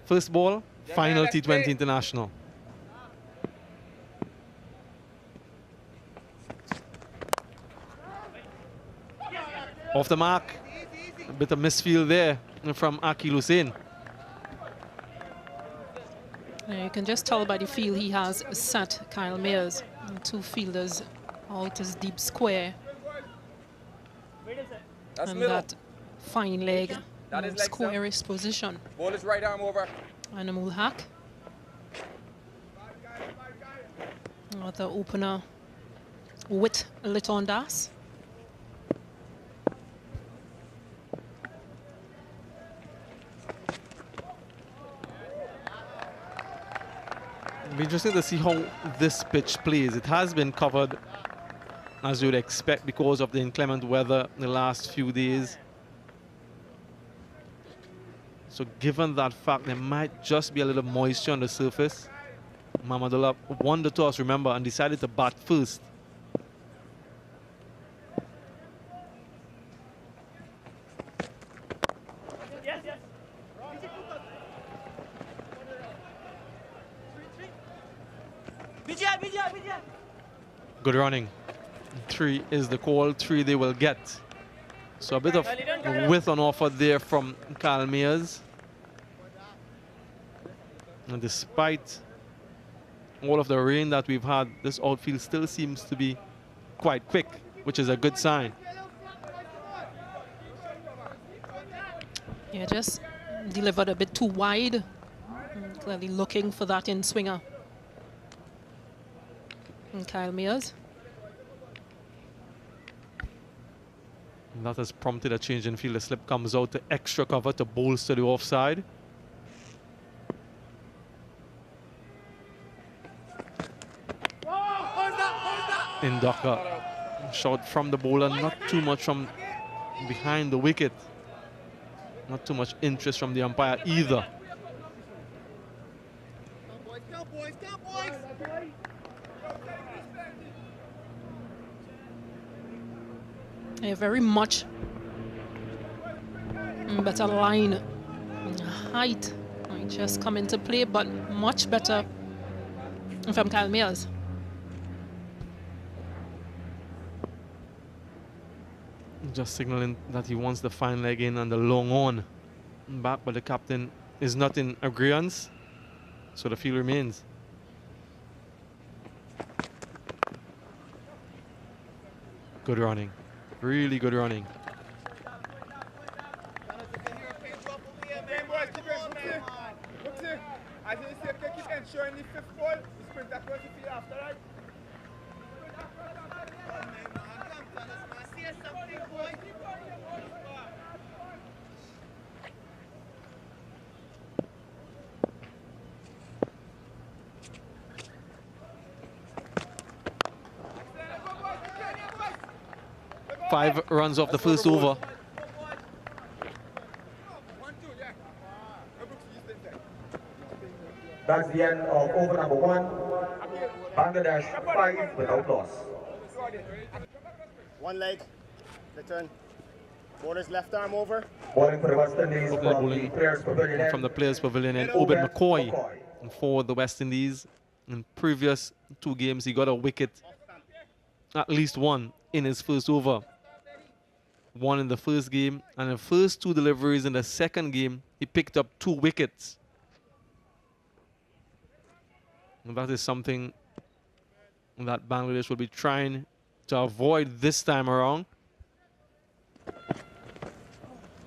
First ball, final T20 international. Off the mark. A bit of misfield there from Akil Hussain. Yeah, you can just tell by the feel he has set Kyle Mayers. And two fielders out his deep square. That's and middle. that fine leg, That is leg squarish position. Ball is right arm over. And a mulhack. With the opener with Liton Das. It'll be interesting to see how this pitch plays. It has been covered, as you'd expect, because of the inclement weather in the last few days. So given that fact, there might just be a little moisture on the surface. Mamadullah won the toss, remember, and decided to bat first. Good running. 3 is the call, 3 they will get. So a bit of width on offer there from Kyle Mayers. And despite all of the rain that we've had, this outfield still seems to be quite quick, which is a good sign. Yeah, just delivered a bit too wide. Clearly looking for that in-swinger. And Kyle Mayers. And that has prompted a change in field. The slip comes out to extra cover to bolster the offside. In Dhaka. Shot from the bowler, not too much from behind the wicket. Not too much interest from the umpire either. A very much better line. Height might just come into play, but much better from Kyle Mayers. Just signaling that he wants the fine leg in and the long on back, but the captain is not in agreement, so the field remains. Good running, really good running. Five runs off the first over. That's the end of over number 1. Bangladesh 5 without loss. One leg, return. Bowler's left arm over. Bowling for the West Indies from the Players Pavilion. From the Players Pavilion, and Obed McCoy for the West Indies. In previous 2 games, he got a wicket, at least one, in his first over. One in the first game, and the first 2 deliveries in the second game, he picked up 2 wickets. And that is something that Bangladesh will be trying to avoid this time around.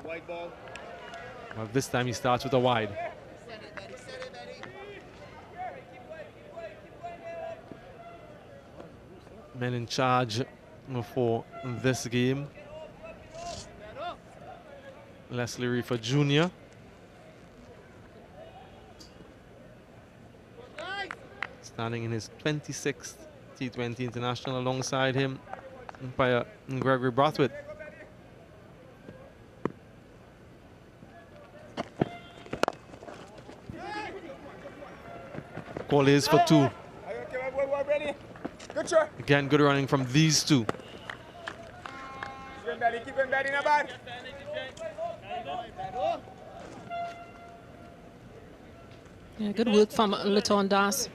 Wide ball. Well, this time he starts with a wide. Men in charge for this game. Leslie Reefer Jr. Standing in his 26th T20 International, alongside him umpire Gregory Brathwaite. Call is for 2. Again, good running from these 2. Yeah, good work from Liton Das.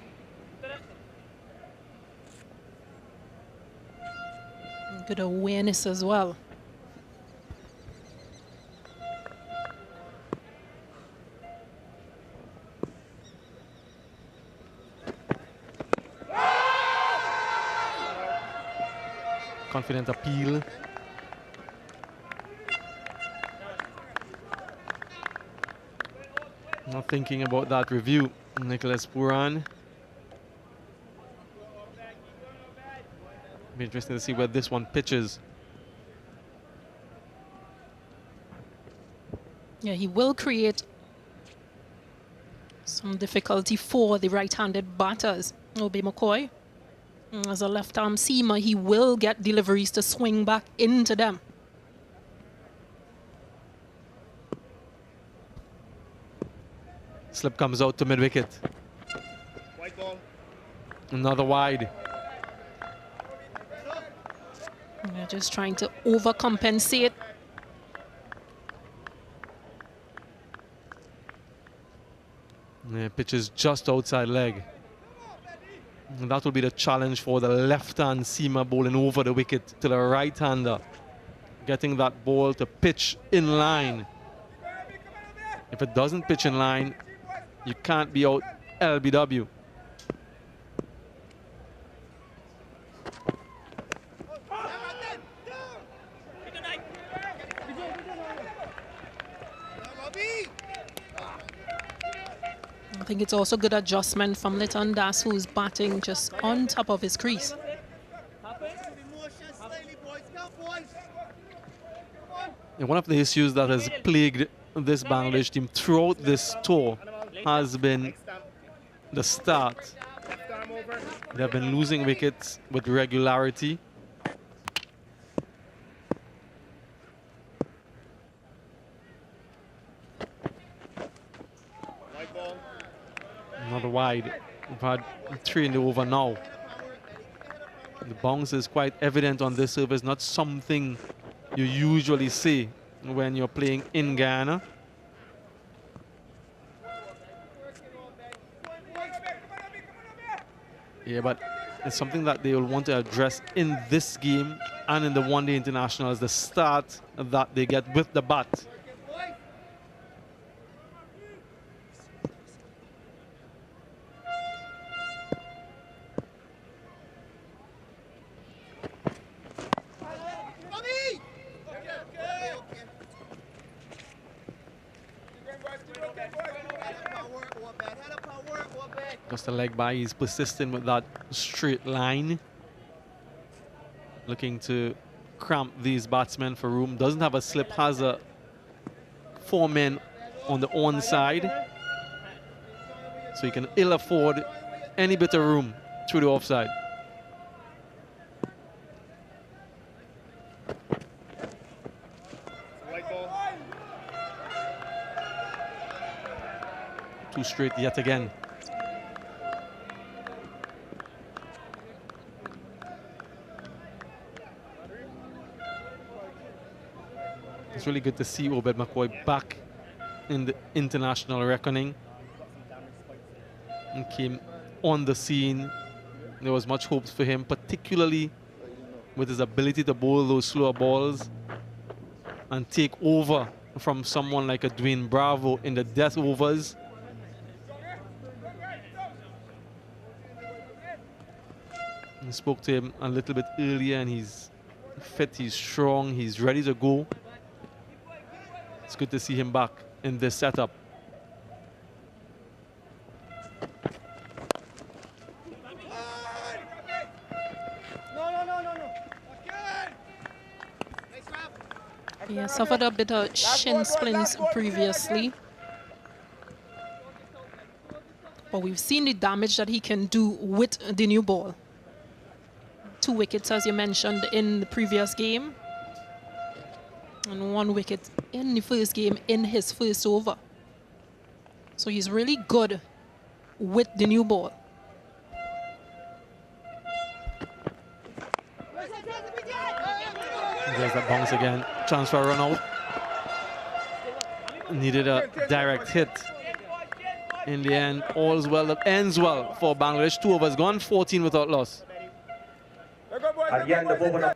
Good awareness as well. Confident appeal. Not thinking about that review, Nicholas Pooran. Be interesting to see where this one pitches. Yeah, he will create some difficulty for the right-handed batters. Obi McCoy, as a left-arm seamer, he will get deliveries to swing back into them. Slip comes out to mid-wicket. White ball. Another wide. They're just trying to overcompensate. Yeah, pitches just outside leg. And that will be the challenge for the left-hand seamer bowling over the wicket to the right-hander. Getting that ball to pitch in line. If it doesn't pitch in line, you can't be out LBW. I think it's also good adjustment from Liton Das, who's batting just on top of his crease. And one of the issues that has plagued this Bangladesh team throughout this tour has been the start. They have been losing wickets with regularity. Another wide. We've had 3 in the over now. The bounce is quite evident on this surface, not something you usually see when you're playing in Guyana. Yeah, but it's something that they will want to address in this game and in the one-day internationals, the start that they get with the bat. Just a leg by, he's persistent with that straight line. Looking to cramp these batsmen for room. Doesn't have a slip, has a 4 men on the onside. So he can ill afford any bit of room through the offside. White ball. 2 straight yet again. It's really good to see Obed McCoy back in the international reckoning. And came on the scene. There was much hopes for him, particularly with his ability to bowl those slower balls and take over from someone like a Dwayne Bravo in the death overs. I spoke to him a little bit earlier and he's fit, he's strong, he's ready to go. It's good to see him back in this setup. He suffered a bit of shin splints previously. But we've seen the damage that he can do with the new ball. 2 wickets, as you mentioned, in the previous game. And 1 wicket in the first game in his first over. So he's really good with the new ball. There's that bounce again. Chance for a run out. Needed a direct hit. In the end, all's well that ends well for Bangladesh. 2 overs gone, 14 without loss. At the end of over number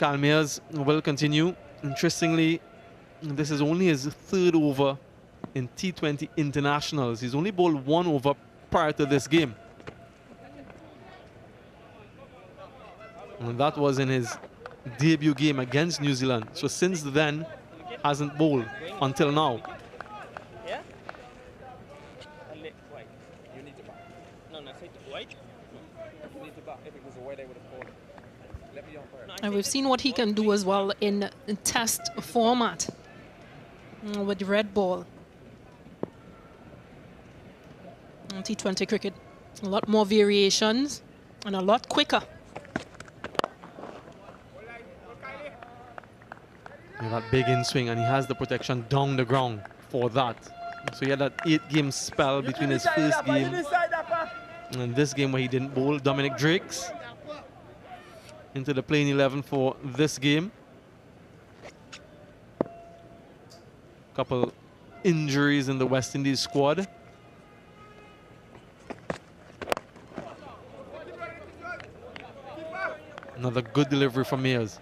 Mayers will continue. Interestingly, this is only his 3rd over in T20 internationals. He's only bowled 1 over prior to this game. And that was in his debut game against New Zealand. So since then, hasn't bowled until now. Yeah? White. You need to buy. No, I said white. You need to buy. If it was away, they would have called it. Let me on first. And we've seen what he can do as well in test format with red ball. In T20 cricket, a lot more variations and a lot quicker. That big in swing, and he has the protection down the ground for that. So he had that 8-game spell between his first game and this game where he didn't bowl. Dominic Drakes into the playing 11 for this game. Couple injuries in the West Indies squad. Another good delivery from Mayers.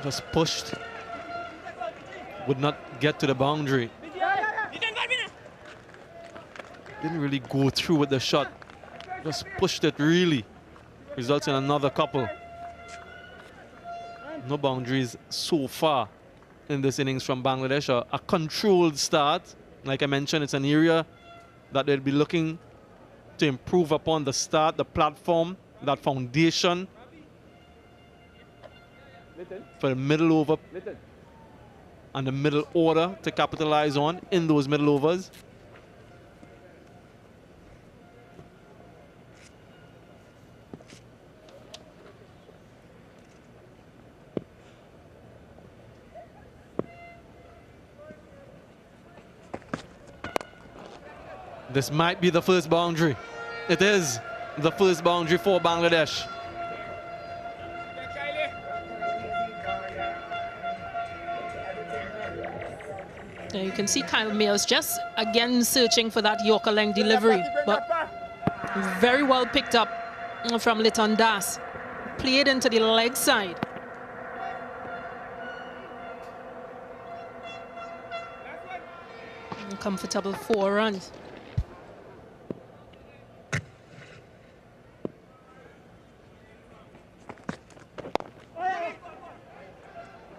Just pushed, would not get to the boundary. Didn't really go through with the shot, just pushed it really. Results in another couple. No boundaries so far in this innings from Bangladesh. A controlled start. Like I mentioned, it's an area that they'll be looking to improve upon. The start, the platform, that foundation for the middle over and the middle order to capitalize on in those middle overs. This might be the first boundary. It is the first boundary for Bangladesh. Now you can see Kyle Mayers just again searching for that Yorker length delivery, but very well picked up from Liton Das. Played into the leg side. Comfortable 4 runs.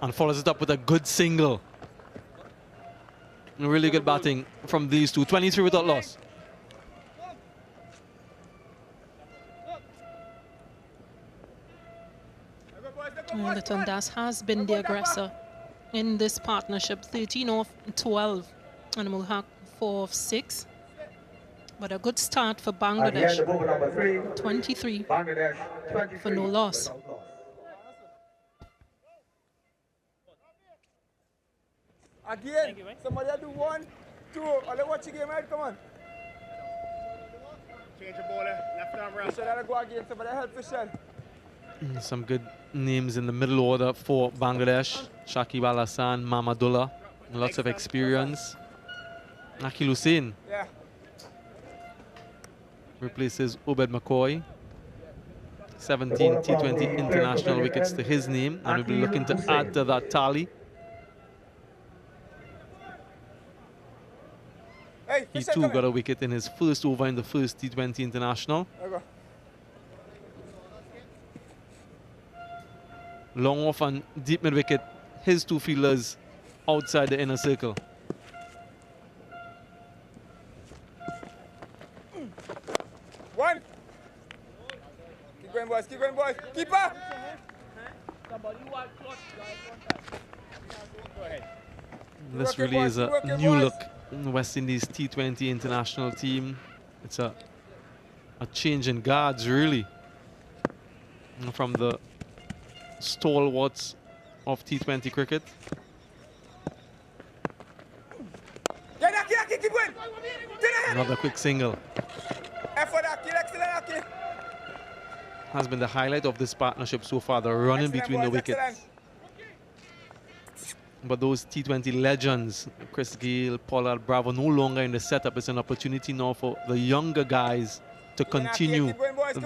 And follows it up with a good single. Really good batting from these two. 23 without loss. Liton Das has been the aggressor in this partnership. 13 off 12 and Mulhaq 4 of 6. But a good start for at the end Bangladesh. of over number 3, 23 Bangladesh 23 for no loss. without loss. Again, somebody do 1, 2, or let's watch the game, right? Come on. Change the bowler, left arm round. So that'll go again, somebody help Fisher. Some good names in the middle order for Bangladesh. Shakib Al Hasan, Mamadullah, lots of experience. Akil Hussain Yeah. replaces Obed McCoy. 17 T20 international wickets to his name, and we'll be looking to add to that tally. Hey, He Fisher, too come got here. a wicket in his first over in the first T20 international. There we go. Long off and deep mid wicket. His two fielders outside the inner circle. One. Keep going, boys. Keep going, boys. Keeper. This really is a new look in the West Indies T20 international team. It's a change in guards, really, from the stalwarts of T20 cricket. Another quick single. Has been the highlight of this partnership so far, the running between the wickets. But those T20 legends, Chris Gayle, Pollard, Bravo, no longer in the setup. It's an opportunity now for the younger guys to continue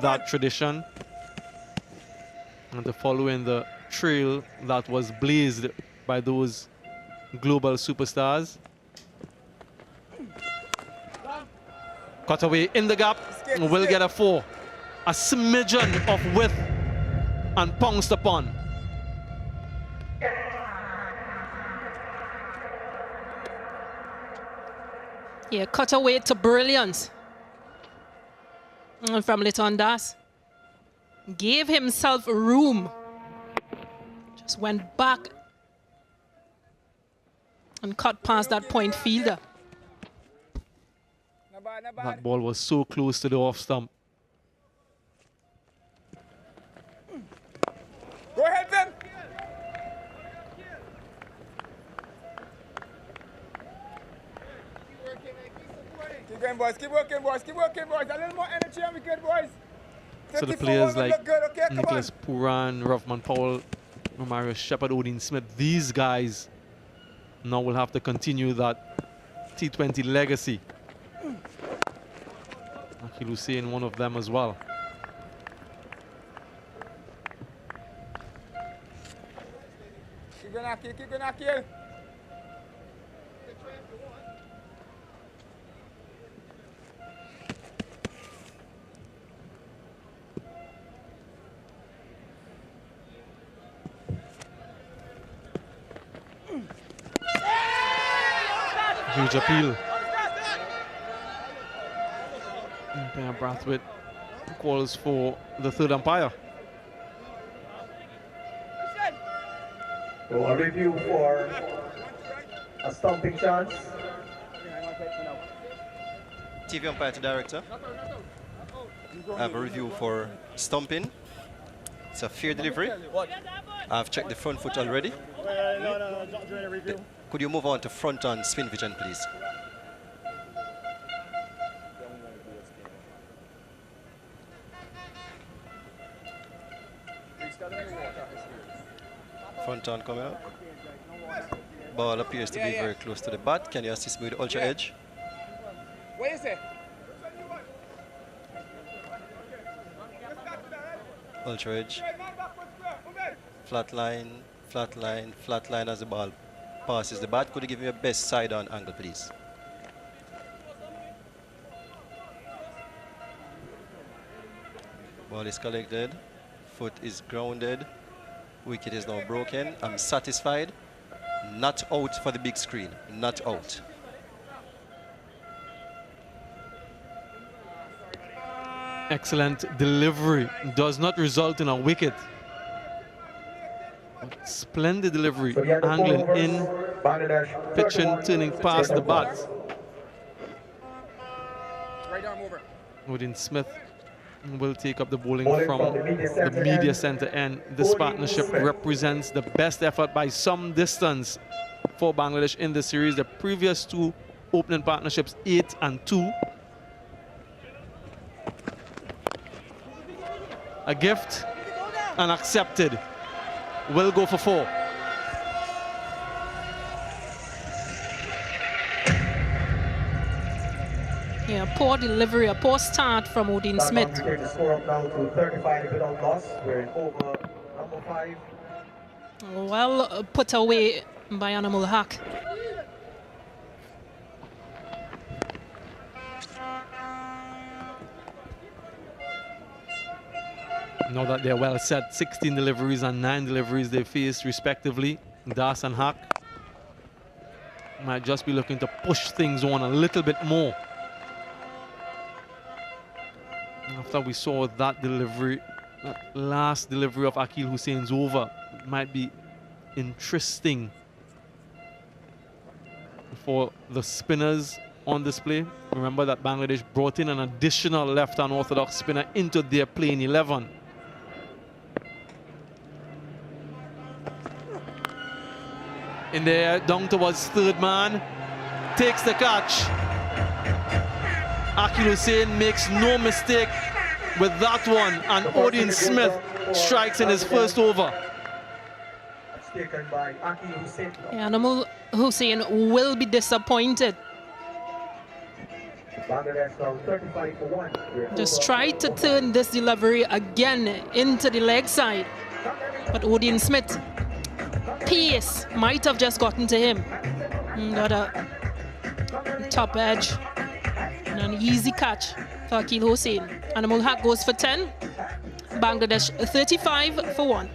that tradition and to follow in the trail that was blazed by those global superstars. Cut away in the gap, will get a 4. A smidgen of width and pounced upon. Yeah, cut away to brilliance. And from Liton Das. Gave himself room. Just went back and cut past that point fielder. That ball was so close to the off stump. Go ahead, Ben. Keep going, boys. Keep working, boys. Keep working, boys. A little more energy and we good, boys. So the players like Nicholas Pooran, Rovman Powell, Mario Shepard, Odin Smith, these guys now will have to continue that T20 legacy. Akil Hussain, one of them as well. Keep going, Akil. Keep going, Akil. Huge appeal. Umpire Brathwaite calls for the third umpire. So a review for a stumping chance. TV umpire to director. I have a review for stumping. It's a fair delivery. I've checked the front foot already. Could you move on to front on spin vision, please? Front on coming up. Ball appears to be very close to the bat. Can you assist me with the ultra edge? What is it? Ultra edge. Flat line, flat line, flat line as the ball passes the bat. Could you give me your best side on angle, please? Ball is collected. Foot is grounded. Wicket is now broken. I'm satisfied. Not out for the big screen. Not out. Excellent delivery. Does not result in a wicket. Splendid delivery. So Angling in, pitching, turning past the bat. Right arm over. Odin Smith will take up the bowling from the media center end. This partnership represents the best effort by some distance for Bangladesh in the series. The previous two opening partnerships, 8 and 2. A gift and accepted. Will go for 4. Yeah, poor delivery, a poor start from Odin Smith. Take the score up now to 35 without loss. We're in over number 5. Well put away by Animal Hack. Now that they're well set, 16 deliveries and 9 deliveries they faced respectively. Das and Hack might just be looking to push things on a little bit more. After we saw that delivery, that last delivery of Akil Hussain's over, might be interesting for the spinners on display. Remember that Bangladesh brought in an additional left-hand orthodox spinner into their playing 11. In there, down towards third man, takes the catch. Shakib Al Hasan makes no mistake with that one, and Odin Smith strikes in his first over. Taken by Shakib Al Hasan. Animal Hussein will be disappointed. Bangladesh now 35 for 1. Just tried to turn this delivery again into the leg side. But Odin Smith, pace might have just gotten to him. Got a top edge and an easy catch for Shakib Al Hasan. Animal Haq goes for 10. Bangladesh 35 for 1.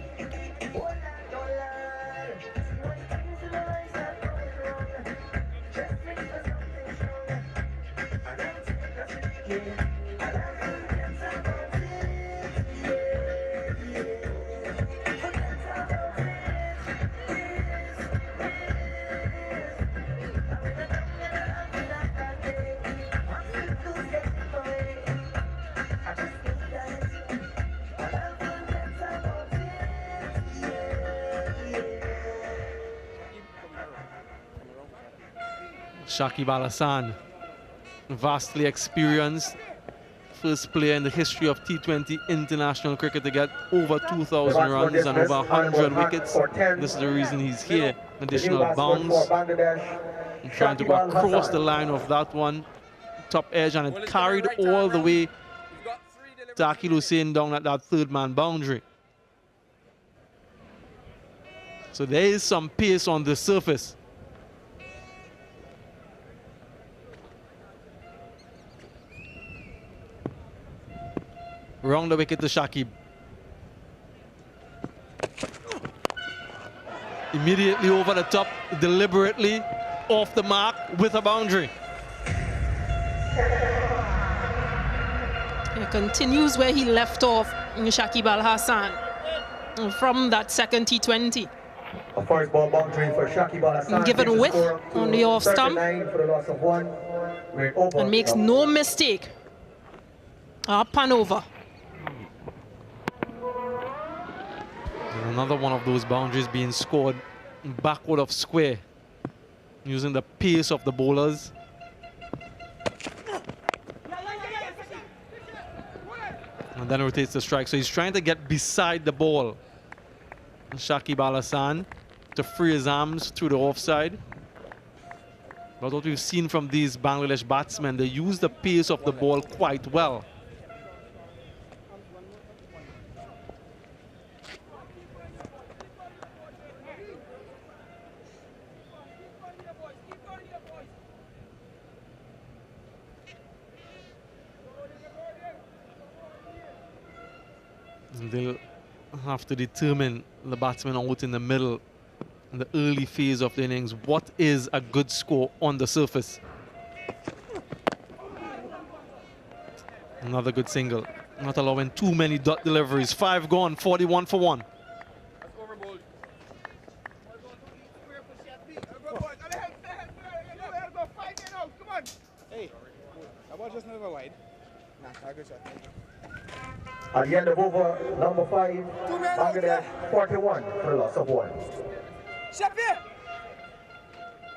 Shakib Al Hasan, vastly experienced, first player in the history of T20 international cricket to get over 2,000 runs and over 100 wickets. This is the reason he's here. Additional bounce, and trying to go across the line of that one, top edge, and it carried all the way to Shakib Al Hasan down at that third man boundary. So there is some pace on the surface. Round the wicket to Shakib. Immediately over the top, deliberately off the mark with a boundary. He continues where he left off in Shakib Al Hasan from that second T20. A first ball boundary for Shakib Al Hasan. Given width on the off stump. For the loss of 1. And makes no mistake. Up and over. Another one of those boundaries being scored backward of square using the pace of the bowlers. And then rotates the strike. So he's trying to get beside the ball. Shakib Al Hasan to free his arms through the offside. But what we've seen from these Bangladesh batsmen, they use the pace of the ball quite well. They'll have to determine, the batsmen out in the middle, in the early phase of the innings, what is a good score on the surface. Another good single. Not allowing too many dot deliveries. 5 gone, 41 for 1. Hey, that ball just never wide. Nah, good shot. At the end of over number 5, Bangladesh 41 for the loss of 1.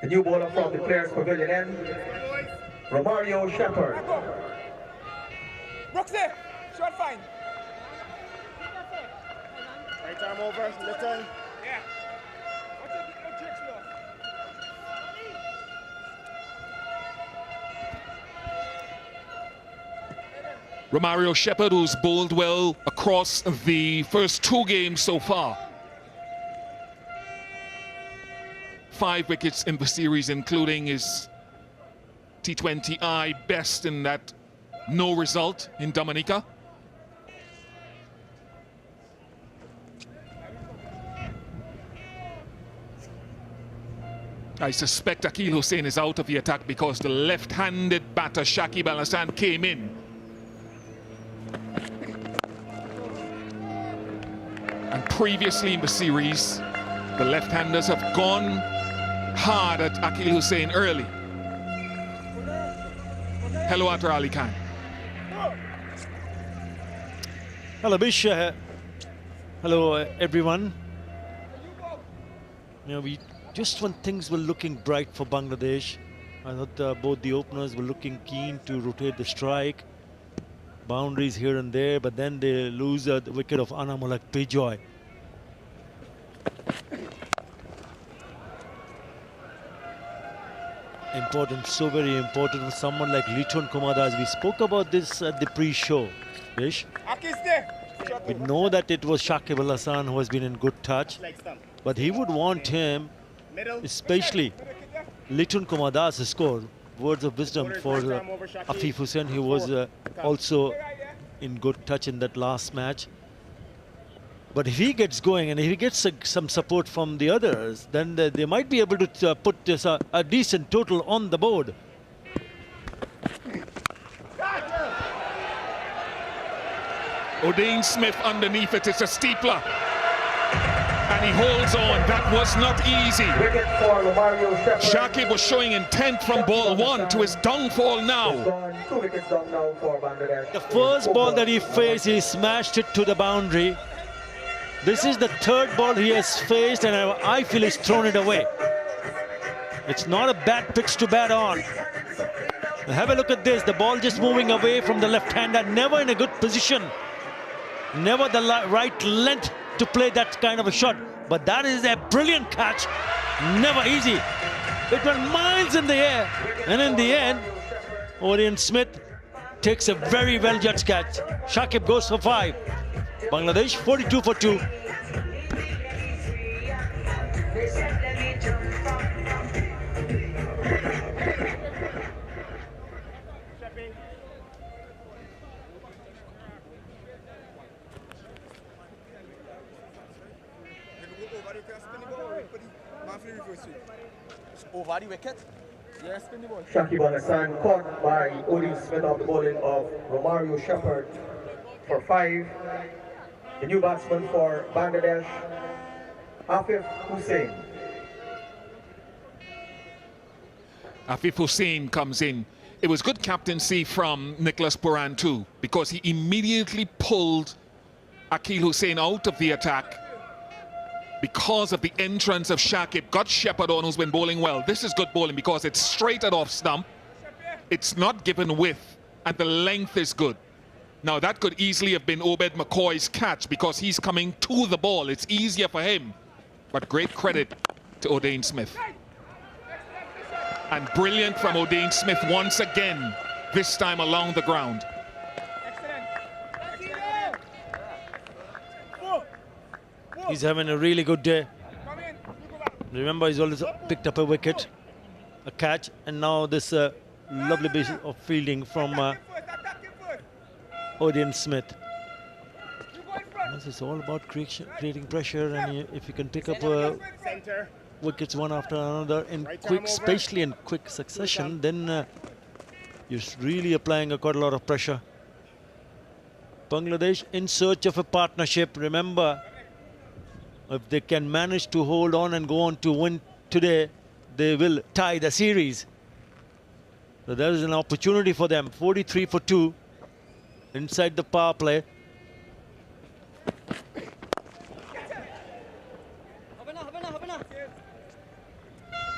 The new bowler from the Players Pavilion end, Romario Shepherd. Brooks there, short fine. Right arm over, Liton. Yeah. Romario Shepherd, who's bowled well across the first 2 games so far. 5 wickets in the series, including his T20I best in that no result in Dominica. I suspect Shakib Al Hasan is out of the attack because the left-handed batter Shakib Al Hasan came in. And previously in the series, the left-handers have gone hard at Akil Hussain early. Hello, Atar Ali Khan. Hello, Bish. Hello, everyone. Just when things were looking bright for Bangladesh, I thought both the openers were looking keen to rotate the strike. Boundaries here and there, but then they lose the wicket of Anamulak Bijoy. Important, so very important for someone like Liton Kumadas. We spoke about this at the pre-show, Bish. We know that it was Shakib Al Hasan who has been in good touch, but he would want him, especially Liton Kumadas, to score. Words of wisdom for Afif Hussain, who was also in good touch in that last match. But if he gets going and if he gets some support from the others, then they might be able to put this, a decent total on the board. Odean Smith underneath it, it's a steepler. And he holds on. That was not easy. Shakib was showing intent from ball one to his downfall now. The first ball that he faced, he smashed it to the boundary. This is the third ball he has faced, and I feel he's thrown it away. It's not a bad pitch to bat on. Have a look at this. The ball just moving away from the left-hander, never in a good position. Never the right length to play that kind of a shot. But that is a brilliant catch. Never easy. It went miles in the air. And in the end, Odean Smith takes a very well-judged catch. Shakib goes for 5. Bangladesh 42 for 2. Over the wicket. Yes, spin the ball. Shakib Al Hasan caught by Odean Smith off the bowling of Romario Shepherd for 5. The new batsman for Bangladesh, Afif Hussain. Afif Hussain comes in. It was good captaincy from Nicholas Pooran too, because he immediately pulled Akil Hussain out of the attack because of the entrance of Shakib. Got Shepherd on, who's been bowling well. This is good bowling because it's straight at off stump. It's not given width, and the length is good. Now that could easily have been Obed McCoy's catch because he's coming to the ball. It's easier for him. But great credit to Odean Smith. And brilliant from Odean Smith once again, this time along the ground. He's having a really good day. Remember, he's always picked up a wicket, a catch, and now this lovely bit of fielding from Odean Smith. This is all about creating pressure, and if you can pick up wickets one after another in especially in quick succession, then you're really applying quite a lot of pressure. Bangladesh in search of a partnership. Remember, if they can manage to hold on and go on to win today, they will tie the series. So there is an opportunity for them. 43 for 2 inside the power play.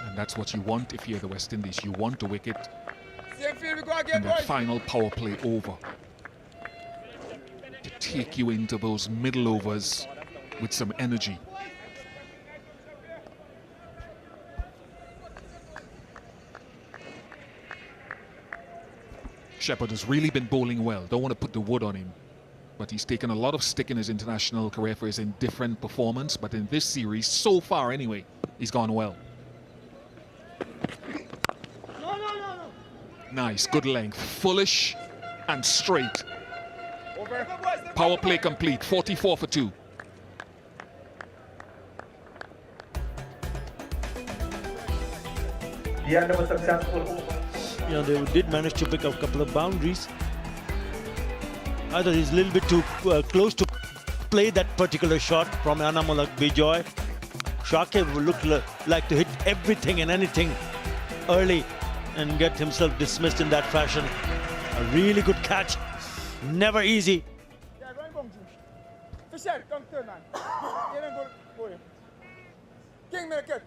And that's what you want if you're the West Indies. You want a wicket in that final power play over to take you into those middle overs with some energy. Shepherd has really been bowling well. Don't want to put the wood on him, but he's taken a lot of stick in his international career for his indifferent performance. But in this series, so far anyway, he's gone well. Nice, good length, fullish and straight. Power play complete, 44 for 2. The end of a successful. You know, they did manage to pick up a couple of boundaries. I thought he's a little bit too close to play that particular shot from Anamulak Bijoy. Shakib would look like to hit everything and anything early and get himself dismissed in that fashion. A really good catch. Never easy. Yeah, run, Bongju. Fisher, come turn, man. Get him, go. King, make it.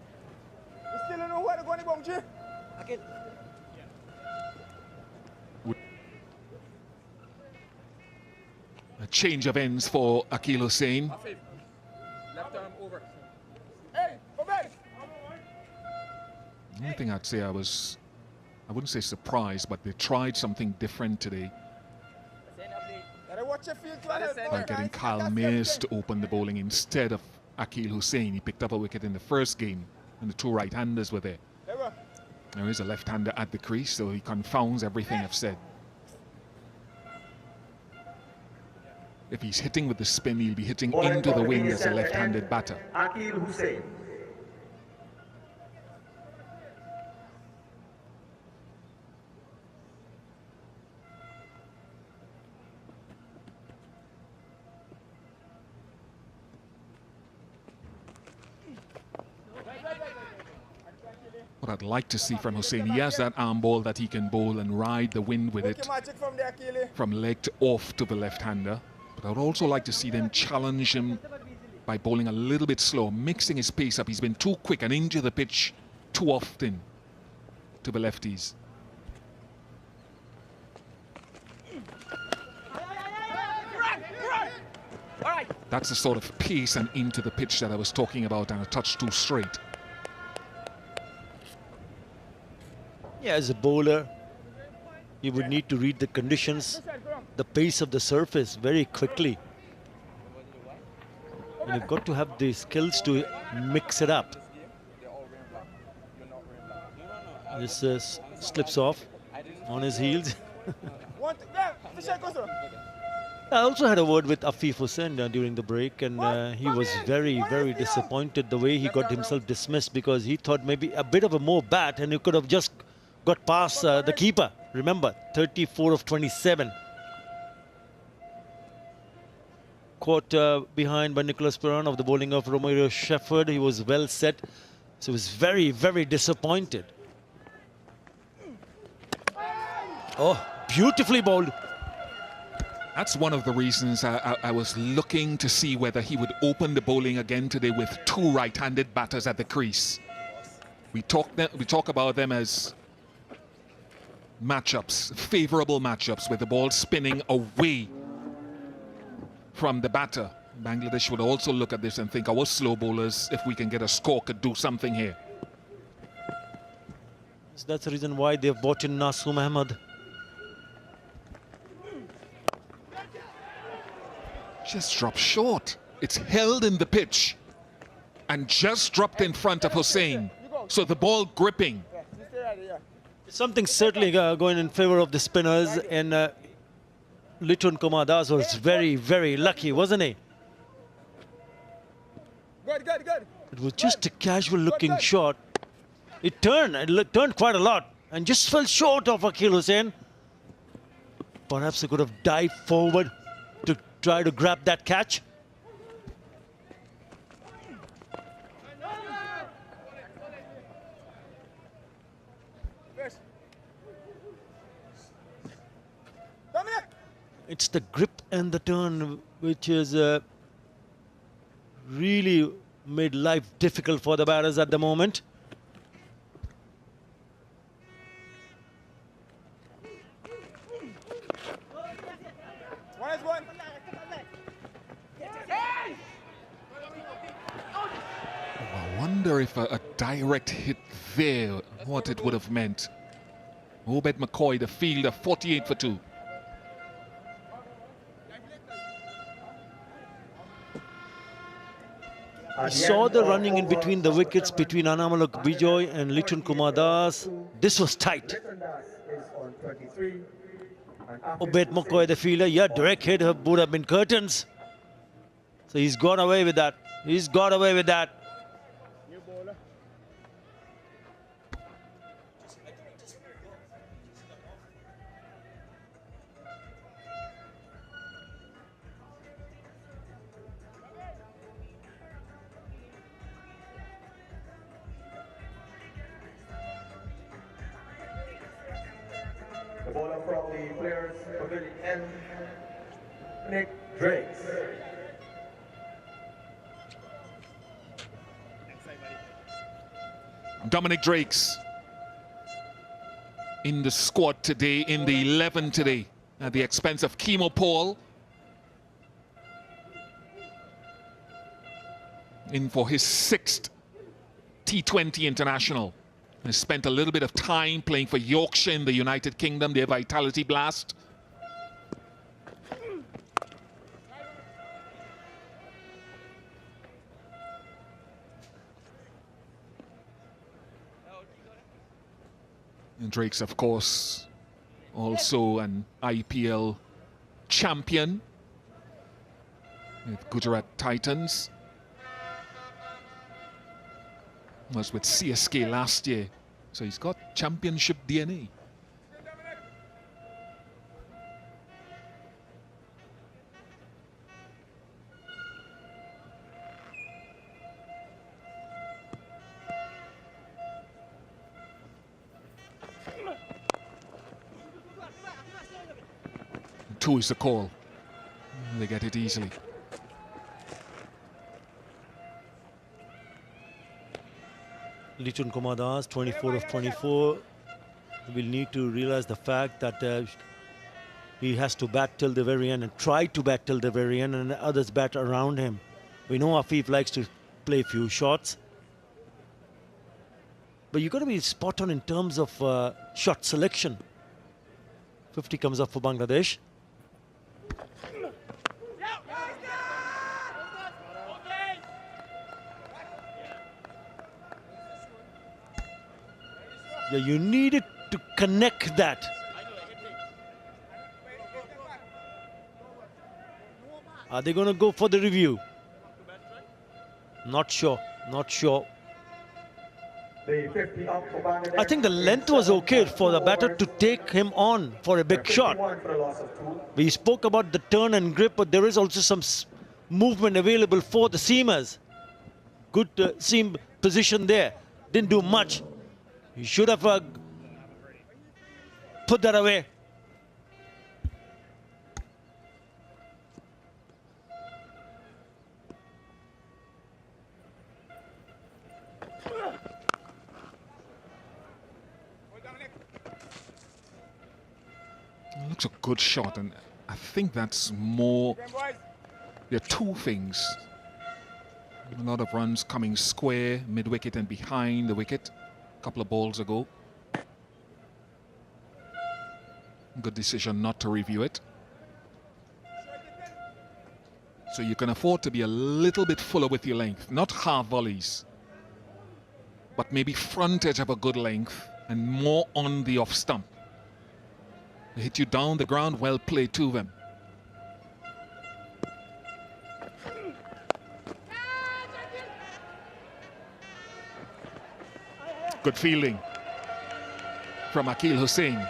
You still don't know where to go, Bongju? Okay. A change of ends for Akil Hussain. Left arm over. Hey, Obed! The only thing I'd say I wouldn't say surprised, but they tried something different today Gotta watch your field, by getting Kyle Mayers to open the bowling instead of Akil Hussain. He picked up a wicket in the first game and the two right-handers were there. There is a left-hander at the crease, so he confounds everything I've said. If he's hitting with the spin, he'll be hitting into the wing as a left-handed batter. Akil Hussain. What I'd like to see from Hussain, he has that arm ball that he can bowl and ride the wind with it from leg to off to the left-hander. But I'd also like to see them challenge him by bowling a little bit slow, mixing his pace up. He's been too quick and into the pitch too often to the lefties. That's the sort of pace and into the pitch that I was talking about, and a touch too straight. Yeah, as a bowler, you would need to read the conditions, the pace of the surface very quickly. And you've got to have the skills to mix it up. This slips off on his heels. I also had a word with Afif Hussain during the break, and he was very, very disappointed the way he got himself dismissed, because he thought maybe a bit of a more bat and he could have just got past the keeper. Remember, 34 of 27. Caught behind by Nicholas Pooran of the bowling of Romario Shepherd. He was well set, so he was very, very disappointed. Oh, beautifully bowled. That's one of the reasons I was looking to see whether he would open the bowling again today with two right-handed batters at the crease. We talk about them as matchups, favorable matchups, with the ball spinning away from the batter. Bangladesh would also look at this and think our slow bowlers, if we can get a score, could do something here. So that's the reason why they've brought in Nasoom Ahmed. Just dropped short. It's held in the pitch and just dropped in front of Hussain. So the ball gripping. Something certainly going in favor of the spinners, and Liton Kumar Das was very, very lucky, wasn't he? Good. It was just a casual looking shot. It turned quite a lot and just fell short of Akil Hussain. Perhaps he could have dived forward to try to grab that catch. It's the grip and the turn which is really made life difficult for the batters at the moment. I wonder if a direct hit there, what it would have meant. Obed McCoy, the fielder, 48 for 2. We saw the running in between the wickets between Anamulak Bijoy and Liton Kumar Das. This was tight. Obed McCoy, the fielder, yeah, direct hit would have been curtains. So he's got away with that. He's got away with that. from the Players Pavilion N, Nick Drakes. Dominic Drakes in the squad today, in the 11 today, at the expense of Kemo Paul. In for his 6th T20 international. He spent a little bit of time playing for Yorkshire in the United Kingdom, their Vitality Blast. And Drake's, of course, also an IPL champion with Gujarat Titans. Was with CSK last year, so he's got championship DNA. Two is the call. They get it easily. Liton Komadas, 24 of 24, will need to realize the fact that he has to bat till the very end and try to bat till the very end, and others bat around him. We know Afif likes to play few shots, but you've got to be spot on in terms of shot selection. 50 comes up for Bangladesh. Yeah, you needed to connect that. Are they going to go for the review? Not sure, not sure. I think the length was okay for the batter to take him on for a big shot. We spoke about the turn and grip, but there is also some movement available for the seamers. Good seam position there. Didn't do much. He should have put that away. Looks a good shot, and I think that's more. There are two things. A lot of runs coming square, mid-wicket and behind the wicket. A couple of balls ago. Good decision not to review it. So you can afford to be a little bit fuller with your length. Not half volleys, but maybe front edge of a good length and more on the off stump. They hit you down the ground, well played to them. Good fielding from Shakib Al Hasan.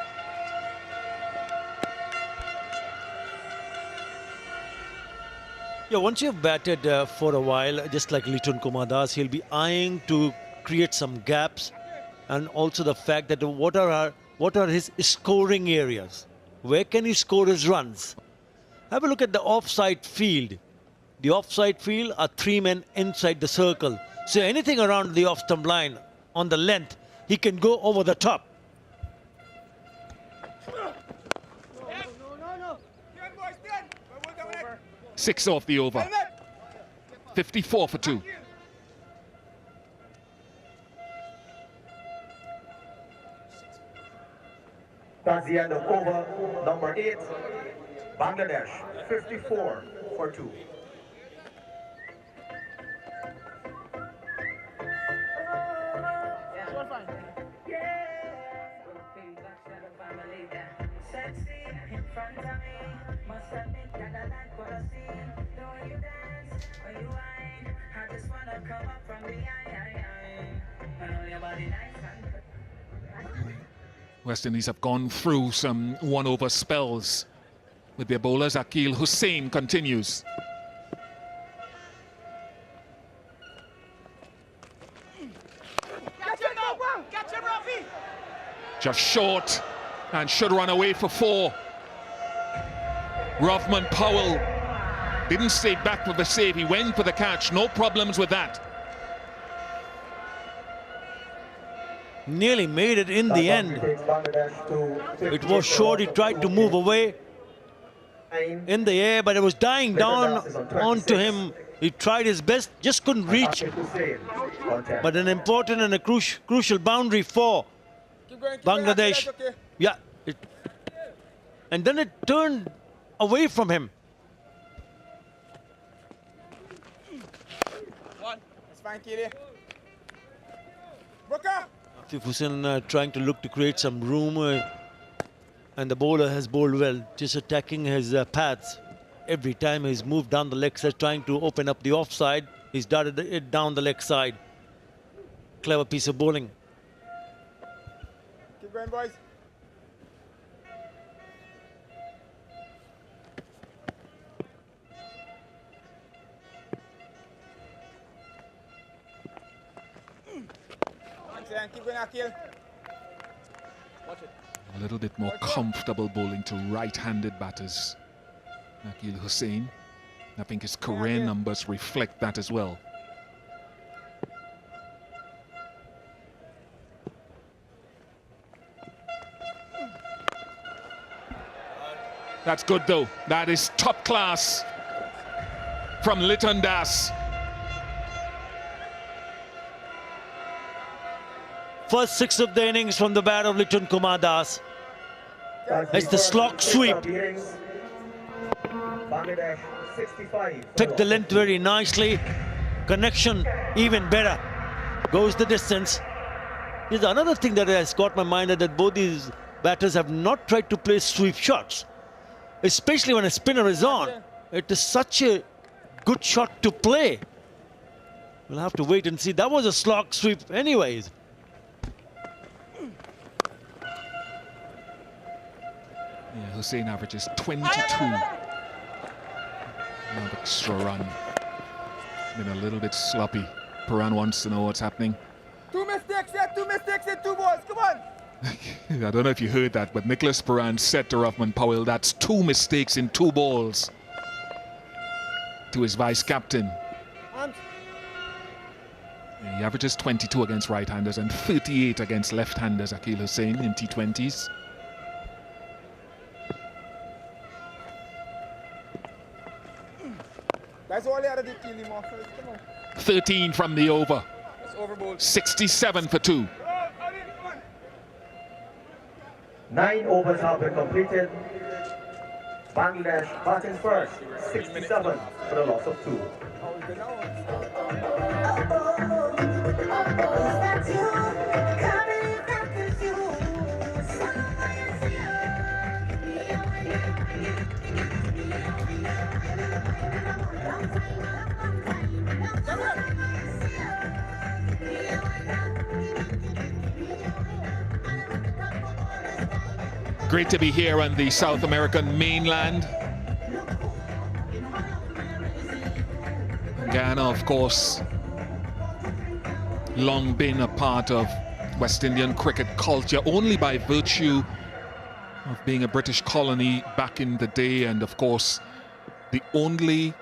Yeah, once you've batted for a while, just like Liton Komadas, he'll be eyeing to create some gaps, and also the fact that what are his scoring areas? Where can he score his runs? Have a look at the offside field. The offside field are 3 men inside the circle. So anything around the off-stump line on the length, he can go over the top. Six off the over. 54 for 2. That's the end of over number 8. Bangladesh 54 for 2. West Indies have gone through some one-over spells with their bowlers. Shakib Al Hasan continues. Just short, and should run away for 4. Rothman Powell didn't stay back for the save. He went for the catch. No problems with that. Nearly made it in the end. It was short. He tried to move away in the air, but it was dying down onto him. He tried his best, just couldn't reach. But an important and a crucial boundary for Bangladesh. Yeah. And then it turned away from him. That's fine, Kiri. Booker! Shakib Hussain trying to look to create some room, and the bowler has bowled well, just attacking his paths. Every time he's moved down the leg side, trying to open up the offside, he's darted it down the leg side. Clever piece of bowling. Keep going, boys. Keep going, Akil. Watch it. A little bit more comfortable bowling to right-handed batters. Shakib Hussain. I think his career numbers reflect that as well. That's good though. That is top class from Liton Das. First 6 of the innings from the bat of Liton Kumar Das. It's the slog sweep. Picked the length very nicely. Connection even better. Goes the distance. There's another thing that has caught my mind, that both these batters have not tried to play sweep shots. Especially when a spinner is on. It is such a good shot to play. We'll have to wait and see. That was a slog sweep anyways. Yeah, Hussain averages 22. Another extra run. Been a little bit sloppy. Pooran wants to know what's happening. 2 mistakes, yeah, 2 mistakes in 2 balls. Come on. I don't know if you heard that, but Nicholas Pooran said to Rothman Powell, that's 2 mistakes in 2 balls. To his vice-captain. Yeah, he averages 22 against right-handers and 38 against left-handers, Shakib Hussain, in T20s. That's all they had to do, kill him off. Come on. 13 from the over. That's overboard. 67 for 2. 9 overs have been completed. Bangladesh batting first, 67 for the loss of 2. Great to be here on the South American mainland. Ghana, of course, long been a part of West Indian cricket culture only by virtue of being a British colony back in the day, and of course the only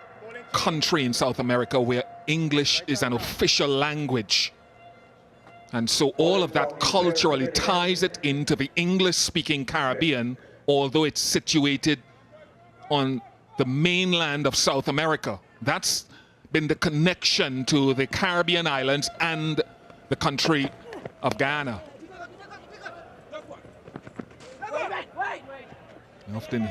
country in South America where English is an official language. And so all of that culturally ties it into the English-speaking Caribbean, although it's situated on the mainland of South America. That's been the connection to the Caribbean islands and the country of Ghana. I often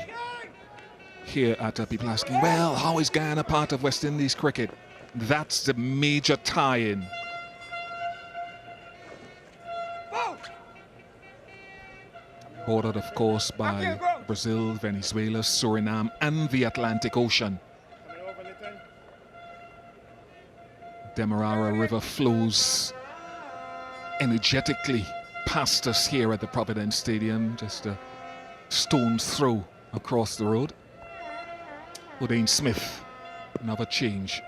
hear people asking, well, how is Ghana part of West Indies cricket? That's the major tie-in. Bordered, of course, by Brazil, Venezuela, Suriname, and the Atlantic Ocean. Demerara River flows energetically past us here at the Providence Stadium, just a stone's throw across the road. Udain Smith, another change.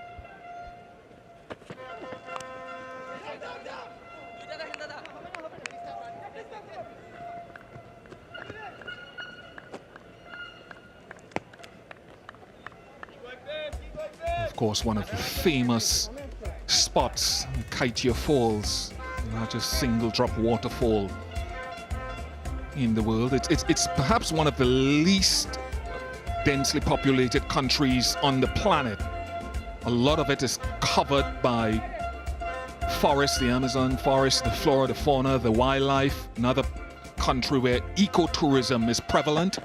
course, one of the famous spots, Kaitya Falls, the largest single drop waterfall in the world. It's perhaps one of the least densely populated countries on the planet. A lot of it is covered by forests, the Amazon forest, the flora, the fauna, the wildlife. Another country where ecotourism is prevalent.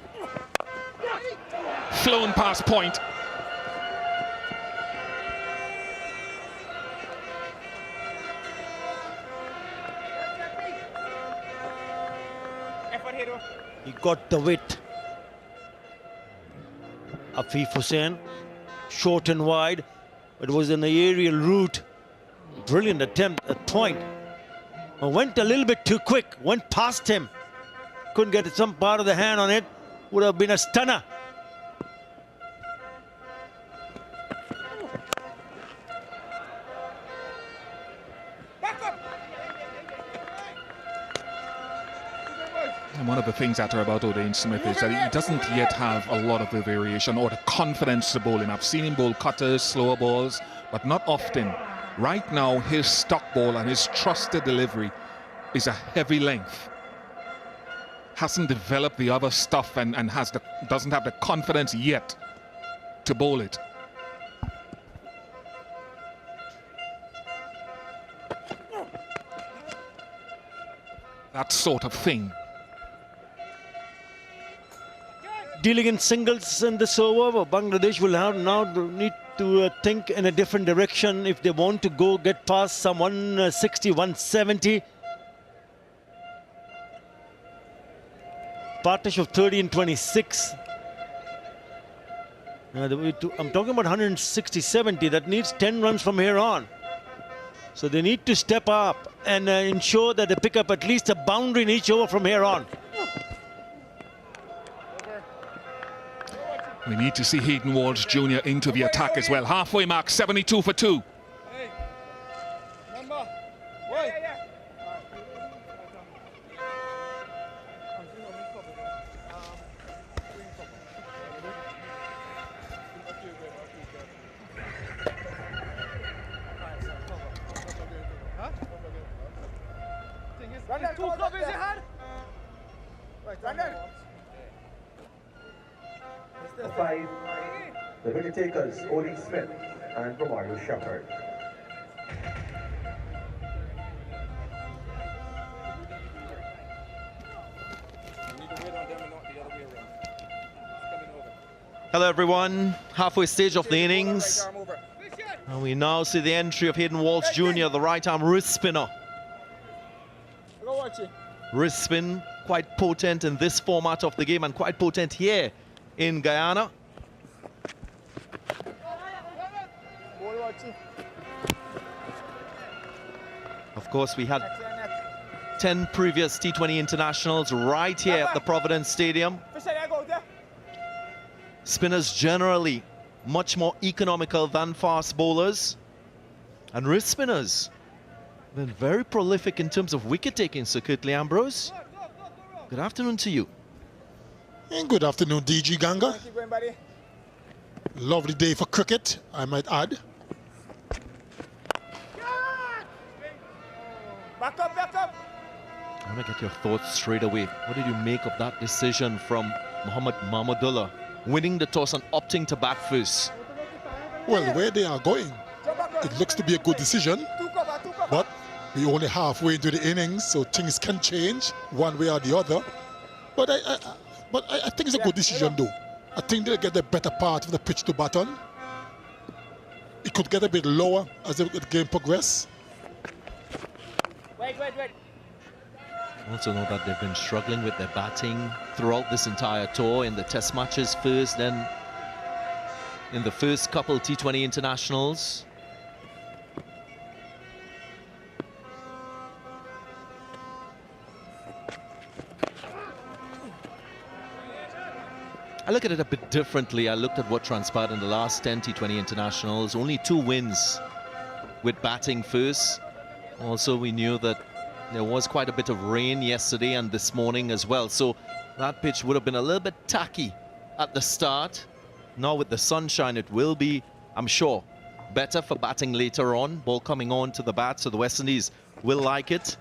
Flown past point. He got the width. Afif Hussain, short and wide. It was an aerial route. Brilliant attempt at point. Went a little bit too quick. Went past him. Couldn't get some part of the hand on it. Would have been a stunner. And one of the things that are about Odean Smith is that he doesn't yet have a lot of the variation or the confidence to bowl him. I've seen him bowl cutters, slower balls, but not often. Right now, his stock ball and his trusted delivery is a heavy length. Hasn't developed the other stuff and doesn't have the confidence yet to bowl it. That sort of thing. Dealing in singles in this over, Bangladesh will have now need to think in a different direction if they want to get past some 160, 170. Partnership of 30 and 26. I'm talking about 160, 70. That needs 10 runs from here on. So they need to step up and ensure that they pick up at least a boundary in each over from here on. We need to see Hayden Walsh Jr. into the attack as well. Halfway mark, 72 for 2. Hey, number, wait. The 5, the wicket takers, Odean Smith and Romario Shepherd. Hello everyone, halfway stage of the innings. And we now see the entry of Hayden Walsh Jr., the right-arm wrist spinner. Wrist spin, quite potent in this format of the game and quite potent here in Guyana. Of course, we had 10 previous T20 internationals right here at the Providence Stadium. Spinners generally much more economical than fast bowlers. And wrist spinners been very prolific in terms of wicket taking, Sir Kirtley Ambrose. Good afternoon to you. And good afternoon, DG Ganga. Lovely day for cricket, I might add. Back up, back up. I want to get your thoughts straight away. What did you make of that decision from Muhammad Mahmudullah, winning the toss and opting to bat first? Well, the way they are going, it looks to be a good decision. But we're only halfway into the innings, so things can change one way or the other. But I think it's a good decision, though. I think they'll get the better part of the pitch to bat on. It could get a bit lower as the game progresses. Wait. Also know that they've been struggling with their batting throughout this entire tour, in the test matches first, then in the first couple T20 internationals. I look at it a bit differently. I looked at what transpired in the last 10 T20 internationals. Only 2 wins with batting first. Also, we knew that there was quite a bit of rain yesterday and this morning as well. So that pitch would have been a little bit tacky at the start. Now with the sunshine, it will be, I'm sure, better for batting later on. Ball coming on to the bat, so the West Indies will like it.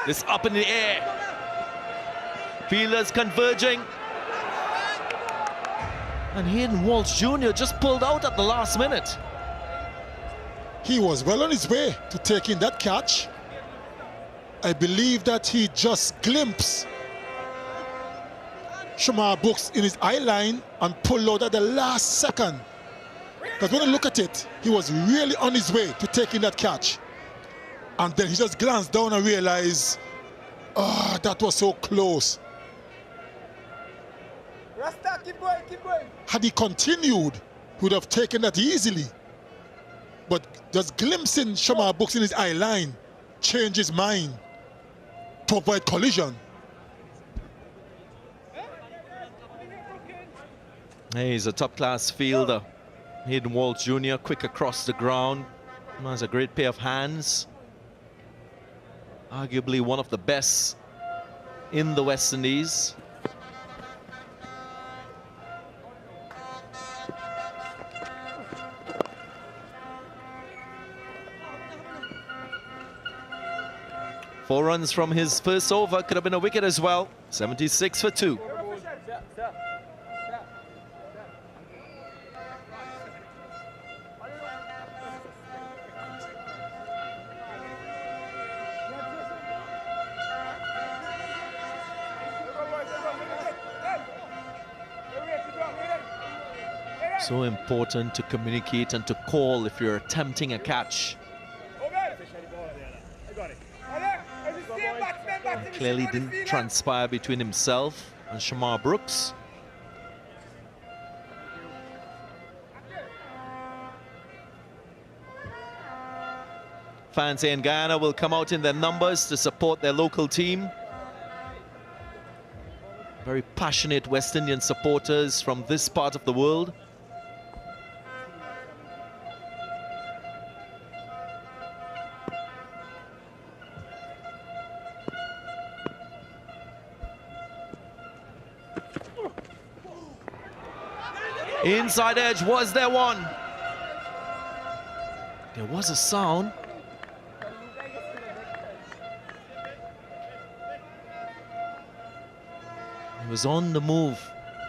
This up in the air. Fielders converging. And Hayden Walsh Jr. just pulled out at the last minute. He was well on his way to taking that catch. I believe that he just glimpsed Shamar Brooks in his eye line and pulled out at the last second. Because when you look at it, he was really on his way to taking that catch. And then he just glanced down and realized, oh, that was so close. Rasta, keep going, keep going. Had he continued, he would have taken that easily. But just glimpsing Shamar Brooks in his eye line changed his mind to avoid collision. He's a top-class fielder. Hayden Walsh Jr. quick across the ground. Has a great pair of hands. Arguably one of the best in the West Indies. Four runs from his first over, could have been a wicket as well. 76 for 2. So important to communicate and to call if you're attempting a catch. Clearly didn't transpire between himself and Shamar Brooks. Fans in Guyana will come out in their numbers to support their local team. Very passionate West Indian supporters from this part of the world. Inside edge, was there one? There was a sound. He was on the move,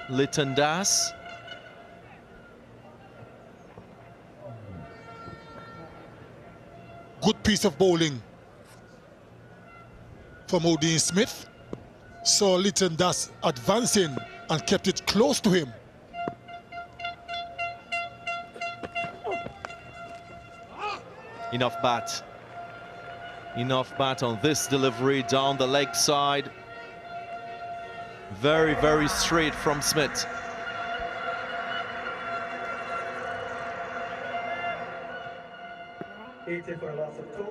Liton Das. Good piece of bowling from Odin Smith. Saw Liton Das advancing and kept it close to him. Enough bat. Enough bat on this delivery down the leg side. Very, very straight from Smith.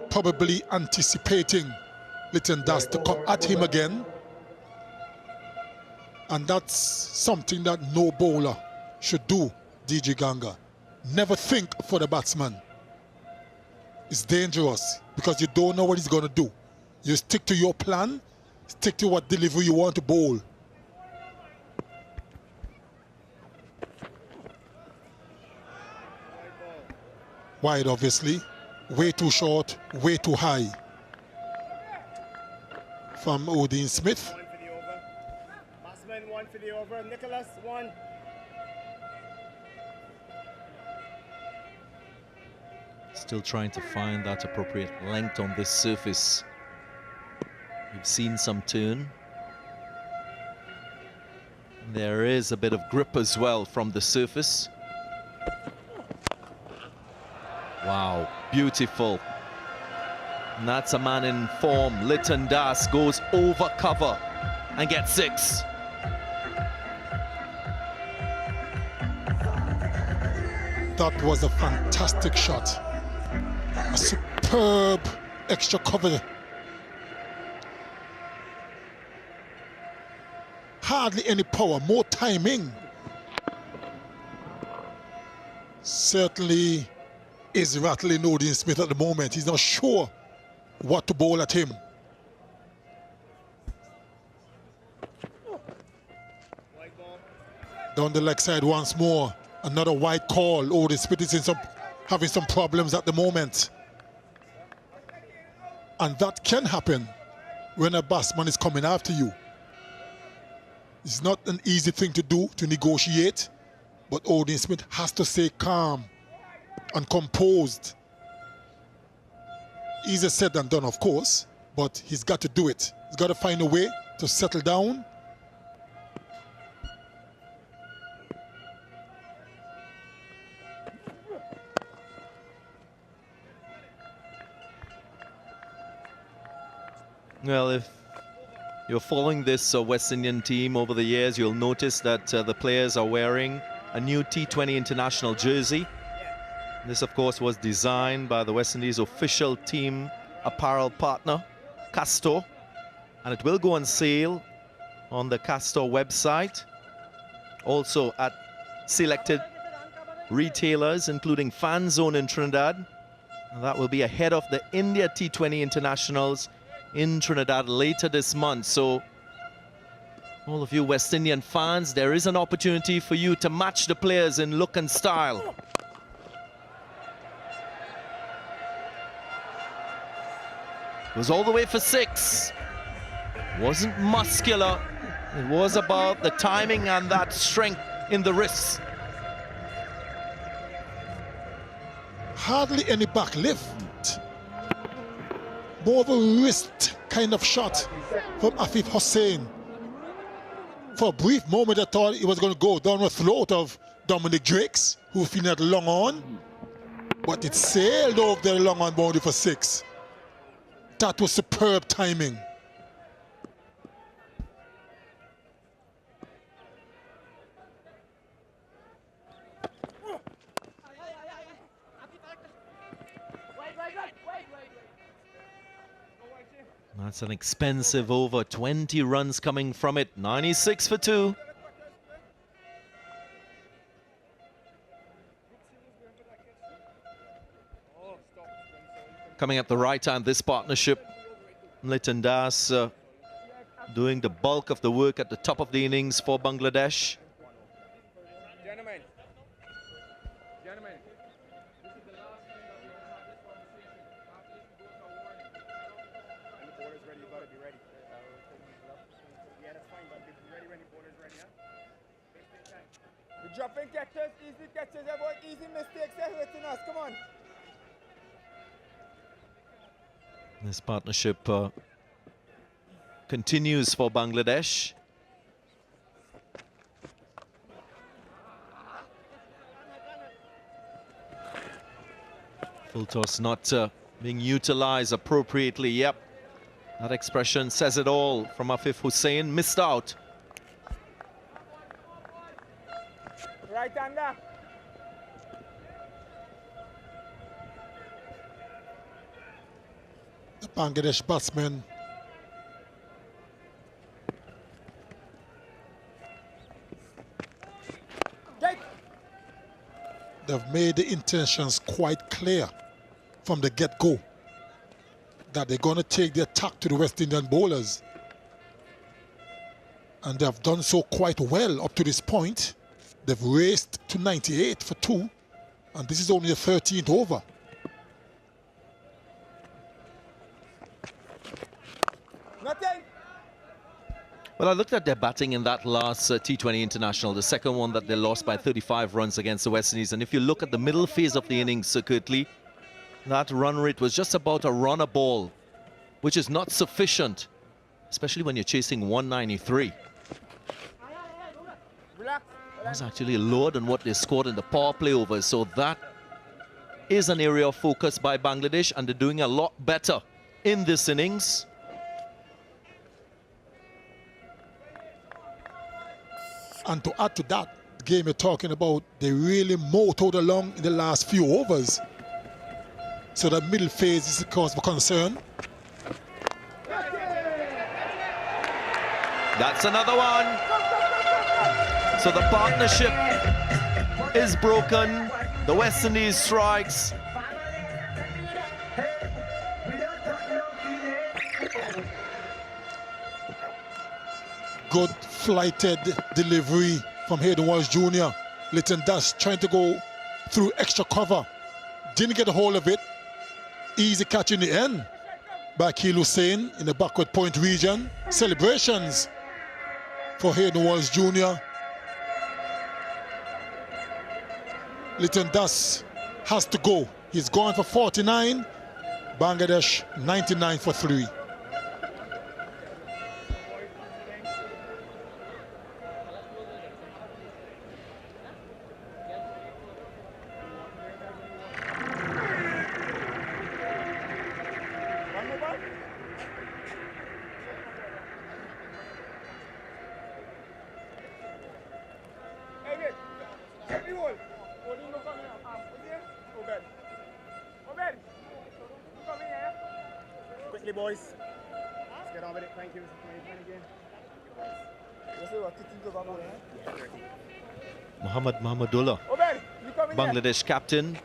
Probably anticipating Liton Das to come at him again. And that's something that no bowler should do, DJ Ganga. Never think for the batsman. It's dangerous because you don't know what he's going to do. You stick to your plan, stick to what delivery you want to bowl. Wide, obviously. Way too short, way too high. From Odin Smith. One for the over. Batsman, one for the over. Nicholas, one. Still trying to find that appropriate length on this surface. We've seen some turn. There is a bit of grip as well from the surface. Wow, beautiful. And that's a man in form. Liton Das goes over cover and gets 6. That was a fantastic shot. A superb extra cover. Hardly any power, more timing. Certainly is rattling Odin Smith at the moment. He's not sure what to bowl at him. Down the leg side once more. Another wide call. Odin Smith is having some problems at the moment. And that can happen when a batsman is coming after you. It's not an easy thing to do, to negotiate, but Odin Smith has to stay calm and composed. Easier said than done, of course, but he's got to do it. He's got to find a way to settle down. Well, if you're following this West Indian team over the years, you'll notice that the players are wearing a new T20 international jersey. This, of course, was designed by the West Indies official team apparel partner, Castor, and it will go on sale on the Castor website, also at selected retailers, including Fan Zone in Trinidad. And that will be ahead of the India T20 internationals in Trinidad later this month. So all of you West Indian fans, there is an opportunity for you to match the players in look and style. Was all the way for 6. Wasn't muscular. It was about the timing and that strength in the wrists. Hardly any back lift. More of a wrist kind of shot from Afif Hussain. For a brief moment, I thought he was going to go down the throat of Dominic Drakes, who was feeling that long on. But it sailed over the long on boundary for 6. That was superb timing. That's an expensive over, 20 runs coming from it, 96 for 2. Coming up the right hand, this partnership, Liton Das doing the bulk of the work at the top of the innings for Bangladesh. Gentlemen, gentlemen, this is the last thing that we're going to have this conversation. After this, we go to a warning. When the ball is ready, you've got to be ready. Yeah, that's fine, but be ready when the ball is ready, huh? We're dropping catches, easy catches, avoid easy mistakes, they're hurting us, come on. This partnership continues for Bangladesh. Full toss not being utilized appropriately. Yep, that expression says it all from Afif Hussain. Missed out. Right hander. The Bangladesh batsmen they've made the intentions quite clear from the get-go that they're going to take the attack to the West Indian bowlers. And they have done so quite well up to this point. They've raced to 98 for 2, and this is only the 13th over. Nothing. Well, I looked at their batting in that last T20 international, the second one that they lost by 35 runs against the West Indies. And if you look at the middle phase of the innings, Curtly, that run rate was just about a run a ball, which is not sufficient, especially when you're chasing 193. Relax. It was actually lower than what they scored in the power play overs. So that is an area of focus by Bangladesh, and they're doing a lot better in this innings. And to add to that game you're talking about, they really motored along in the last few overs. So the middle phase is a cause for concern. That's another one. So the partnership is broken. The West Indies strikes. Good flighted delivery from Hayden Walsh Jr. Liton Dash trying to go through extra cover. Didn't get a hold of it. Easy catch in the end by Shakib Al Hasan in the backward point region. Celebrations for Hayden Walsh Jr. Liton Dash has to go. He's gone for 49. Bangladesh 99 for 3. Quickly, boys. Let's get on with it. Thank you. Again. Muhammad Mahmudullah, Bangladesh captain,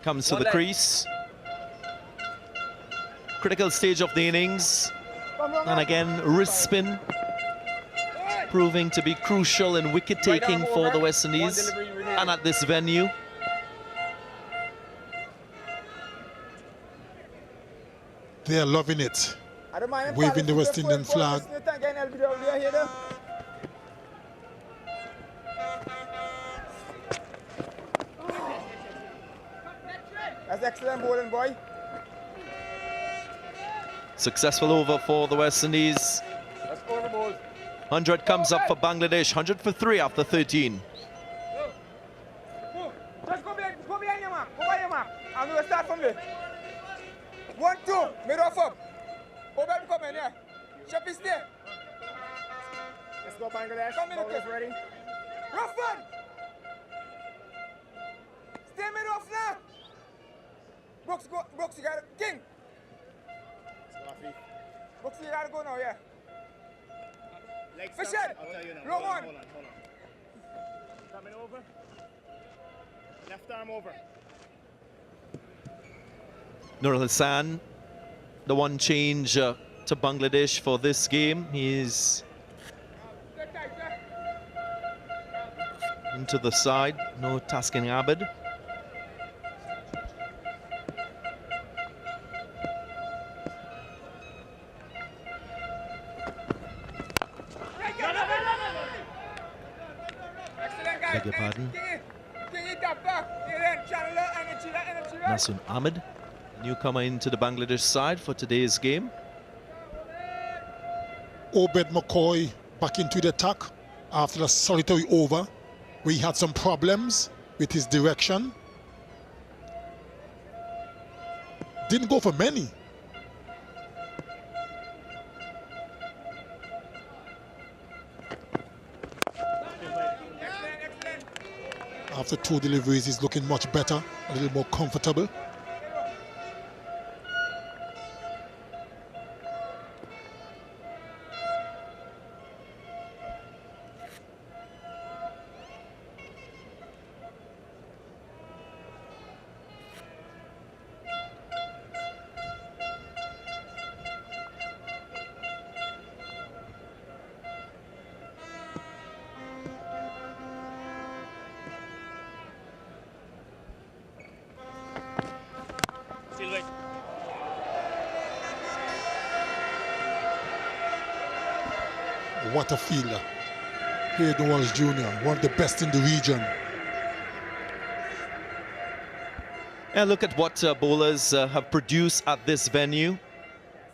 comes to the crease. Critical stage of the innings. And again, wrist spin, proving to be crucial in wicket taking for the West Indies and at this venue. They are loving it, waving the West Indian flag. That's excellent bowling, boy. Successful over for the West Indies. Let's score the ball. 100 comes up for Bangladesh, 100 for 3 after 13. Just go behind your mark. Go by your mark. I'm going to start from there. 1, 2, mid off up. Obed come in, yeah. Shakib stay. Let's go Bangladesh. Come in, okay. Ready. Rough one. Stay mid off now. Brooks, go. Brooks, you got it. King. Brooks, you got to go now, yeah. Fish it. I'll tell you now. Low Hold one. on. Coming over. Left arm over. Nur Hassan, the one change to Bangladesh for this game. He's into the side, no Taskin Abid. Beg your pardon. Nasun Ahmed, newcomer into the Bangladesh side for today's game. Obed McCoy back into the attack after a solitary over where he had some problems with his direction. Didn't go for many. After 2 deliveries, he's looking much better, a little more comfortable. What a fielder. Hayden Walsh Jr., one of the best in the region. And look at what bowlers have produced at this venue.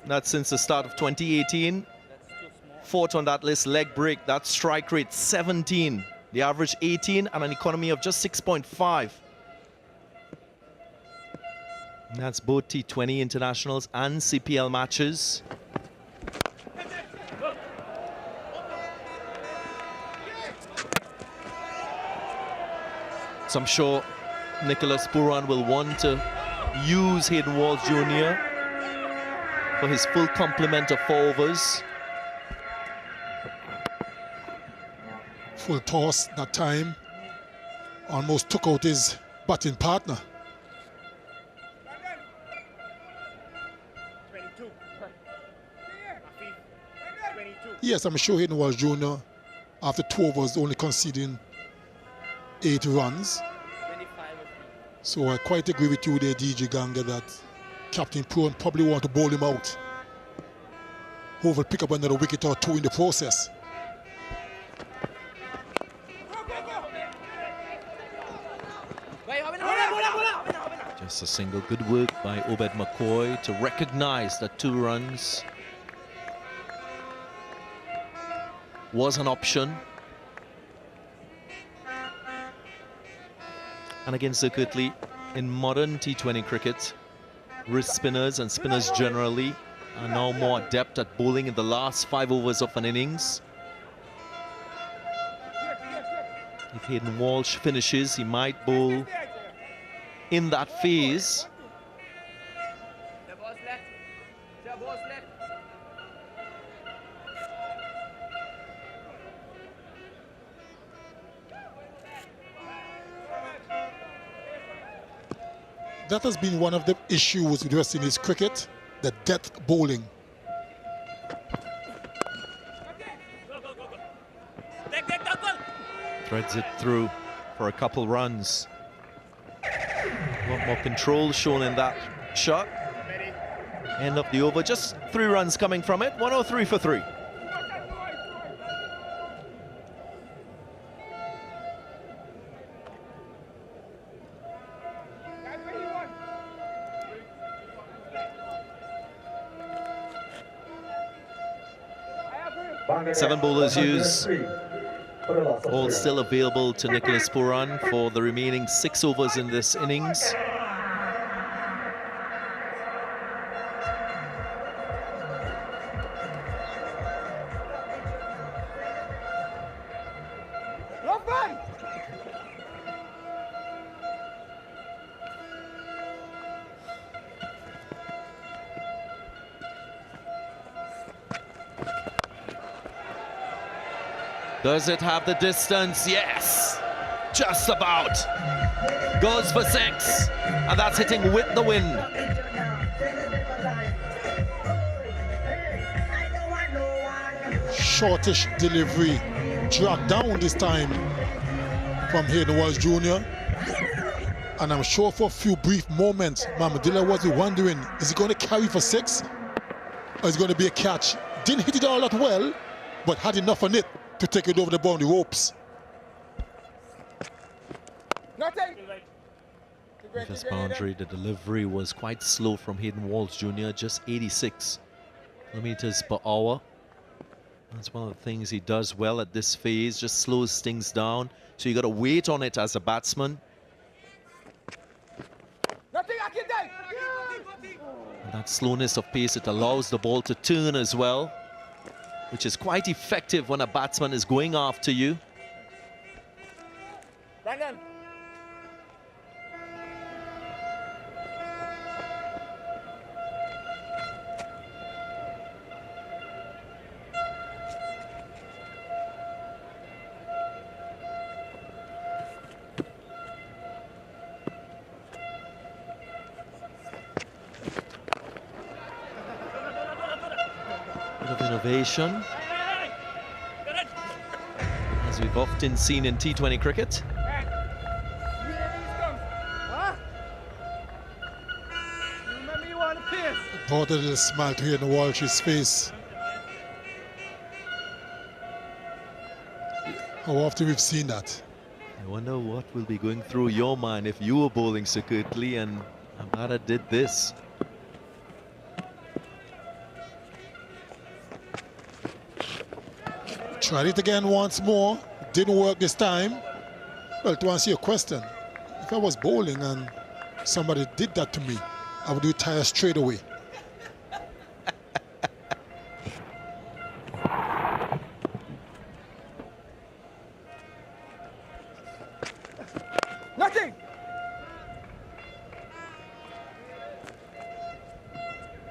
That's since the start of 2018. Fourth on that list, leg break. That strike rate 17. The average 18 and an economy of just 6.5. That's both T20 internationals and CPL matches. So I'm sure Nicholas Pooran will want to use Hayden Walsh Jr. for his full complement of 4 overs. Full toss that time. Almost took out his batting partner. 22. 22. Yes, I'm sure Hayden Walsh Jr. after 2 overs only conceding 8 runs. 25. So I quite agree with you there, DJ Ganga, that Captain Pooran probably want to bowl him out. Who will pick up another wicket or 2 in the process. Just a single. Good work by Obed McCoy to recognize that 2 runs was an option. And again, circuitly, in modern T20 cricket, wrist spinners and spinners generally are now more adept at bowling in the last 5 overs of an innings. If Hayden Walsh finishes, he might bowl in that phase. That has been one of the issues with West Indies cricket, the death bowling. Threads it through for a couple runs. A lot more control shown in that shot. End of the over, just 3 runs coming from it. 103 for 3. Seven bowlers used, all still available to Nicholas Pooran for the remaining 6 overs in this innings. Does it have the distance? Yes, just about. Goes for 6, and that's hitting with the wind. Shortish delivery, dragged down this time from Hayden Walsh Jr. And I'm sure for a few brief moments, Mamadilla was wondering, is he going to carry for 6? Or is it going to be a catch? Didn't hit it all that well, but had enough on it to take it over the boundary ropes. This boundary, the delivery was quite slow from Hayden Walsh Jr., just 86 kilometers per hour. That's one of the things he does well at this phase, just slows things down. So you got to wait on it as a batsman. And that slowness of pace, it allows the ball to turn as well, which is quite effective when a batsman is going after you. Brandon. Bit of innovation, as we've often seen in T20 cricket. Brought a little smile to Hayden Walsh's face. How often we've seen that? I wonder what will be going through your mind if you were bowling secretly and Amara did this. Tried it again once more. Didn't work this time. Well, to answer your question, if I was bowling and somebody did that to me, I would retire straight away. Nothing.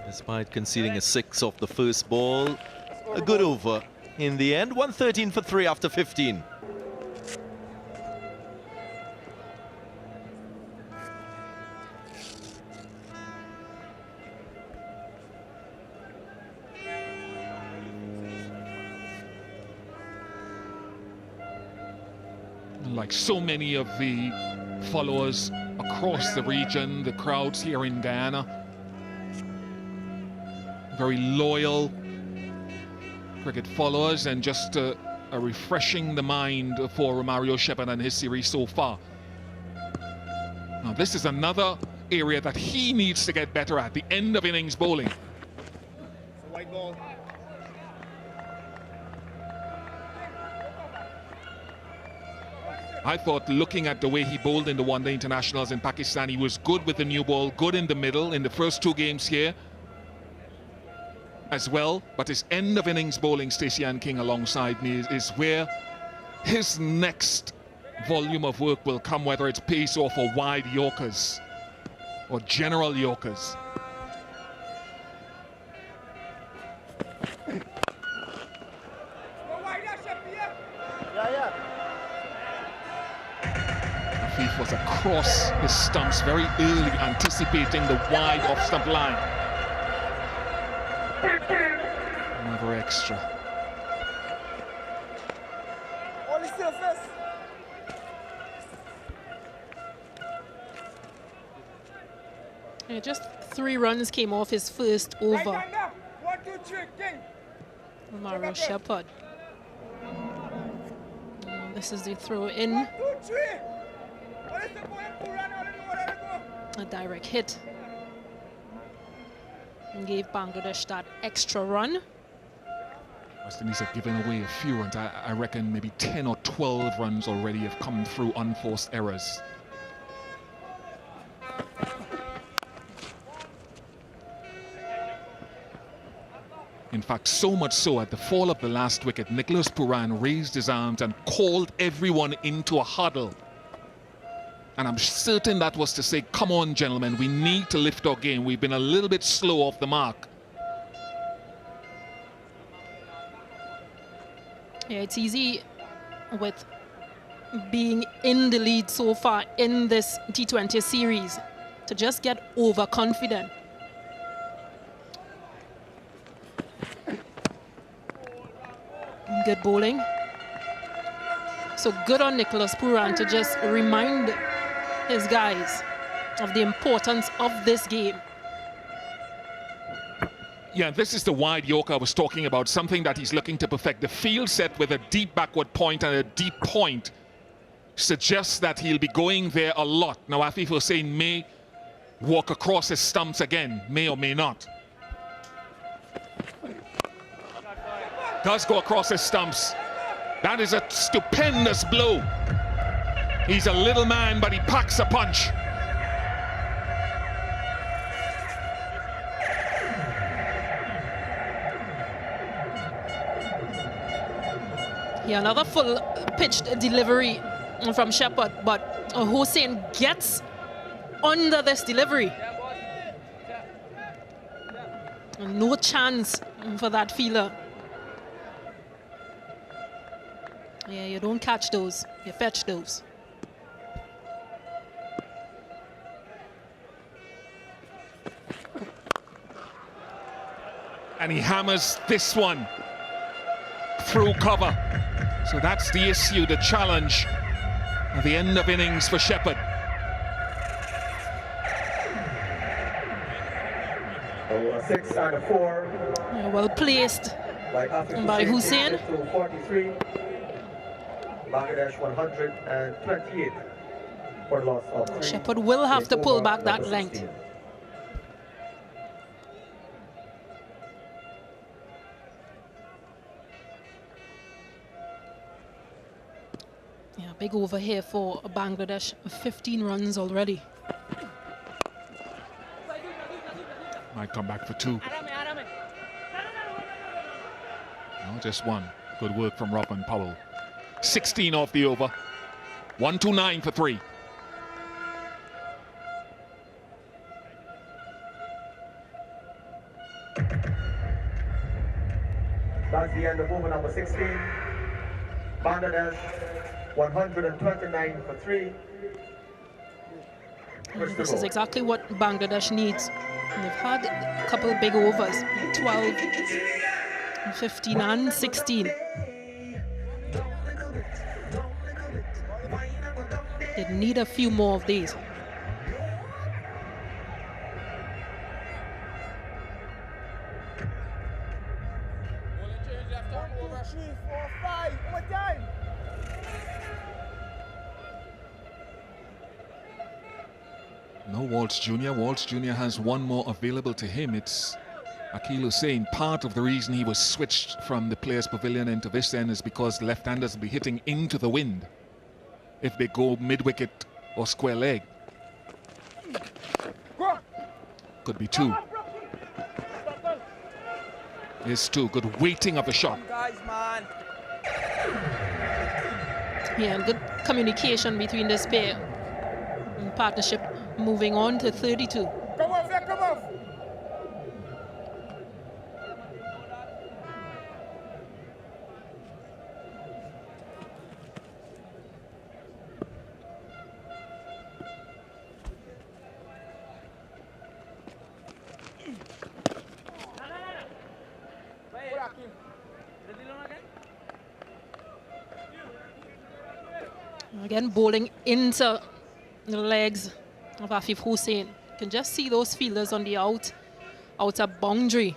Despite conceding a 6 off the first ball, a good over in the end. 113 for 3 after 15. Like so many of the followers across the region, the crowds here in Guyana, very loyal cricket followers, and just a refreshing the mind for Romario Shepherd and his series so far. Now this is another area that he needs to get better at, the end of innings bowling. White ball. I thought, looking at the way he bowled in the one-day internationals in Pakistan, he was good with the new ball, good in the middle in the first 2 games here as well. But his end of innings bowling, Stacey Ann King alongside me, is where his next volume of work will come, whether it's pace or for wide Yorkers or general Yorkers. Afif was across his stumps very early, anticipating the wide off-stump line. Another extra. Only still first. Yeah, just 3 runs came off his first over. 1, 2, 3, King. Romario Shepherd. And this is the throw in. 1, 2, 3. What is the point? A direct hit. And gave Bangladesh that extra run. West Indies have given away a few runs. I reckon maybe 10 or 12 runs already have come through unforced errors. In fact, so much so, at the fall of the last wicket, Nicholas Pooran raised his arms and called everyone into a huddle. And I'm certain that was to say, come on, gentlemen, we need to lift our game. We've been a little bit slow off the mark. Yeah, it's easy with being in the lead so far in this T20 series to just get overconfident. Good bowling. So good on Nicholas Pooran to just remind his guys of the importance of this game. Yeah, this is the wide Yorker I was talking about, something that he's looking to perfect. The field set with a deep backward point and a deep point suggests that he'll be going there a lot. Now, Afif Hussain may walk across his stumps again, may or may not. Does go across his stumps. That is a stupendous blow. He's a little man, but he packs a punch. Yeah, another full pitched delivery from Shepherd, but Hussain gets under this delivery. No chance for that fielder. Yeah, you don't catch those, you fetch those. And he hammers this one through cover. So that's the issue, the challenge at the end of innings for Shepherd. So 6 and a 4. Yeah, well placed by Hussain. 43. Bangladesh 128 for loss of 3. Shepherd will have to pull back that length. Yeah, big over here for Bangladesh. 15 runs already. Might come back for 2. No, just 1. Good work from Robin Powell. 16 off the over. 129 for 3. That's the end of over number 16. Bangladesh 129 for 3. This is exactly what Bangladesh needs. They've had a couple big overs, 12, 15 and 16. They need a few more of these. Bowling change left arm over. 1, 2, 3, 4, 5. One more time. No Waltz Jr. Waltz Jr. has one more available to him. It's Akil Hussain. Part of the reason he was switched from the Players Pavilion into this end is because left-handers will be hitting into the wind if they go mid-wicket or square leg. Could be 2. Here's 2. Good weighting of the shot. Guys, man. Yeah, and good communication between this pair. And partnership moving on to 32. Come off, yeah, come off. Again, bowling into the legs of Afif Hussain. You can just see those fielders on the outer boundary.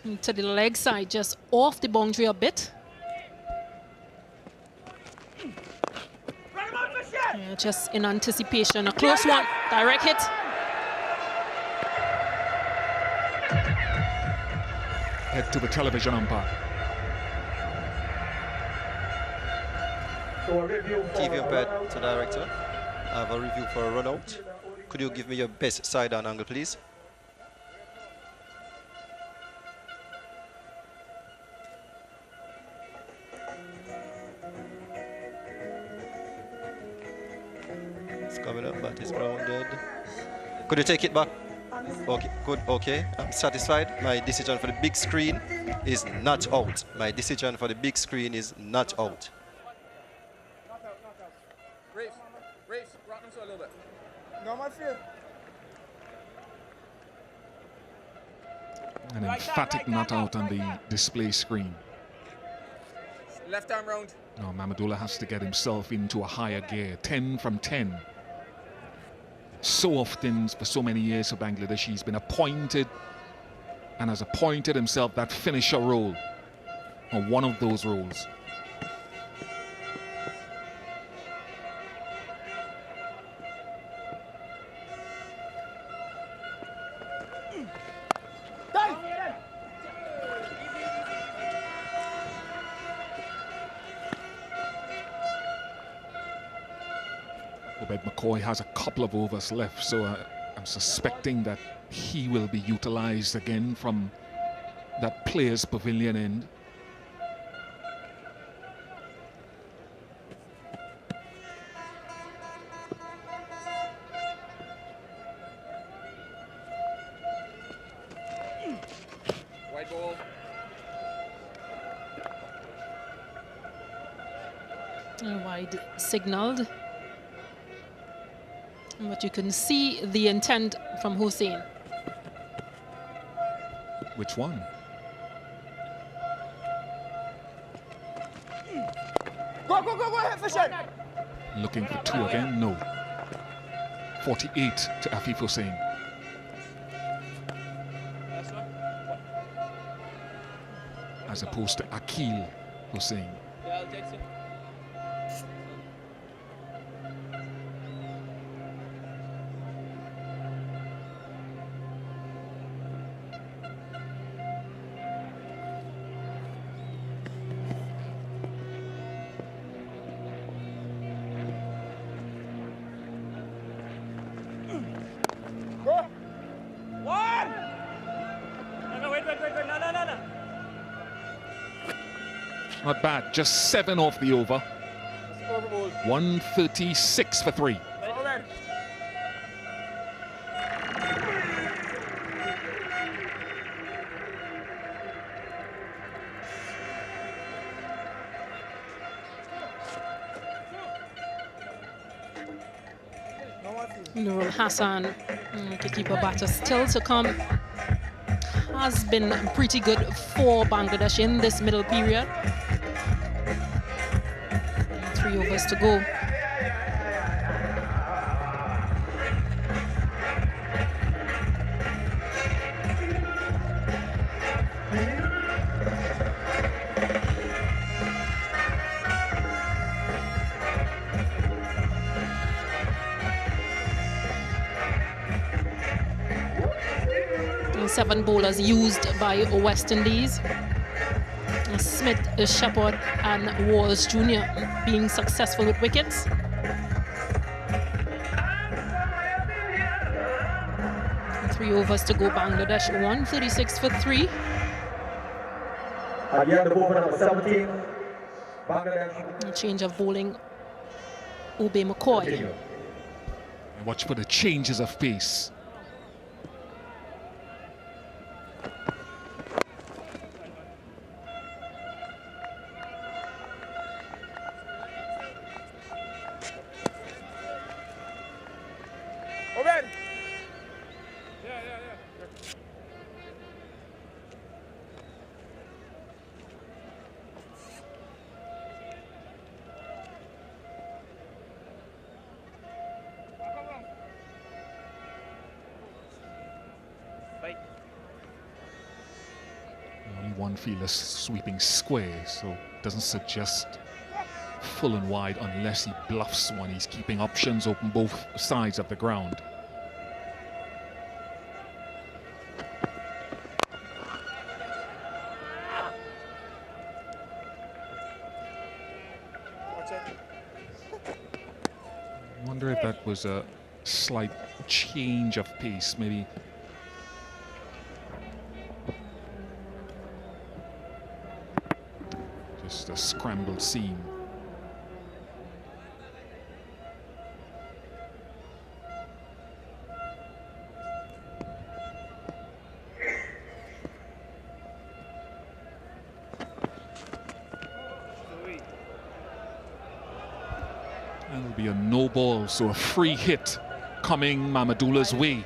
And to the leg side, just off the boundary a bit. Yeah, just in anticipation. A close one, direct hit. Head to the television umpire. TV umpire to director. I have a review for a run out. Could you give me your best side on angle, please? It's coming up, but it's grounded. Could you take it back? Okay, good, okay. I'm satisfied. My decision for the big screen is not out. My decision for the big screen is not out. Race, rock them so a little bit. No, my field. An emphatic not out on the display screen. Left arm round. Now Mamadullah has to get himself into a higher gear. 10 from 10. So often, for so many years for Bangladesh, he's been appointed and has appointed himself that finisher role, or one of those roles. McCoy has a couple of overs left, so I'm suspecting that he will be utilized again from that Players Pavilion end. White ball. Wide signaled. But you can see the intent from Hussain. Which one? Go ahead, Fisher. Looking for 2 again? No. 48 to Afif Hussain. As opposed to Akil Hussain. Yeah, I'll text you. Not bad, just 7 off the over. 136 for 3. Shakib Al Hasan, to keep a batter still to come, has been pretty good for Bangladesh in this middle period. 3 overs to go. 7 bowlers used by West Indies. Smith, Shepherd and Walls Jr. being successful with wickets. And 3 overs to go Bangladesh, 136 for 3. Again, the ball number 17, Bangladesh. A change of bowling, Ube McCoy. And watch for the changes of pace. Oben! Yeah. Only one fielder sweeping square, so it doesn't suggest full and wide unless he bluffs one. He's keeping options open both sides of the ground. I wonder if that was a slight change of pace, maybe. Just a scrambled seam. That'll be a no ball, so a free hit coming Mamadula's way.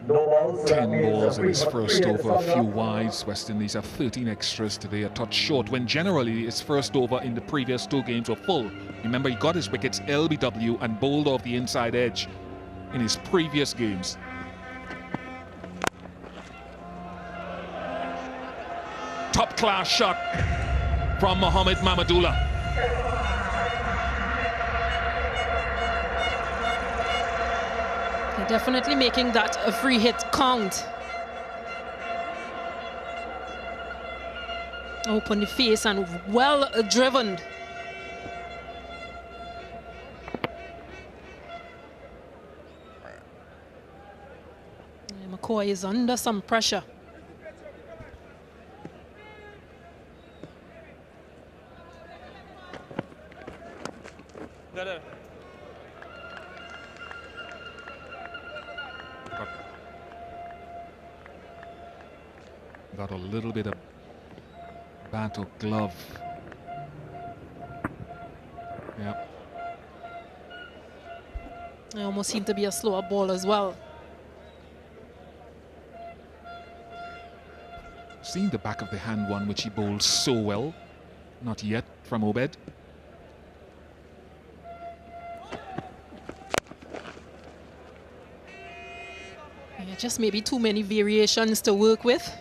No balls. 10 balls in his first over, a few wides. West Indies have 13 extras today, a touch short, when generally his first over in the previous 2 games were full. Remember, he got his wickets LBW and bowled off the inside edge in his previous games. Top class shot from Mohamed Mamadula. They're definitely making that a free hit count. Open the face and well driven. McCoy is under some pressure. Got a little bit of bat or glove. Yep. It almost seemed to be a slower ball as well. Seen the back of the hand one which he bowled so well. Not yet from Obed. Yeah, just maybe too many variations to work with.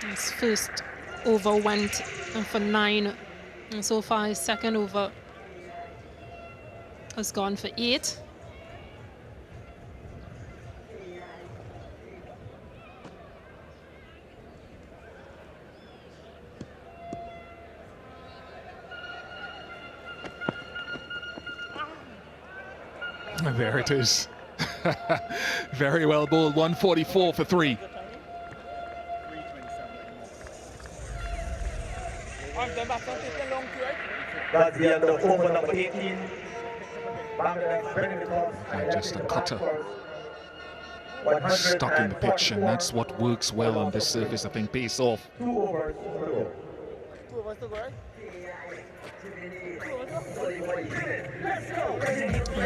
His first over went for 9, and so far his second over has gone for 8. There it is. Very well bowled, 144 for 3. That's the end of over number 18. And just a cutter stuck in the pitch, and that's what works well on this surface. I think pace off. 2 overs to go. 2 overs to go, right?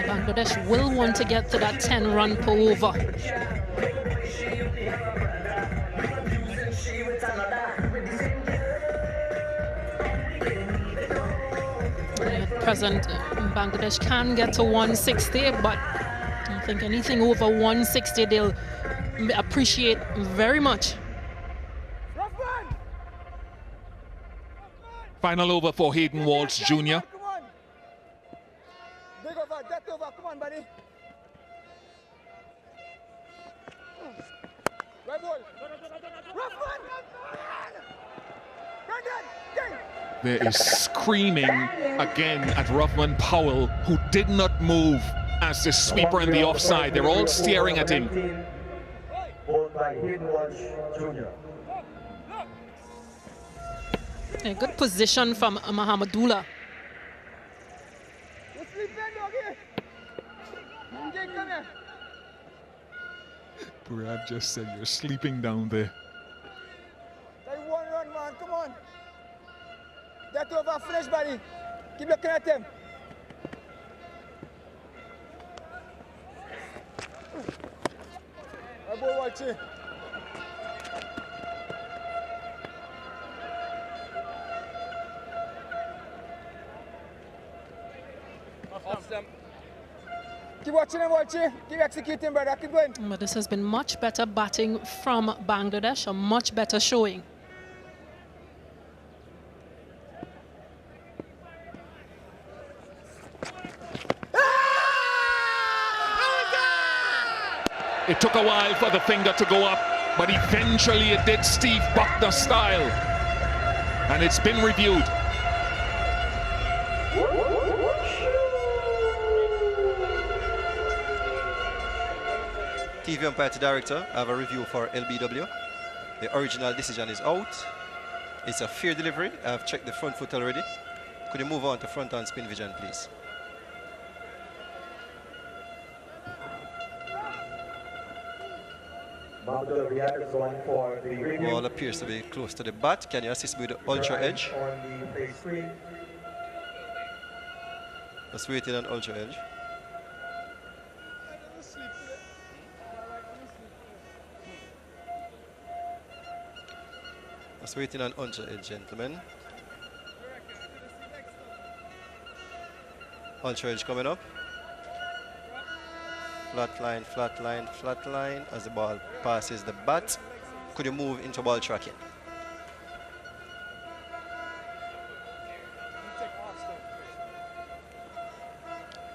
Bangladesh will want to get to that 10 run per over. present, Bangladesh can get to 160, but I think anything over 160 they'll appreciate very much. Final over for Hayden Walsh Jr. Come on. Big over, death over. Come on, buddy. Right ball. Rough one. There is screaming again at Roughman Powell, who did not move as the sweeper in the offside. They're all staring at him. Bowled by Hayden Walsh Jr. A good position from Mahamadullah. You sleeping, doggy? Come here. Brad just said you're sleeping down there. They one run, man. Come on. Get over, finish, buddy. Keep looking at him. I boy watching. Keep watching and watching. Keep executing, brother. Keep going. But this has been much better batting from Bangladesh, a much better showing. It took a while for the finger to go up, but eventually it did, Steve Buckner style. And it's been reviewed. TV umpire to director, I have a review for LBW. The original decision is out. It's a fair delivery. I've checked the front foot already. Could you move on to front and spin vision, please? Ball appears to be close to the bat. Can you assist me with the ultra edge? Let's wait in an ultra edge. Let's wait in an ultra edge, gentlemen. Ultra edge coming up. Flat line, flat line, flat line as the ball passes the bat. Could you move into ball tracking?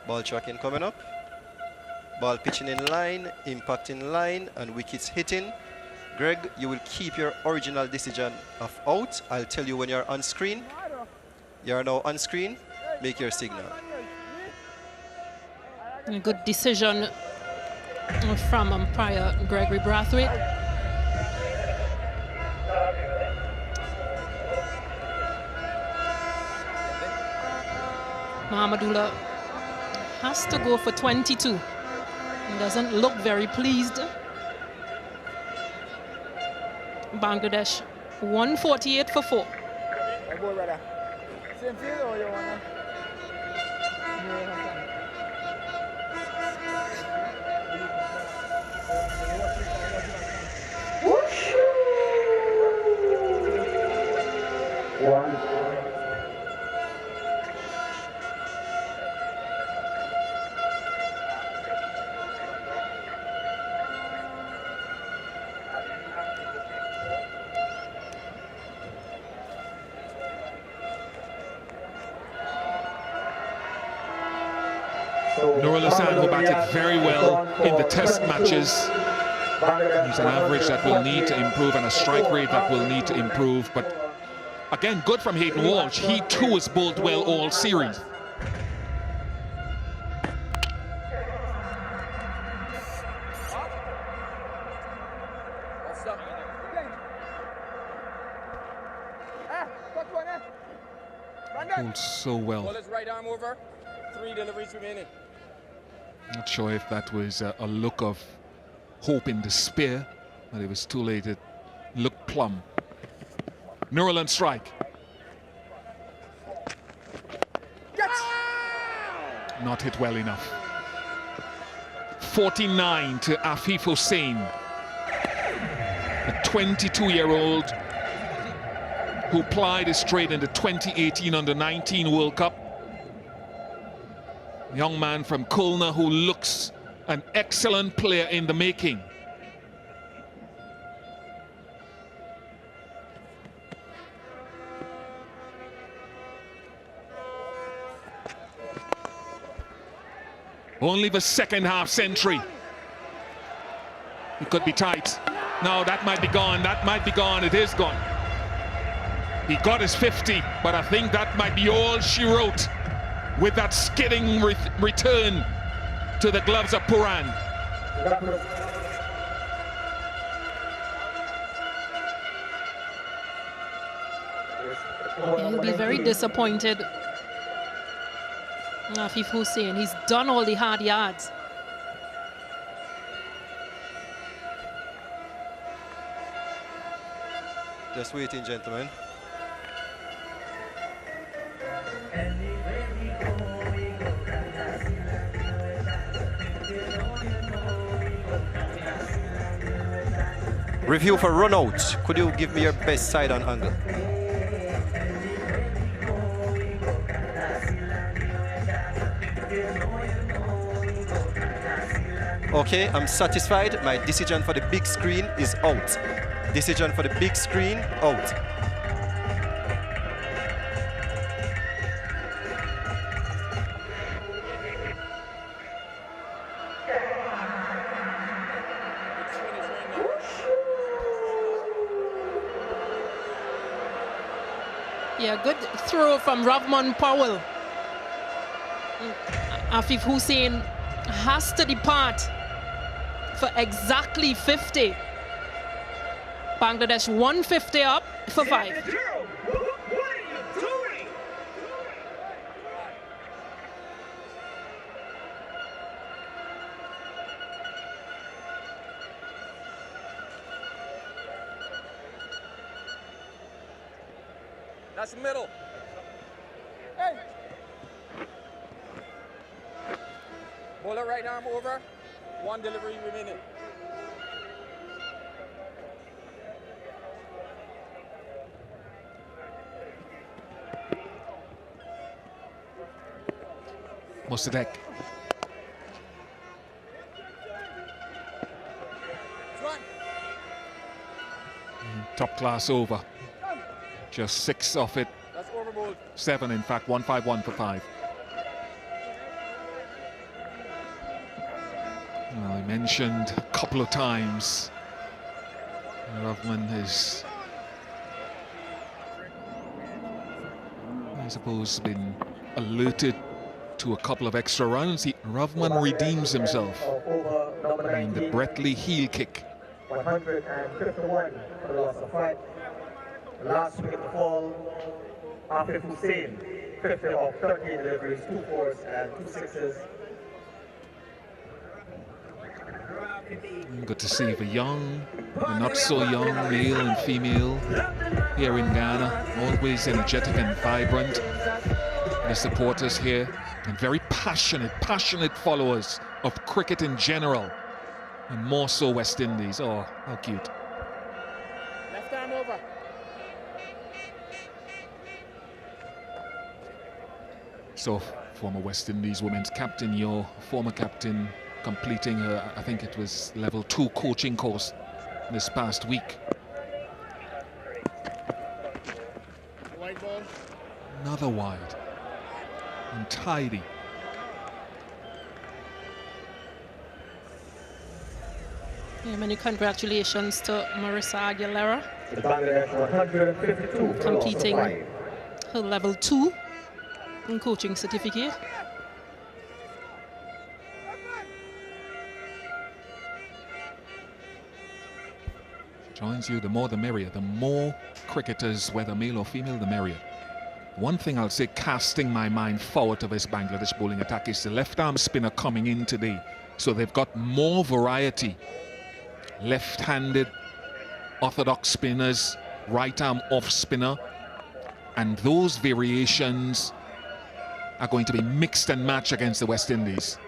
Ball tracking coming up. Ball pitching in line, impact in line, and wickets hitting. Greg, you will keep your original decision of out. I'll tell you when you're on screen. You are now on screen. Make your signal. A good decision from umpire Gregory Brathwaite. Mahamadullah has to go for 22. He doesn't look very pleased. Bangladesh 148 for 4. Hey, boy, brother. Same field or you wanna? Nurul Hasan, who batted very well in the test matches. He's an average that will need to improve and a strike rate that will need to improve. But again, good from Hayden Walsh. He too has bowled well all series. Bowled so well. Ball his right arm over. 3 deliveries remaining. Not sure if that was a look of hope in despair, but it was too late. It looked plumb. Nurul on strike. Not hit well enough. 49 to Afif Hussain, a 22-year-old who plied his trade in the 2018 Under-19 World Cup. young man from Kulna who looks an excellent player in the making. Only the second half century. It could be tight. No, that might be gone. That might be gone. It is gone. He got his 50, but I think that might be all she wrote with that skidding return to the gloves of Pooran. He'll be very disappointed. Afif Hussain, he's done all the hard yards. Just waiting, gentlemen. Review for run out. Could you give me your best side on angle? Okay, I'm satisfied. My decision for the big screen is out. Decision for the big screen, out. Yeah, good throw from Rahman Powell. Afif Hussain has to depart for exactly 50. Bangladesh 150 up for 5. That's the middle. Hey. Bowler right arm over. One delivery remaining. Mossadegh. Top class over. Just 6 off it. That's overboard. 7 in fact, 151 for 5. Well, I mentioned a couple of times Rahman has, I suppose, been alerted to a couple of extra runs. Rahman redeems himself in the Bretley heel kick. 151 for the loss of 5. Last wicket to fall, Afif Hussain, 50 of 13 deliveries, 2 fours and 2 sixes. Good to see the young, the not so young, male and female here in Ghana, always energetic and vibrant. The supporters here, and very passionate followers of cricket in general, and more so West Indies. Oh, how cute. Left arm over. So, former West Indies women's captain, your former captain, completing her, I think it was level 2 coaching course this past week. White ball. Another wide. And tidy. Yeah, many congratulations to Marissa Aguilera Bangladesh 152 completing her level 2 in coaching certificate. Joins you, the more the merrier. The more cricketers, whether male or female, the merrier. One thing I'll say, casting my mind forward to this Bangladesh bowling attack, is the left-arm spinner coming in today. So they've got more variety. Left-handed orthodox spinners, right-arm off-spinner. And those variations are going to be mixed and matched against the West Indies.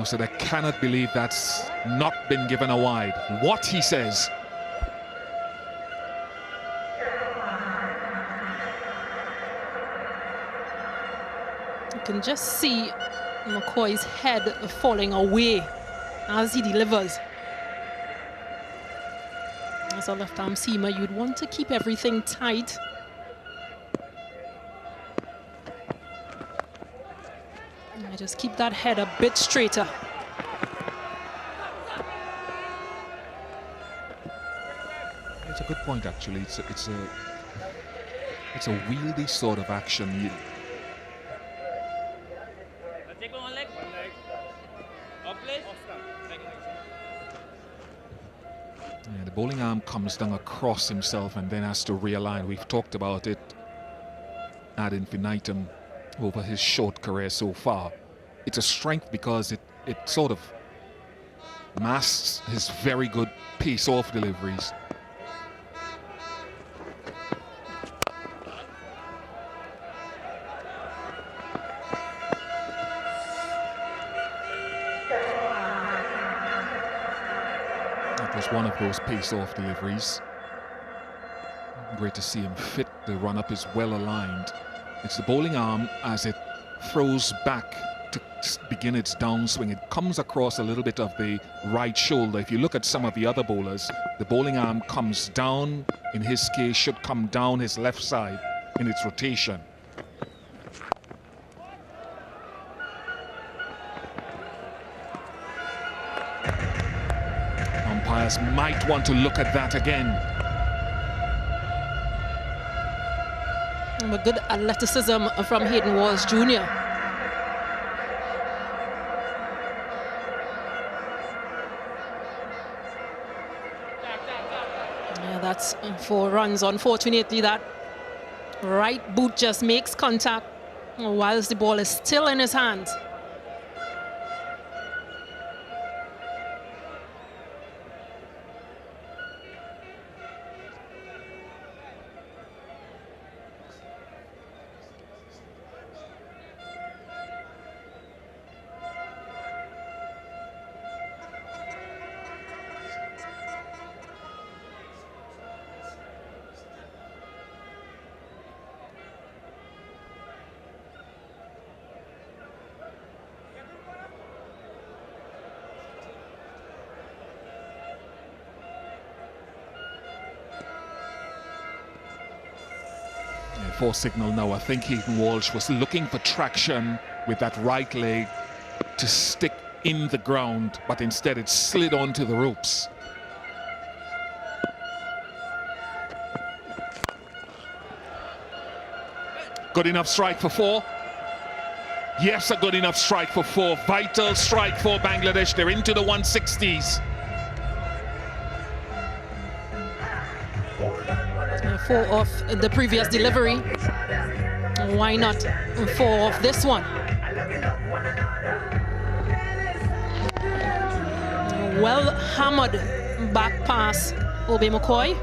So I cannot believe that's not been given a wide. What he says. can just see McCoy's head falling away as he delivers. As a left-arm seamer, you'd want to keep everything tight. And just keep that head a bit straighter. It's a good point, actually. It's a wieldy sort of action. Take one leg. Off place. Yeah, the bowling arm comes down across himself and then has to realign. We've talked about it ad infinitum over his short career so far. It's a strength because it sort of masks his very good pace-off deliveries. One of those pace-off deliveries. Great to see him fit. The run-up is well aligned. It's the bowling arm as it throws back to begin its downswing. It comes across a little bit of the right shoulder. If you look at some of the other bowlers, the bowling arm comes down. In his case, should come down his left side in its rotation. Umpires might want to look at that again. A good athleticism from Hayden Walsh Jr. Yeah, that's 4 runs. Unfortunately, that right boot just makes contact whilst the ball is still in his hands. For signal now, I think Hayden Walsh was looking for traction with that right leg to stick in the ground, but instead it slid onto the ropes. Good enough strike for 4. Yes, a good enough strike for 4. Vital strike for Bangladesh. They're into the 160s. 4 off the previous delivery. Why not 4 off this one? Well hammered back pass, Obi McCoy.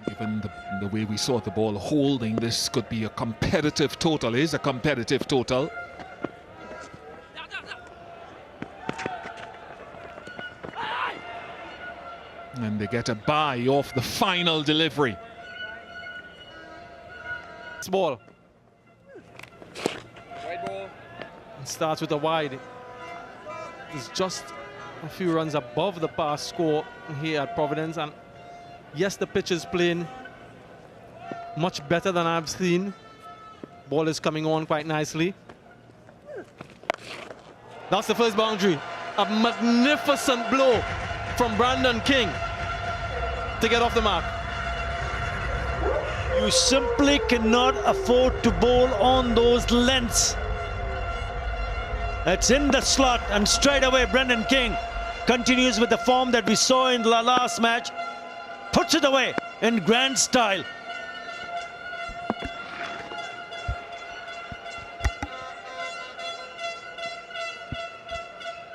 Given the way we saw the ball holding, this could be a competitive total. It is a competitive total. And they get a bye off the final delivery. It's ball. Wide ball. It starts with a wide. It's just a few runs above the past score here at Providence. And yes, the pitch is playing much better than I've seen. Ball is coming on quite nicely. That's the first boundary. A magnificent blow from Brandon King to get off the mark. You simply cannot afford to bowl on those lengths. It's in the slot, and straight away Brendan King continues with the form that we saw in the last match. Puts it away in grand style.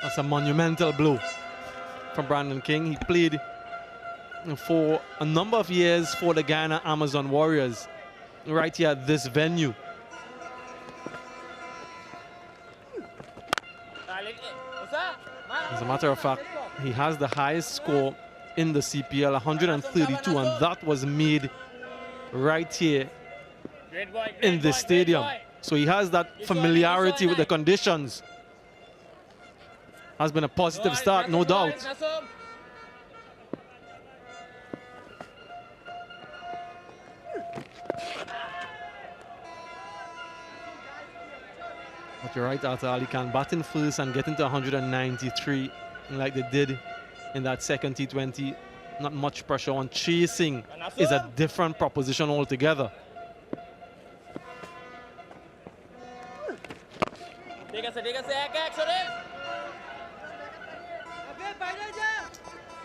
That's a monumental blow from Brandon King. He played for a number of years for the Guyana Amazon Warriors right here at this venue. As a matter of fact, he has the highest score in the CPL, 132, and that was made right here in this stadium. So he has that familiarity with the conditions. Has been a positive start, no doubt. But you're right, Arthur Ali Khan batting first and getting to 193 like they did in that second T20. Not much pressure on. Chasing is a different proposition altogether.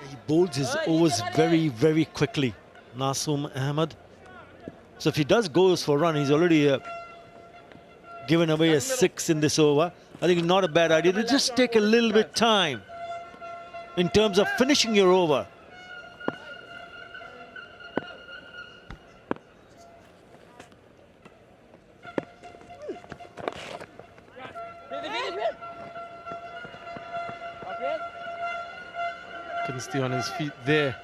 He bowls his overs very, very quickly, Naseem Ahmed. So if he does goes for a run, he's already given away a 6 in this over. I think not a bad idea to just take a little bit time in terms of finishing your over. Couldn't stay on his feet there.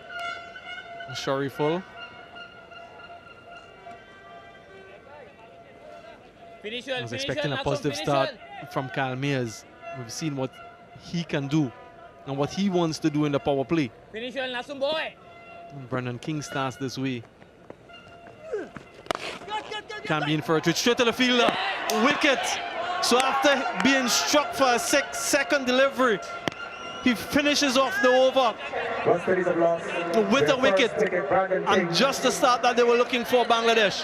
Shariful. I was expecting a positive start from Kyle Mayers. We've seen what he can do and what he wants to do in the power play. Brendan King starts this way. Can be in for a twitch. Straight to the fielder. Wicket. So after being struck for a 6-second delivery, he finishes off the over with a wicket, and just the start that they were looking for, Bangladesh.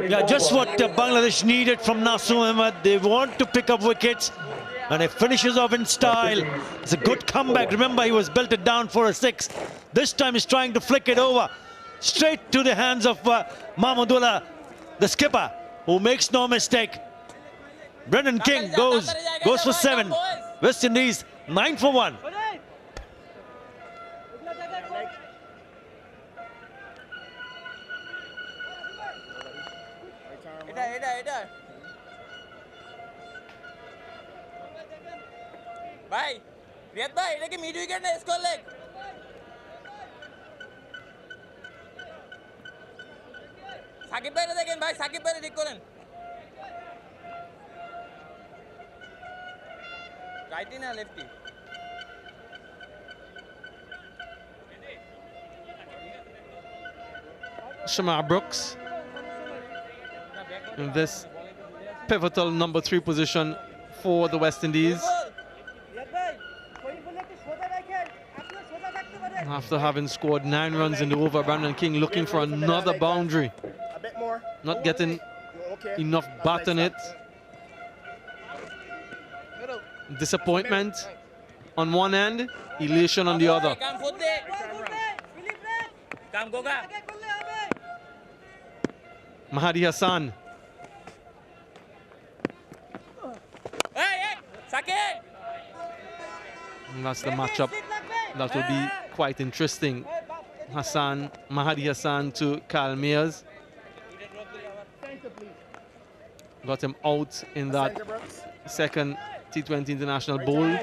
Yeah, just what Bangladesh needed from Naseem Ahmed. They want to pick up wickets, and it finishes off in style. It's a good comeback. Remember, he was belted down for a 6. This time he's trying to flick it over straight to the hands of Mahmudullah, the skipper, who makes no mistake. Brendan King goes for 7. West Indies 9 for 1. Bye. Riyad bhai, लेकिन mid wicket ने score leg. Shakib bhai ने देखें भाई, Shakib bhai ने ठीक करें. Righty ना lefty. Shamar Brooks in this pivotal number 3 position for the West Indies. After having scored 9 runs in the over, Brandon King looking for another boundary. Not getting enough bat on it. Disappointment on one end, elation on the other. Mahdi Hassan. And that's the matchup that will be quite interesting. Mahdi Hassan to Kyle Mayers. Got him out in that second T20 International Bowl.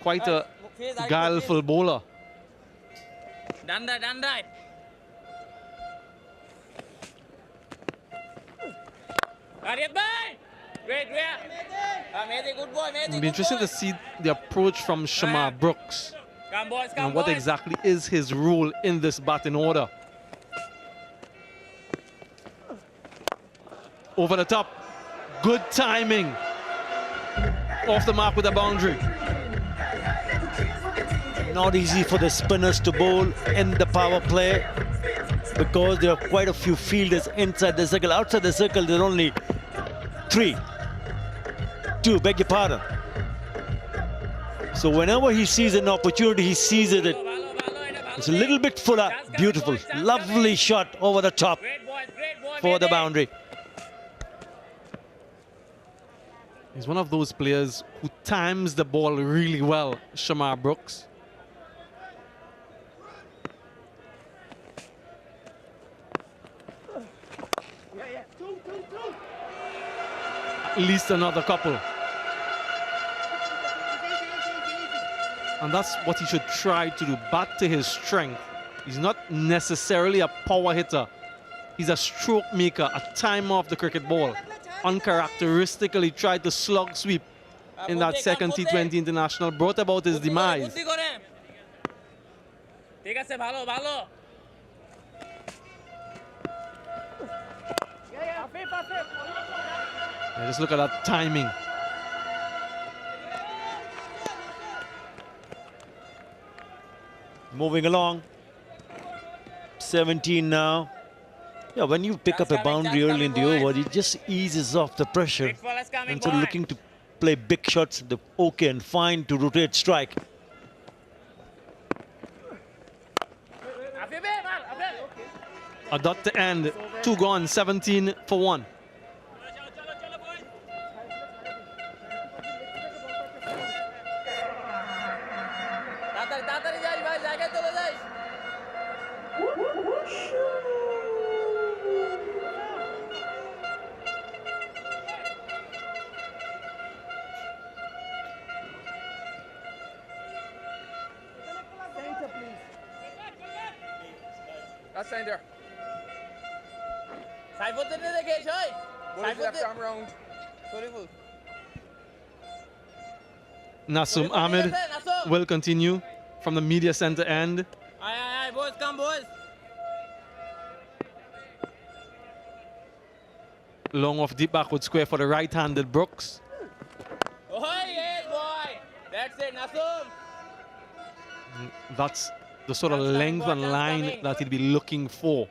Quite a guileful bowler. Danda. It'll be interesting to see the approach from Shamar Brooks and what exactly is his role in this batting order. Over the top, good timing, off the mark with a boundary. Not easy for the spinners to bowl in the power play because there are quite a few fielders inside the circle. Outside the circle, there are only 3. 2, beg your pardon. So whenever he sees an opportunity, he seizes it. It's a little bit fuller, beautiful, lovely shot over the top for the boundary. He's one of those players who times the ball really well, Shamar Brooks. At least another couple. And that's what he should try to do, bat to his strength. He's not necessarily a power hitter. He's a stroke maker, a timer of the cricket ball. Uncharacteristically tried to slug sweep in that second T20 international, brought about his demise. Yeah, just look at that timing. Moving along. 17 now. Yeah, when you pick up a boundary early in the over, it just eases off the pressure. And so looking to play big shots, the okay and fine to rotate strike. A dot to end, 2 gone, 17 for 1. That's center. Side foot in the cage, oi. Side foot left arm round. Sorry, full. Nasum Ahmed will continue from the media center end. Aye, boys, come, boys. Long off deep backward square for the right-handed Brooks. Oh, yes, boy. That's it, Nasum. That's the sort of length and line that he'd be looking for.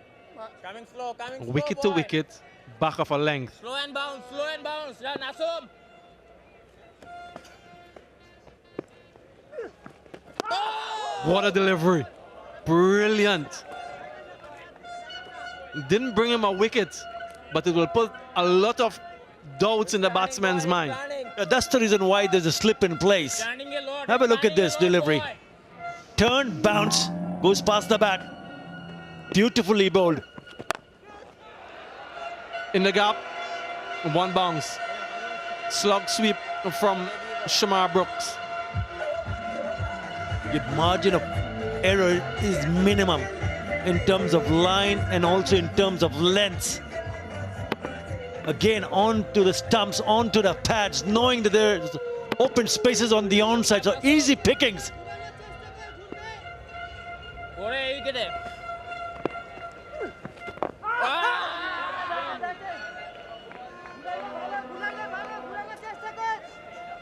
Coming slow, Wicket to wicket, back of a length. Slow and bounce, yeah, Nasum. What a delivery. Brilliant. Didn't bring him a wicket, but it will put a lot of doubts in the batsman's mind. That's the reason why there's a slip in place. Have a look at this delivery. Turn, bounce, goes past the bat. Beautifully bowled. In the gap, 1 bounce. Slug sweep from Shamar Brooks. The margin of error is minimum in terms of line and also in terms of length. Again, onto the stumps, onto the pads, knowing that there's open spaces on the onside, so easy pickings.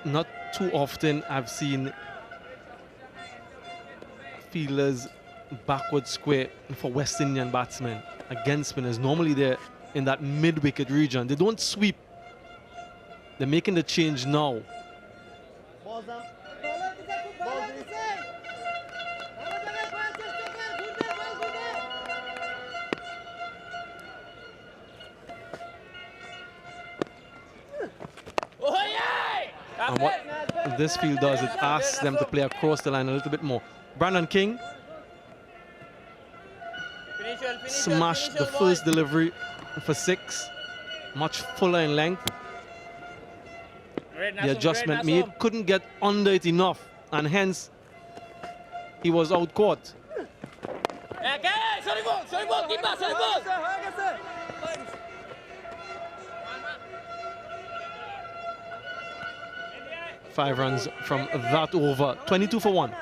Not too often I've seen fielders backward square for West Indian batsmen against spinners. Normally they're in that mid-wicket region. They don't sweep. They're making the change now. And what this field does, it asks them to play across the line a little bit more. Brandon King smashed the first delivery for 6, much fuller in length. The adjustment made, couldn't get under it enough, and hence he was out caught. 5 runs from that over, 22 for 1.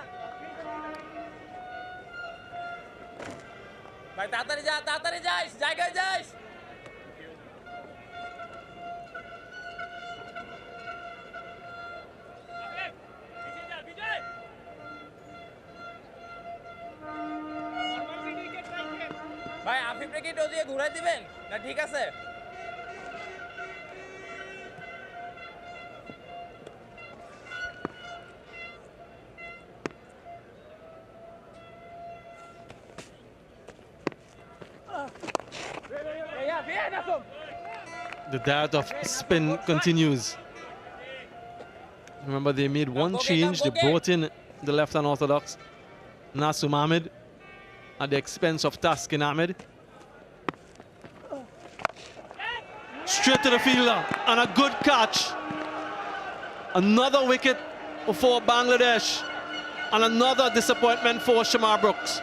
ভাই আফিফ রে কি টো দিয়ে ঘুরাই দিবেন না ঠিক আছে The diet of spin continues. Remember, they made one change. They brought in the left unorthodox Nasum Ahmed at the expense of Taskin Ahmed. Straight to the fielder and a good catch. Another wicket for Bangladesh. And another disappointment for Shamar Brooks.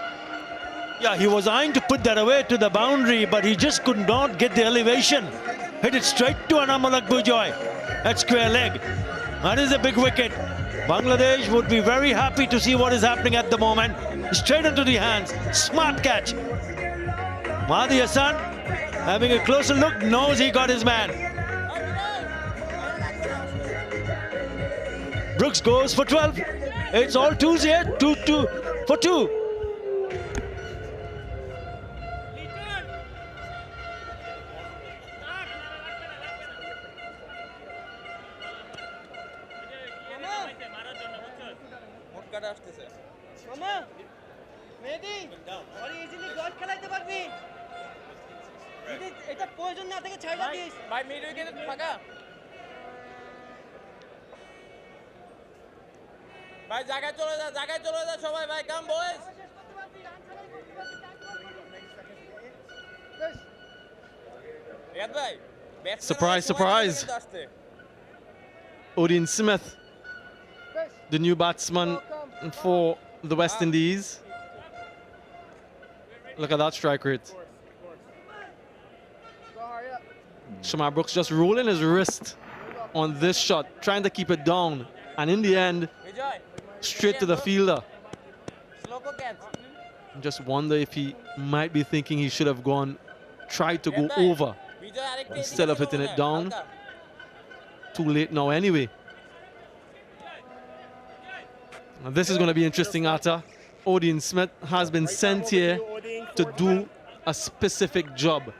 Yeah, he was eyeing to put that away to the boundary, but he just could not get the elevation. Hit it straight to Anamalak Bujoy at square leg. That is a big wicket. Bangladesh would be very happy to see what is happening at the moment. Straight into the hands. Smart catch. Mahdi Hassan, having a closer look, knows he got his man. Brooks goes for 12. It's all twos here. 2-2 for 2. Surprise, surprise. Odin Smith, the new batsman for the West Indies. Look at that strike rate. Shamar Brooks just rolling his wrist on this shot, trying to keep it down. And in the end, straight to the fielder. Just wonder if he might be thinking he should have tried to go over instead of hitting it down. Too late now anyway. Now this is going to be interesting, Atta. Odin Smith has been sent here to do a specific job.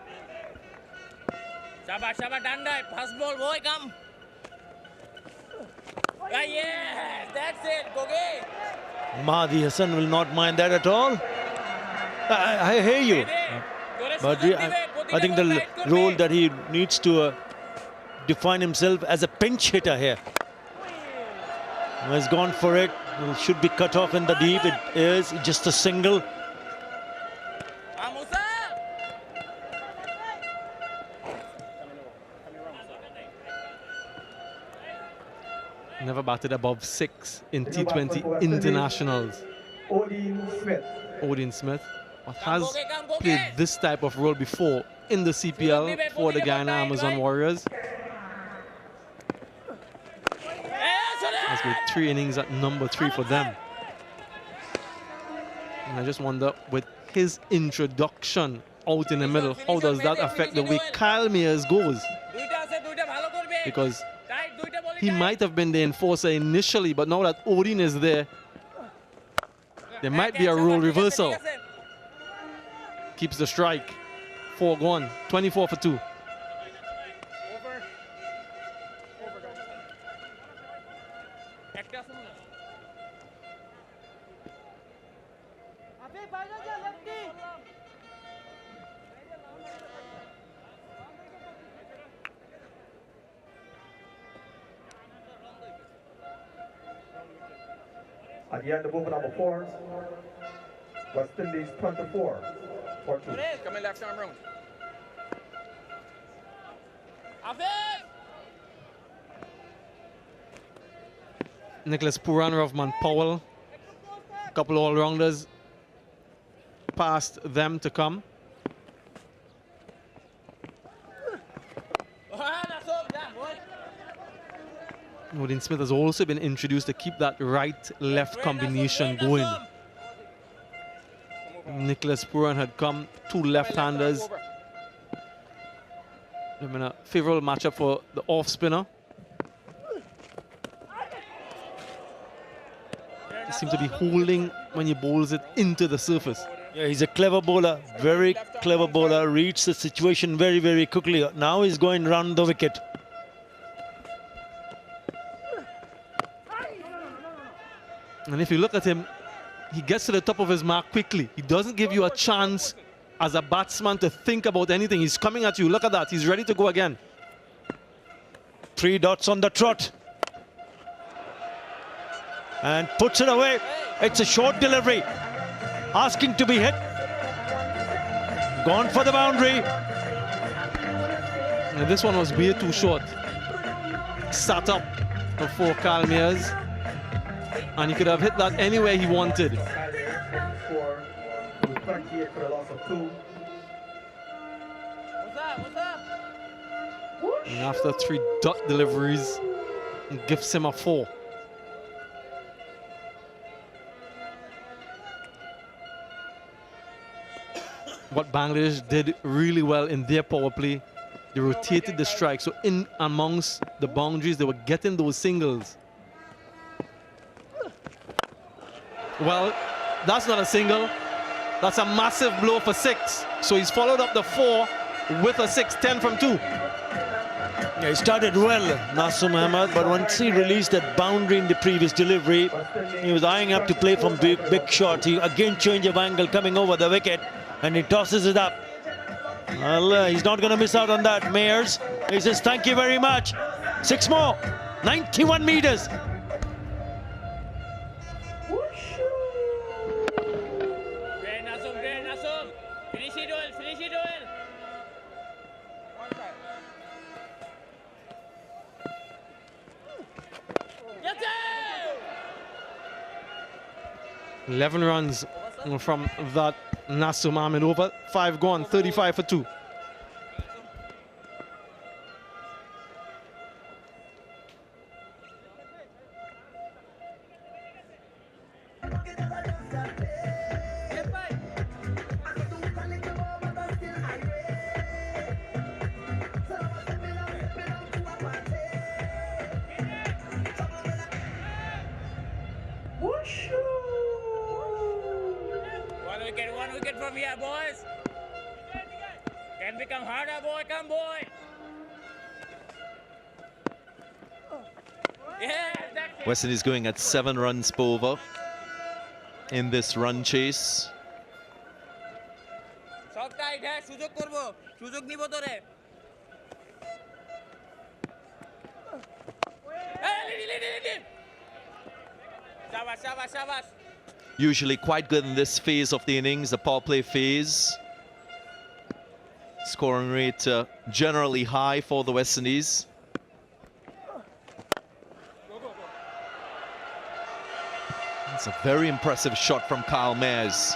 Fast ball, boy, come. Yes, that's it, Gogi. Mahdi Hassan will not mind that at all. I hear you. But I think the role that he needs to define himself as a pinch hitter here. He has gone for it. It should be cut off in the deep. It is just a single. Never batted above 6 in T20 internationals. Odin Smith has played this type of role before in the CPL for the Guyana Amazon Warriors. Has made 3 innings at number 3 for them. And I just wonder, with his introduction out in the middle, how does that affect the way Kyle Mayers goes? Because he might have been the enforcer initially, but now that Odin is there, there might be a role reversal. Keeps the strike. 4 gone. 24 for 2. At the end of over number 4, West Indies 24 for 2. Coming left arm round. Nicholas Pooran, Rovman Powell, a couple of all-rounders past them to come. Odin Smith has also been introduced to keep that right-left combination going. Nicholas Pooran had come, 2 left-handers. They've been a favorable matchup for the off-spinner. He seems to be holding when he bowls it into the surface. Yeah, he's a clever bowler, very clever bowler, reads the situation very, very quickly. Now he's going round the wicket. And if you look at him, he gets to the top of his mark quickly. He doesn't give you a chance as a batsman to think about anything. He's coming at you. Look at that. He's ready to go again. 3 dots on the trot. And puts it away. It's a short delivery. Asking to be hit. Gone for the boundary. And this one was way too short. Sat up before Kyle Mayers. And he could have hit that anywhere he wanted. Kyle Mayers score with 28 for the loss of 2. And after 3 dot deliveries, he gives him a 4. What Bangladesh did really well in their power play, they rotated the strike. So in amongst the boundaries, they were getting those singles. Well, that's not a single. That's a massive blow for 6. So he's followed up the 4 with a 6, 10 from 2. Yeah, he started well, Nasum Ahmed, but once he released that boundary in the previous delivery, he was eyeing up to play from big shot. He again change of angle coming over the wicket, and he tosses it up. Well, he's not going to miss out on that, Mayers. He says, thank you very much. 6 more, 91 meters. Finish it well, finish it well. 11 runs from that Nasum Ahmed over. 5 gone, 35 for 2. One wicket from here, boys. Can become harder, boy. Come, boy. Yeah, that's it. West Indies going at 7 runs per over in this run chase. Soft tight, hai. Sujog korbo. Sujog nibo tore. Hey, Shabash, shabash, shabash. Usually quite good in this phase of the innings, the power play phase. Scoring rate generally high for the West Indies. It's a very impressive shot from Kyle Mayers.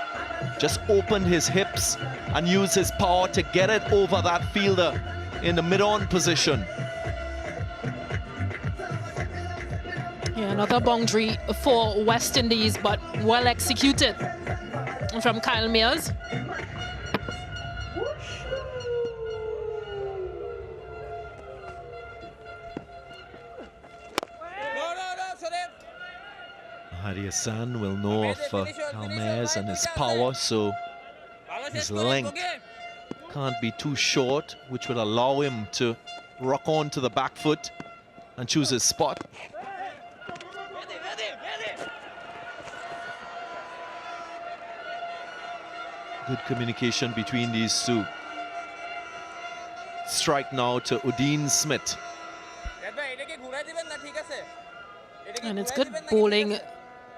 Just opened his hips and used his power to get it over that fielder in the mid-on position. Yeah, another boundary for West Indies, but well executed from Kyle Mayers. Shakib Al Hasan will know of Kyle Mayers and his power, so his length can't be too short, which will allow him to rock on to the back foot and choose his spot. Good communication between these two. Strike now to Udeen Smith. And it's good bowling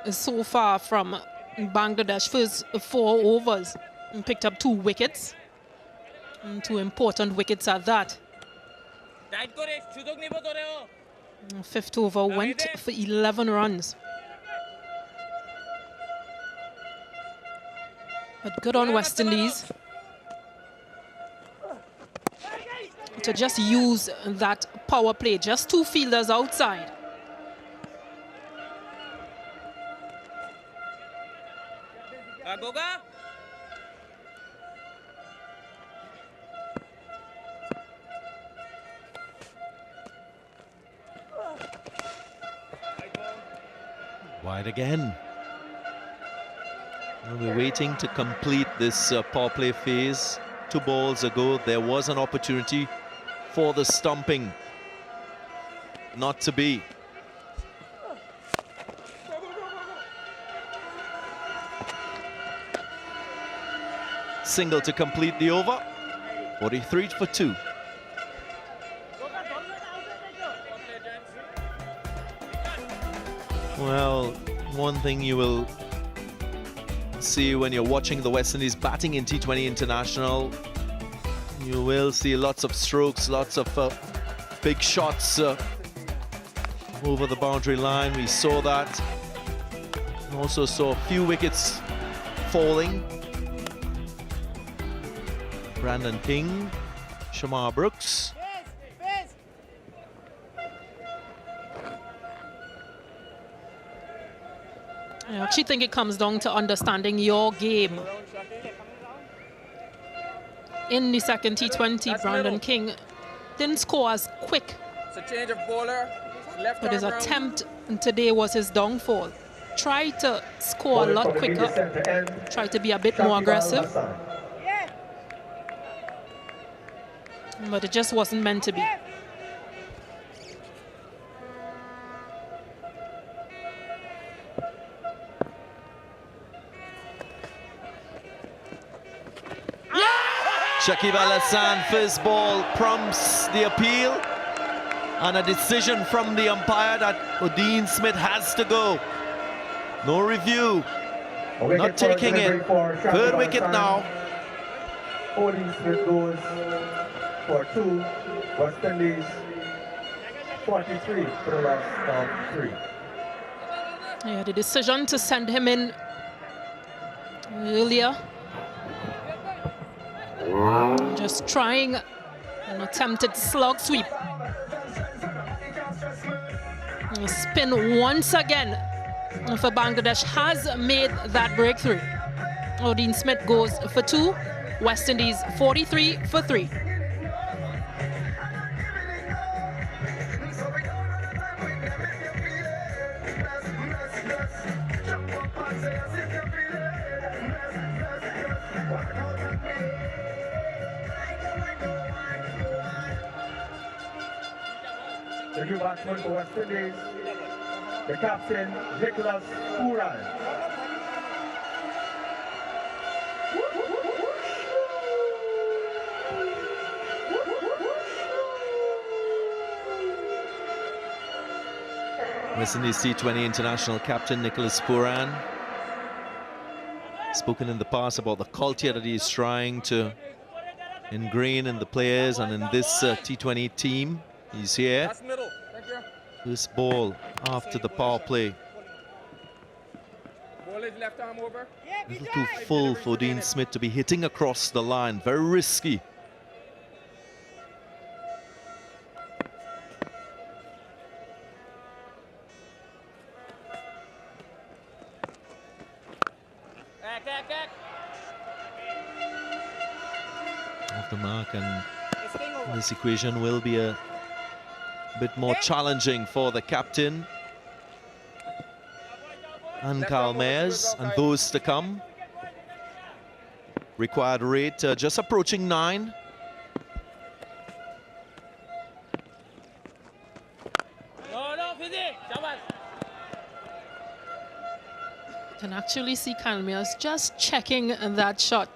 so far from Bangladesh. First 4 overs and picked up 2 wickets. And 2 important wickets at that. 5th over went for 11 runs. But good on West Indies to just use that power play. Just 2 fielders outside. Goga. Wide again. We're waiting to complete this power play phase. 2 balls ago, there was an opportunity for the stumping. Not to be. Single to complete the over. 43 for 2. Well, one thing you will see when you're watching the West Indies batting in T20 International, you will see lots of strokes, lots of big shots over the boundary line. We saw that Also saw a few wickets falling. Brandon King, Shamar Brooks. I actually think it comes down to understanding your game. In the second T20, That's Brandon middle. King didn't score as quick, It's a change of bowler. Left but his arm round. attempt today was his downfall. Try to score a lot quicker, try to be a bit more aggressive, but it just wasn't meant to be. Shakib Al Hasan, first ball prompts the appeal, and a decision from the umpire that Dean Smith has to go. No review, not taking it. Third wicket now. Dean Smith goes for 2. West Indies 43 for the loss of 3. Yeah, the decision to send him in earlier, just trying an attempted slog sweep. And spin once again for Bangladesh has made that breakthrough. Dean Smith goes for 2, West Indies 43 for 3. The new batsman for West Indies, the captain, Nicholas Pooran. West Indies T20 international captain Nicholas Pooran. Spoken in the past about the culture that he's trying to ingrain in the players and in this T20 team. He's here. That's middle. Thank you. This ball after the power play. Ball is left arm over. A little too full for Dean Smith to be hitting across the line. Very risky. Off the mark, and this equation will be a bit more challenging for the captain and Carl Mayers and those to come. Required rate just approaching 9. Can actually see Carl Mayers just checking that shot.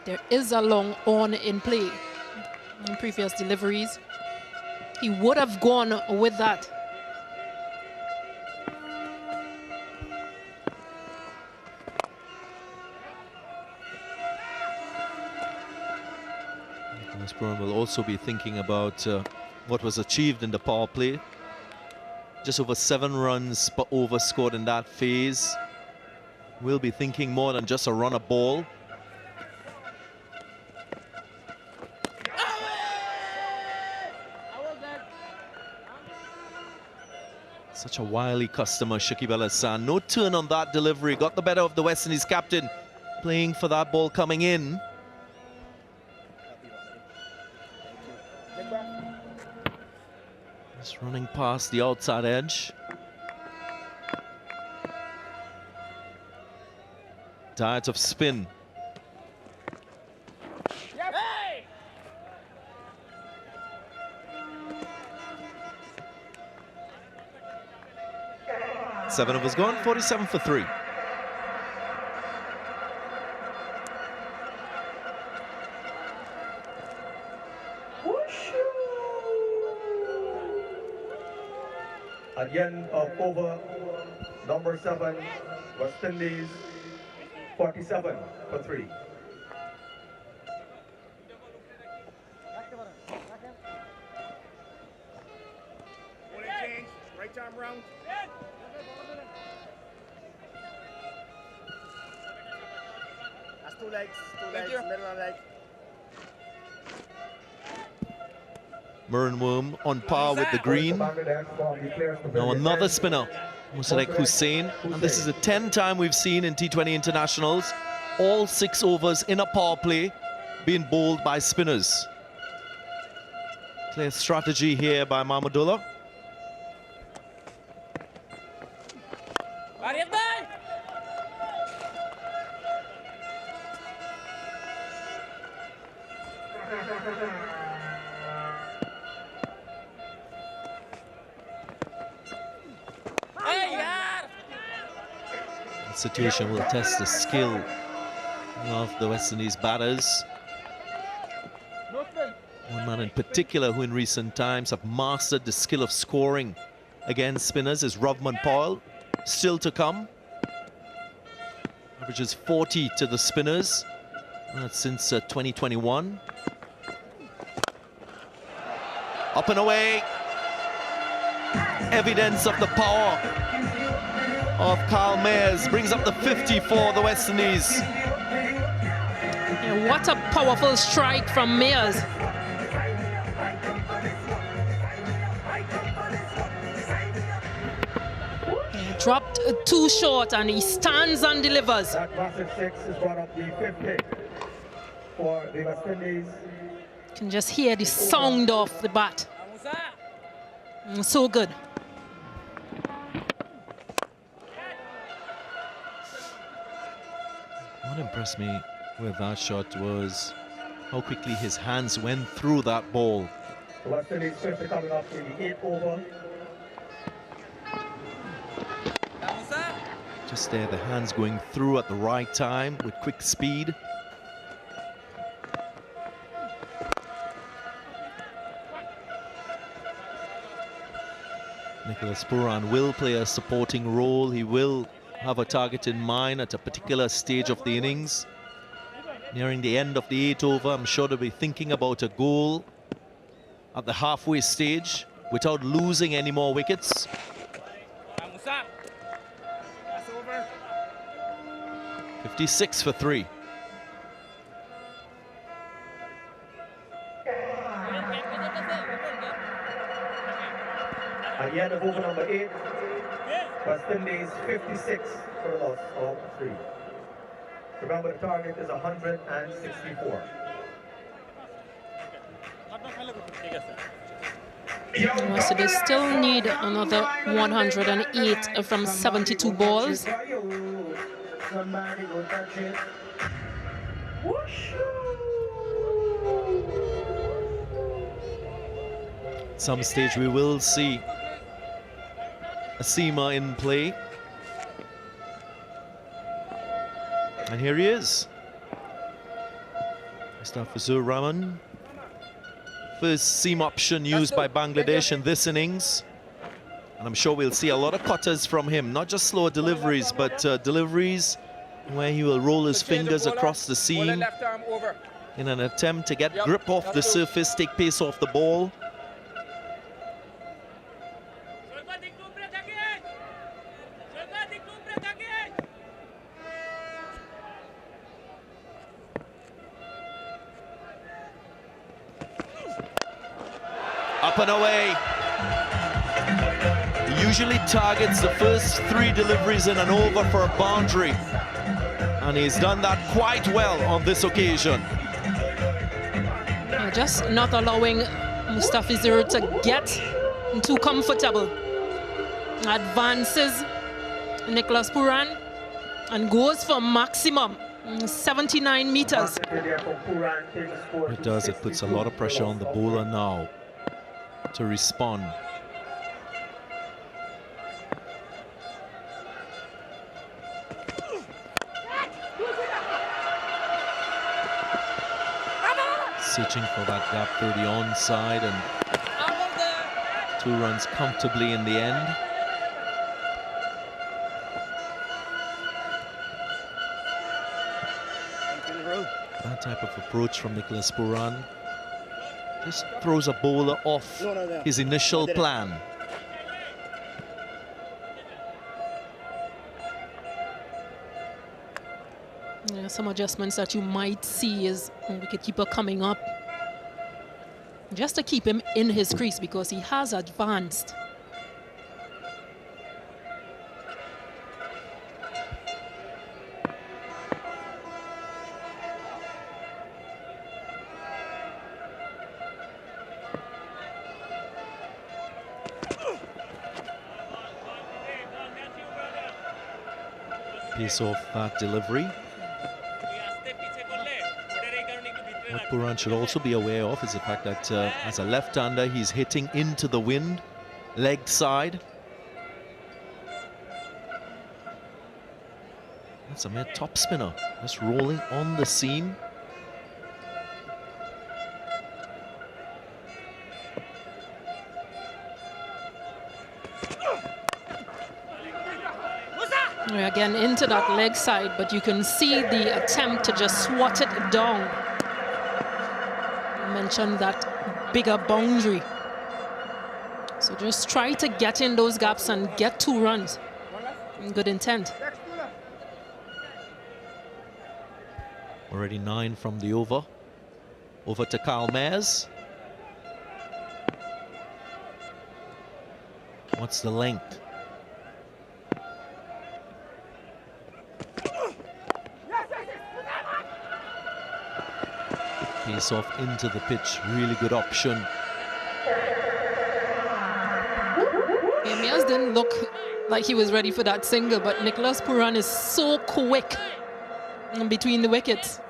There is a long on in play. In previous deliveries, he would have gone with that. Nicholas Pooran will also be thinking about what was achieved in the power play. Just over 7 runs per over scored in that phase. We'll be thinking more than just a run a ball. Such a wily customer, Shakib Al Hasan. No turn on that delivery. Got the better of the West Indies captain, playing for that ball coming in. Just running past the outside edge. Diet of spin. Seven of us gone, 47 for 3. At the end of over number 7, West Indies 47 for 3. arm round. That's two legs, middle of leg. Worm on par with the green. Now another spinner, Musarek Hussain. And this is the 10th time we've seen in T20 internationals all 6 overs in a power play being bowled by spinners. Clear strategy here by Mahmudullah. The situation will test the skill of the West Indies batters. One man in particular who in recent times have mastered the skill of scoring against spinners is Rovman Powell. Still to come. Averages 40 to the spinners. That's since 2021. Up and away. Evidence of the power of Carl Mayers. Brings up the 50 for the West Indies. Yeah, what a powerful strike from Mayers. Dropped too short and he stands and delivers. That massive 6 is brought up the 50 for the West Indies. You can just hear the sound of the bat. So good. What impressed me with that shot was how quickly his hands went through that ball. The West Indies 50 coming up in the 8th over. Just there, the hands going through at the right time with quick speed. Nicholas Pooran will play a supporting role. He will have a target in mind at a particular stage of the innings. Nearing the end of the 8th over, I'm sure they'll be thinking about a goal at the halfway stage without losing any more wickets. 56 for 3. At the end of over number 8, West Indies 56 for a loss of 3. Remember, the target is 164. So they still need another 108 from 72 balls. Somebody go touch it. At some stage we will see a seamer in play. And here he is. Mustafizur Rahman. First seam option used by Bangladesh in this innings. And I'm sure we'll see a lot of cutters from him. Not just slow deliveries, but deliveries where he will roll his fingers across the seam in an attempt to get grip off the surface, take pace off the ball. Up and away. He usually targets the first 3 deliveries in an over for a boundary. And he's done that quite well on this occasion. Yeah, just not allowing Mustafizur to get too comfortable. Advances Nicholas Pooran and goes for maximum 79 meters. It does, it puts a lot of pressure on the bowler now to respond. Searching for that gap through the onside, and 2 runs comfortably in the end. That type of approach from Nicholas Pooran just throws a bowler off his initial plan. Some adjustments that you might see is wicketkeeper coming up just to keep him in his crease because he has advanced. Piece off that delivery. What Pooran should also be aware of is the fact that as a left-hander, he's hitting into the wind, leg side. That's a mere top spinner, just rolling on the seam. Again into that leg side, but you can see the attempt to just swat it down. I mentioned that bigger boundary. So just try to get in those gaps and get 2 runs. Good intent. Already 9 from the over. Over to Mayers. What's the length? Piece off into the pitch, really good option. Mayers didn't look like he was ready for that single, but Nicholas Pooran is so quick in between the wickets.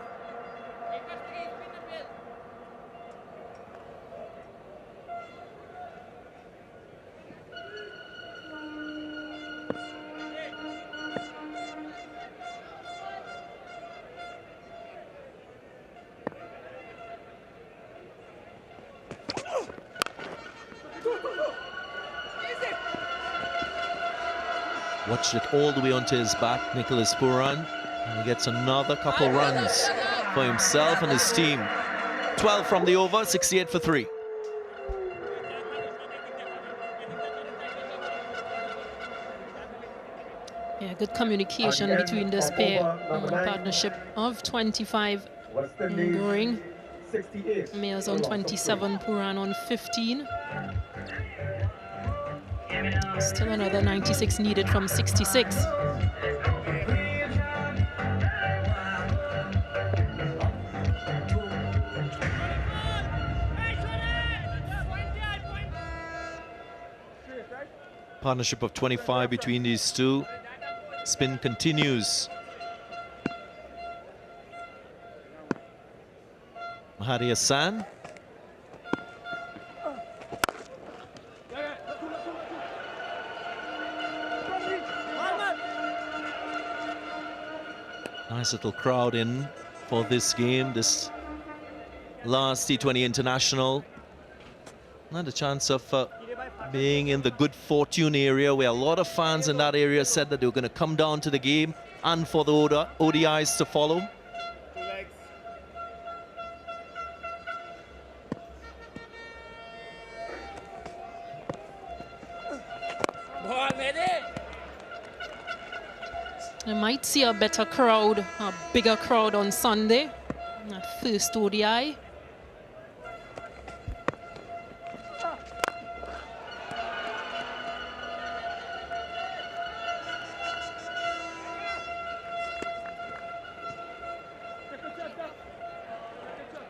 Watched it all the way onto his back, Nicholas Pooran, and he gets another couple runs for himself and his team. 12 from the over, 68 for 3. Yeah, good communication between this pair. Partnership of 25 growing. Mayers on 27, Pooran on 15. Still another 96 needed from 66. Partnership of 25 between these two. Spin continues. Shakib Al Hasan. Nice little crowd in for this game, this last T20 International. Not a chance of being in the good fortune area where a lot of fans in that area said that they were going to come down to the game and for the ODIs to follow. I might see a better crowd, a bigger crowd on Sunday, that first ODI.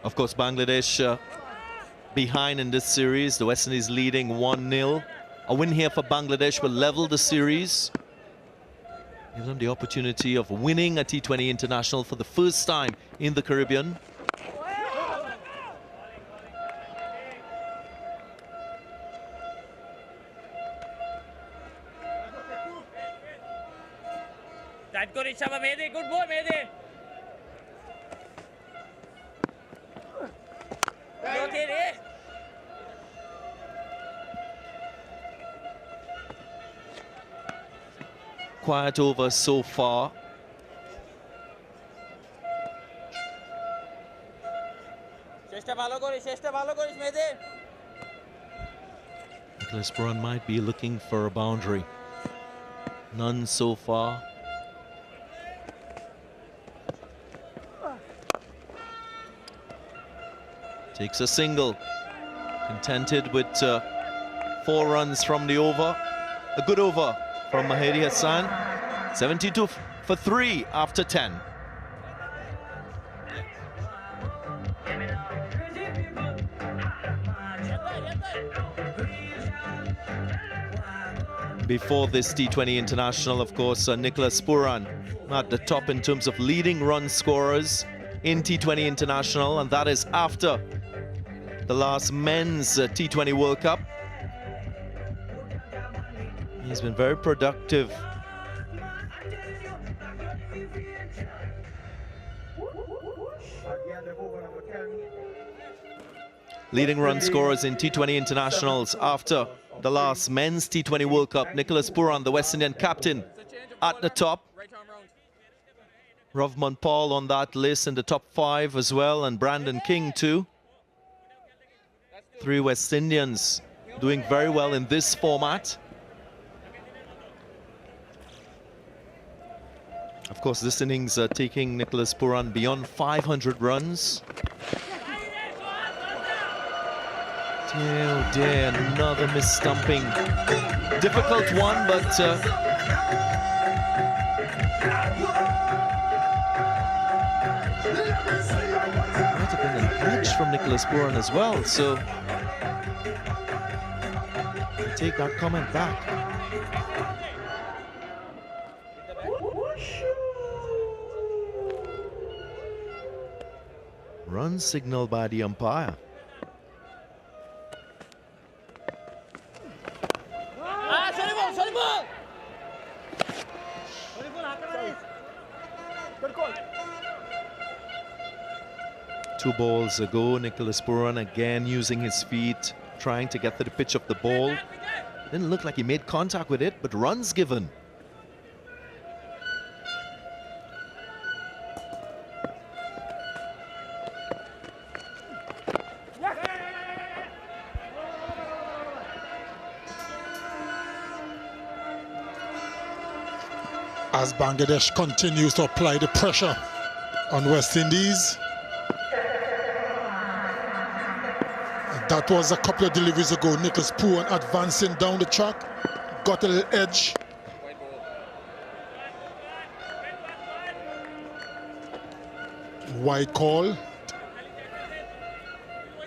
Of course, Bangladesh behind in this series. The West Indies leading 1-0. A win here for Bangladesh will level the series. Give them the opportunity of winning a T20 International for the first time in the Caribbean. Good ball, Mehdi. Quiet over so far. Nicholas Pooran might be looking for a boundary. None so far. Takes a single. Contented with 4 runs from the over. A good over from Shakib Al Hasan. 72 for 3 after 10. Before this T20 international, of course, Nicholas Pooran at the top in terms of leading run scorers in T20 international, and that is after the last men's T20 World Cup. He's been very productive. Leading run scorers in T20 internationals after the last men's T20 World Cup. Nicholas Pooran, the West Indian captain, at the top. Ravman Paul on that list in the top 5 as well, and Brandon King too. 3 West Indians doing very well in this format. Of course, this innings taking Nicholas Pooran beyond 500 runs. Oh dear, another misstumping. Difficult one, but might have been an edge from Nicholas Pooran as well, so I take that comment back. Run signaled by the umpire. Two balls ago, Nicholas Pooran again using his feet, trying to get to the pitch of the ball. Didn't look like he made contact with it, but runs given. As Bangladesh continues to apply the pressure on West Indies. That was a couple of deliveries ago. Nicholas Pooran advancing down the track, got a little edge. Wide call.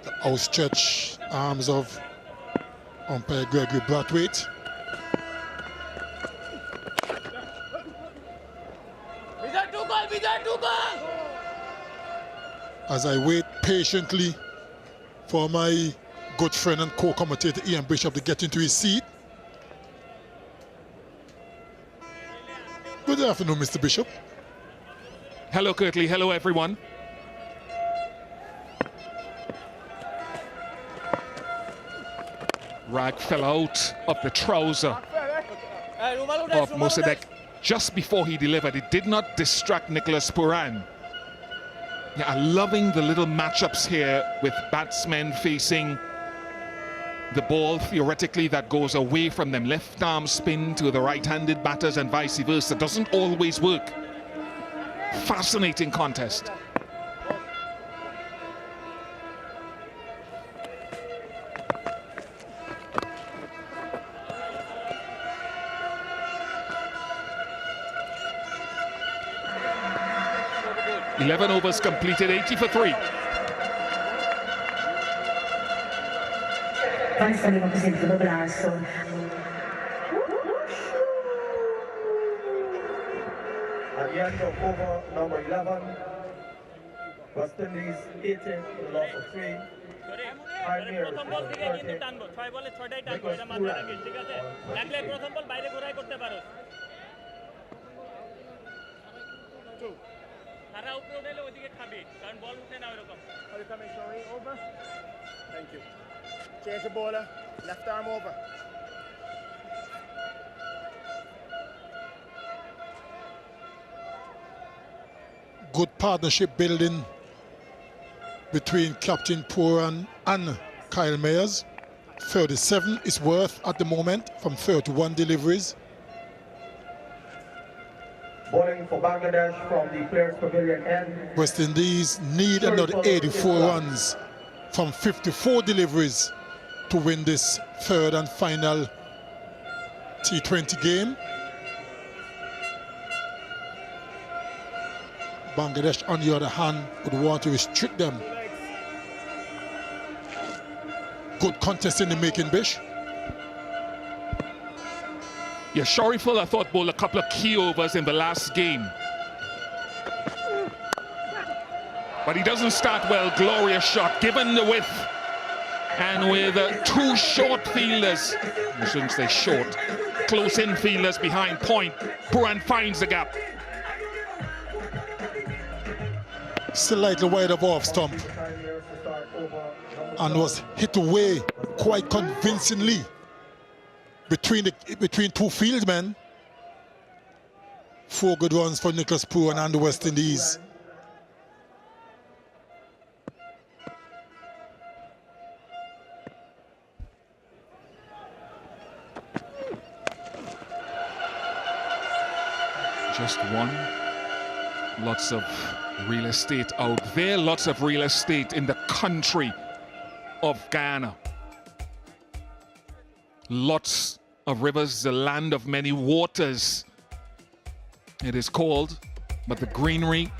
The outstretched arms of umpire Gregory Brathwaite. As I wait patiently for my good friend and co-commentator Ian Bishop to get into his seat. Good afternoon, Mr. Bishop. Hello, Kirtley. Hello, everyone. Rag fell out of the trouser of Mosadek just before he delivered. It did not distract Nicholas Pooran. Yeah, I'm loving the little matchups here with batsmen facing the ball, theoretically, that goes away from them. Left arm spin to the right-handed batters and vice versa. Doesn't always work. Fascinating contest. Eleven overs completed, 80 for 3. At the end of over number 11, West Indies 18 to the loss of 3. Mayers on 30. Nicholas Pooran over. Thank you. Change the bowler, left arm over. Good partnership building between Captain Pooran and Kyle Mayers. 37 is worth at the moment from 31 deliveries. Bowling for Bangladesh from the Players Pavilion end. West Indies need another 84 runs from 54 deliveries to win this third and final T20 game. Bangladesh, on the other hand, would want to restrict them. Good contest in the making, Bish. Yeah, Shariful, I thought, bowled a couple of key overs in the last game. But he doesn't start well. Glorious shot, given the width. And with two short fielders, I shouldn't say short, close in fielders behind point, Pooran finds the gap. Slightly wide of off stump and was hit away quite convincingly between two fieldmen. 4 good runs for Nicholas Pooran and the West Indies. Just one. Lots of real estate out there, lots of real estate in the country of Ghana. Lots of rivers, the land of many waters. It is called, but the greenery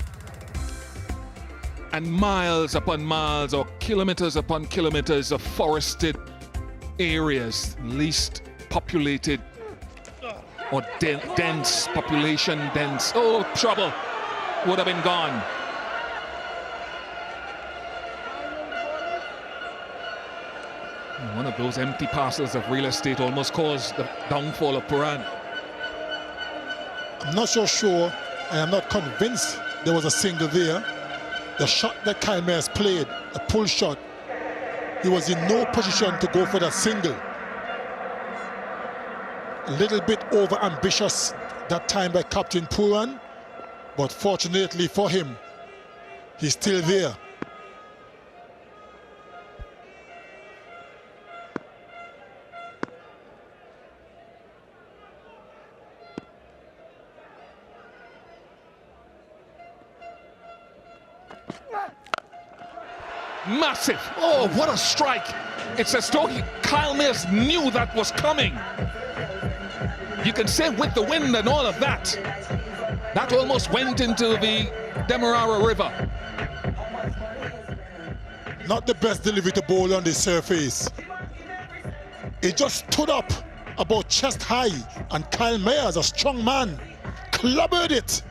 and miles upon miles or kilometers upon kilometers of forested areas, least populated or dense, population dense. Oh, trouble. Would have been gone. One of those empty parcels of real estate almost caused the downfall of Pooran. I'm not so sure, and I'm not convinced there was a single there. The shot that Kyle Mayers played, a pull shot, he was in no position to go for that single. A little bit over ambitious that time by Captain Pooran. But fortunately for him, he's still there. Massive. Oh, what a strike. It's as though Kyle Mayers knew that was coming. You can say with the wind and all of that. That almost went into the Demerara River. Not the best delivery to bowl on the surface. It just stood up about chest high, and Kyle Mayers, a strong man, clobbered it.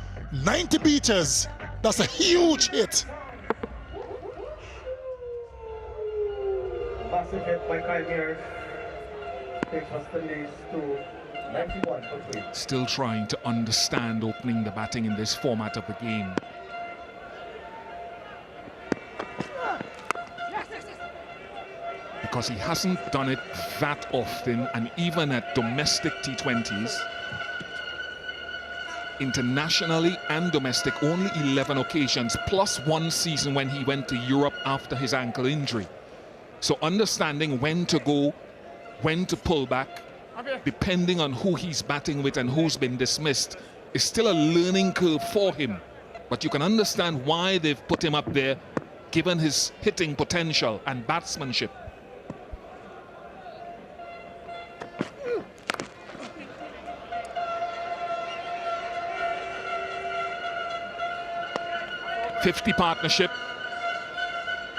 90 meters. That's a huge hit. Massive hit by Kyle Mayers. Takes West Indies to 91 for 3. Still trying to understand opening the batting in this format of the game. Because he hasn't done it that often, and even at domestic T20s, internationally and domestic, only 11 occasions, plus one season when he went to Europe after his ankle injury. So understanding when to go, when to pull back, depending on who he's batting with and who's been dismissed, is still a learning curve for him. But you can understand why they've put him up there, given his hitting potential and batsmanship. .50 partnership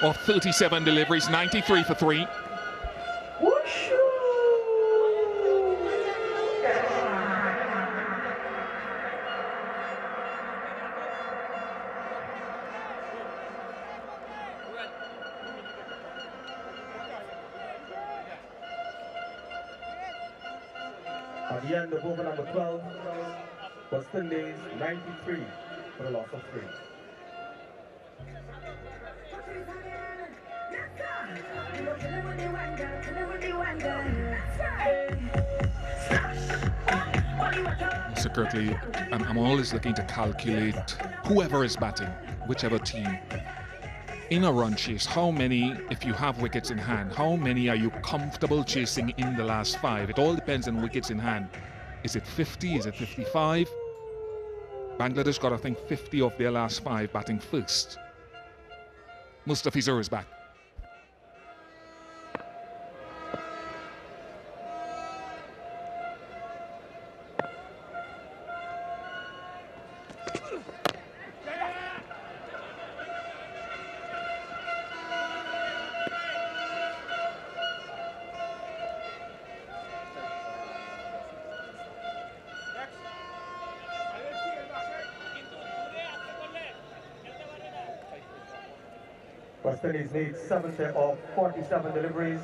of 37 deliveries, 93 for 3. At the end of over number 12, West Indies 93 for a loss of 3. Secretly, I'm always looking to calculate whoever is batting, whichever team. In a run chase, how many, if you have wickets in hand, how many are you comfortable chasing in the last 5? It all depends on wickets in hand. Is it 50? Is it 55? Bangladesh got, I think, 50 of their last 5 batting first. Mustafizur is back. West Indies needs 70 of 47 deliveries.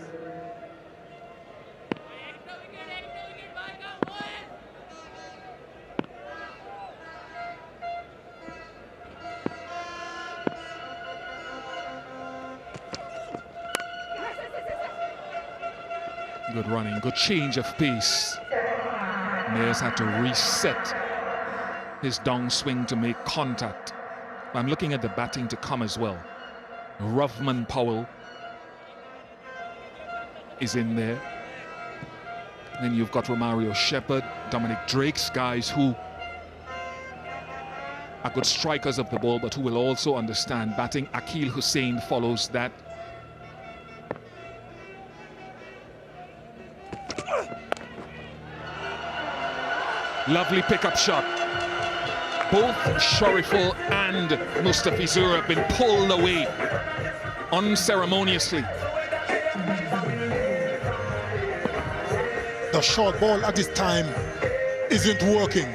Good running, good change of pace. Mayers had to reset his downswing to make contact. I'm looking at the batting to come as well. Rovman Powell is in there. Then you've got Romario Shepherd, Dominic Drake's guys who are good strikers of the ball, but who will also understand batting. Akil Hussain follows that. Lovely pickup shot. Both Shariful and Mustafizur have been pulled away unceremoniously. The short ball at this time isn't working,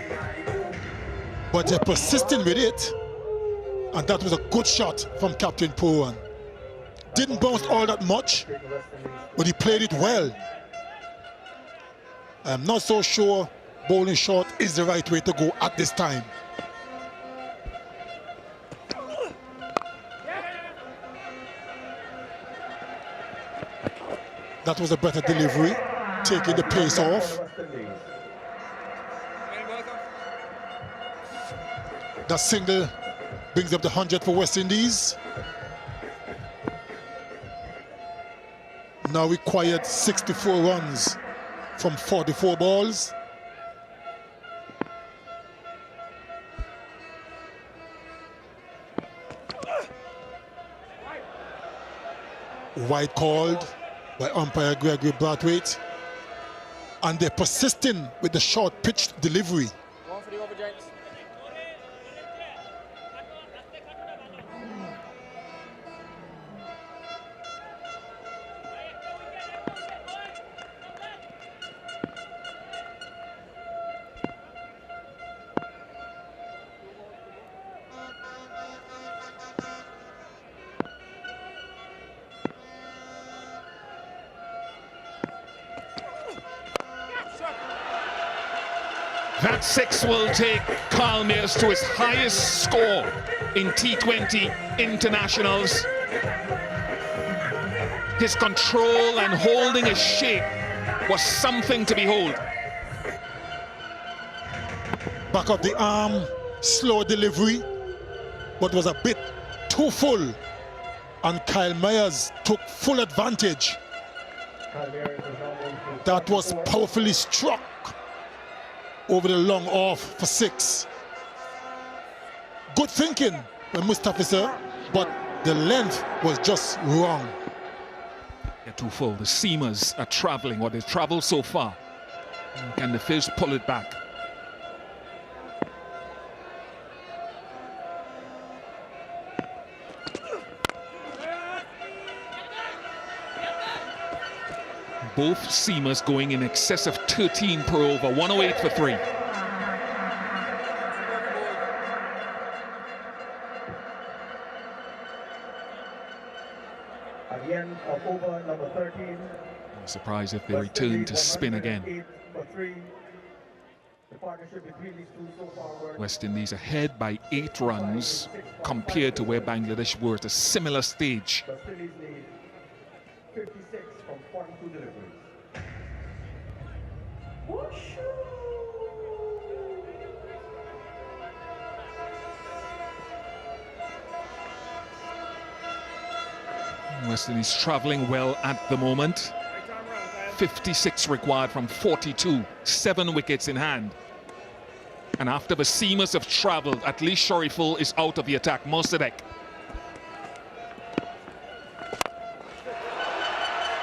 but they're persisting with it, and that was a good shot from Captain Pooran. Didn't bounce all that much, but he played it well. I'm not so sure bowling short is the right way to go at this time. That was a better delivery, taking the pace off. That single brings up the 100 for West Indies. Now required 64 runs from 44 balls. Wide called by umpire Gregory Brathwaite, and they're persisting with the short pitched delivery. One for the over, gents. That six will take Carl Mayers to his highest score in T20 internationals. His control and holding his shape was something to behold. Back up the arm, slow delivery, but was a bit too full, and Kyle Mayers took full advantage. That was powerfully struck over the long off for 6. Good thinking by Mustafizur, but the length was just wrong. They're too full. The seamers are traveling what they've traveled so far. Can the fish pull it back? Both seamers going in excess of 13 per over, 108 for 3. At the end of over number 13. I'm surprised if they return to spin again. West Indies ahead by 8 runs compared to where Bangladesh were at a similar stage. 56 from 42 deliveries. West Indies traveling well at the moment. 56 required from 42, 7 wickets in hand. And after the seamers have traveled, at least Shariful is out of the attack. Mossadegh.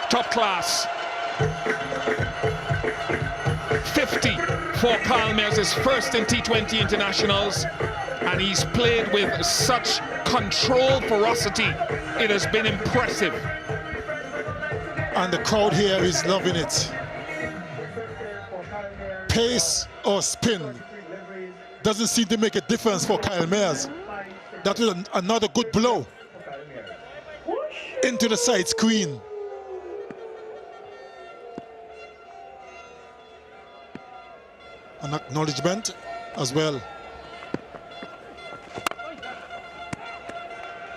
Top class. 50 for Carl Mayers, his first in T20 internationals, and he's played with such control ferocity. It has been impressive. And the crowd here is loving it. Pace or spin doesn't seem to make a difference for Kyle Mayers. That was another good blow. into the side screen. An acknowledgement as well.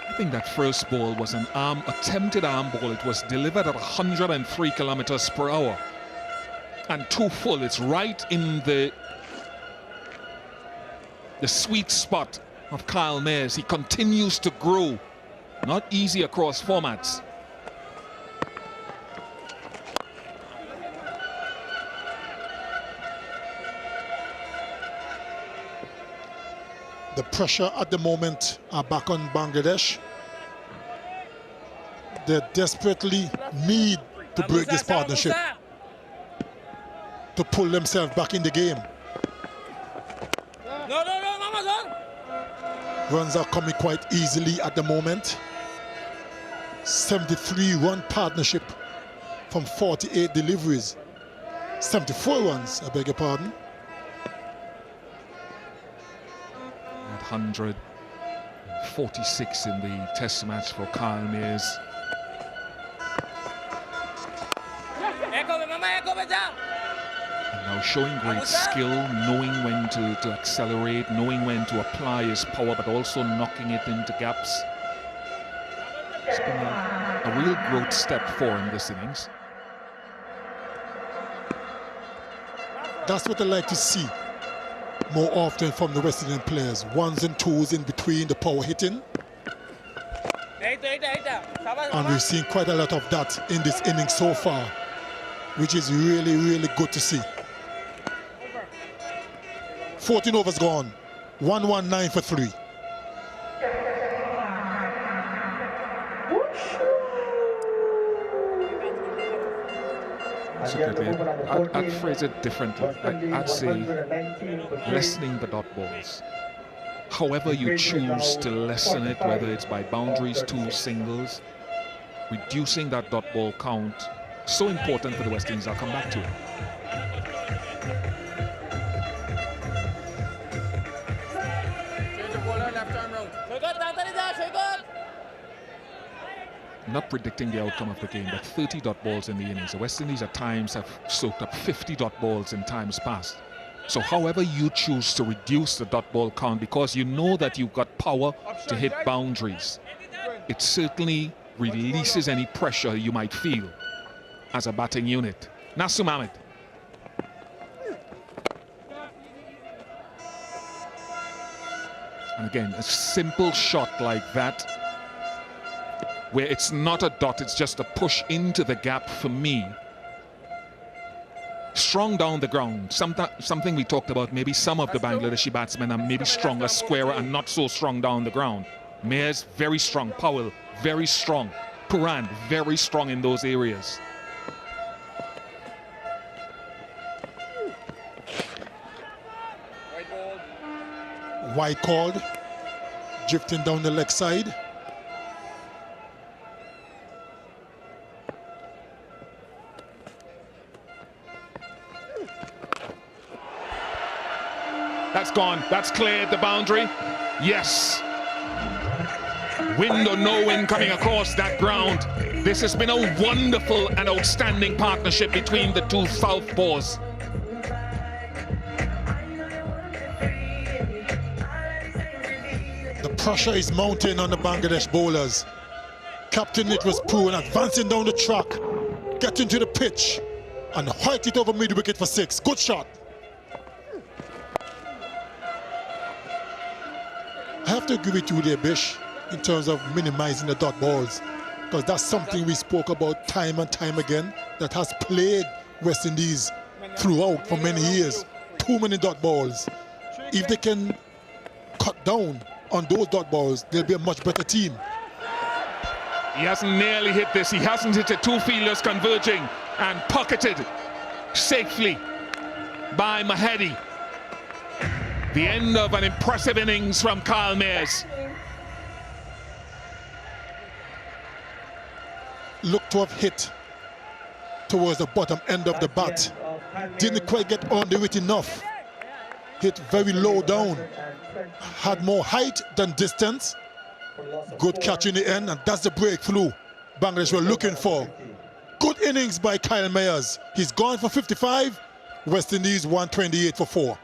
I think that first ball was an attempted arm ball. It was delivered at 103 kilometers per hour. And too full. It's right in the sweet spot of Kyle Mayers. He continues to grow. Not easy across formats. The pressure at the moment are back on Bangladesh. They desperately need to break this partnership to pull themselves back in the game. Runs are coming quite easily at the moment. 73-run partnership from 48 deliveries. 74 runs, I beg your pardon. 146 in the test match for Kyle Mayers. And now showing great skill, knowing when to accelerate, knowing when to apply his power, but also knocking it into gaps. It's been a real growth step for him this innings. That's what I like to see more often from the West Indian players. Ones and twos in between the power hitting. And we've seen quite a lot of that in this inning so far, which is really, really good to see. 14 overs gone. 119 for 3. I'd phrase it differently. I'd say lessening the dot balls. However you choose to lessen it, whether it's by boundaries, twos, singles, reducing that dot ball count, so important for the West Indies. I'll come back to it. Not predicting the outcome of the game, but 30 dot balls in the innings. The West Indies at times have soaked up 50 dot balls in times past. So however you choose to reduce the dot ball count, because you know that you've got power to hit boundaries, it certainly releases any pressure you might feel as a batting unit. Nasum Ahmed. And again, a simple shot like that, where it's not a dot, it's just a push into the gap for me. Strong down the ground, something we talked about, maybe some of the Bangladeshi batsmen are maybe stronger, squarer, and not so strong down the ground. Mayers, very strong. Powell, very strong. Pooran, very strong in those areas. Wide called, drifting down the leg side. That's gone. That's cleared the boundary. Yes. Wind or no wind coming across that ground. This has been a wonderful and outstanding partnership between the two southpaws. The pressure is mounting on the Bangladesh bowlers. Captain it was Pooran advancing down the track, getting to the pitch, and hit it over mid-wicket for 6. Good shot. I have to agree with you there, Bish, in terms of minimizing the dot balls, because that's something we spoke about time and time again that has plagued West Indies throughout for many years. Too many dot balls. If they can cut down on those dot balls, they'll be a much better team. He hasn't nearly hit this. He hasn't hit it. Two fielders converging and pocketed safely by Mahedi. The end of an impressive innings from Kyle Mayers. Looked to have hit towards the bottom end of the bat. Didn't quite get under it enough. Hit very low down. Had more height than distance. Good catch in the end, and that's the breakthrough Bangladesh were looking for. Good innings by Kyle Mayers. He's gone for 55. West Indies 128 for 4.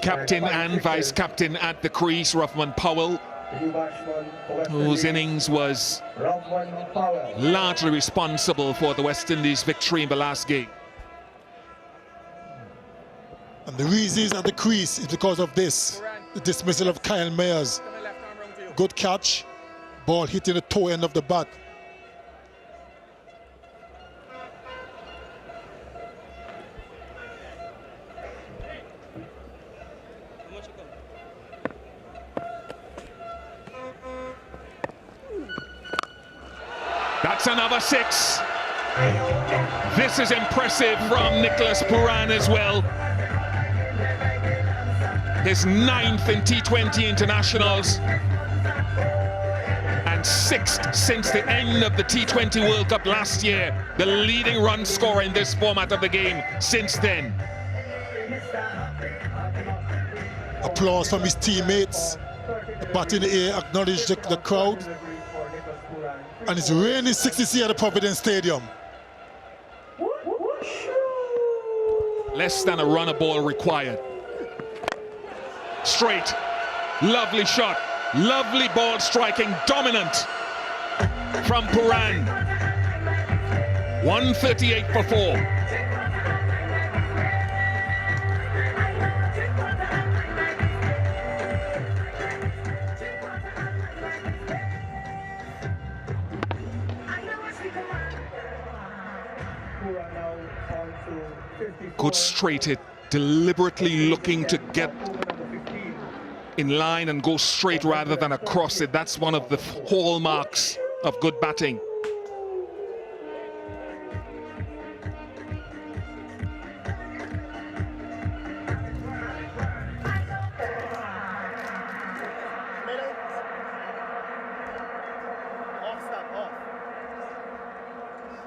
Captain and vice-captain at the crease, Ruffman Powell, whose innings was largely responsible for the West Indies' victory in the last game. And the reason he's at the crease is because of this, the dismissal of Kyle Mayers. Good catch, ball hitting the toe end of the bat. That's another 6. This is impressive from Nicholas Pooran as well. His 9th in T20 internationals and 6th since the end of the T20 World Cup last year. The leading run scorer in this format of the game since then. Applause from his teammates. The bat in the air acknowledged the crowd. And it's raining 60 at the Providence Stadium. Less than a run a ball required. Straight, lovely shot, lovely ball striking, dominant from Pooran. 138 for 4. Good straight hit, deliberately looking to get in line and go straight rather than across it. That's one of the hallmarks of good batting.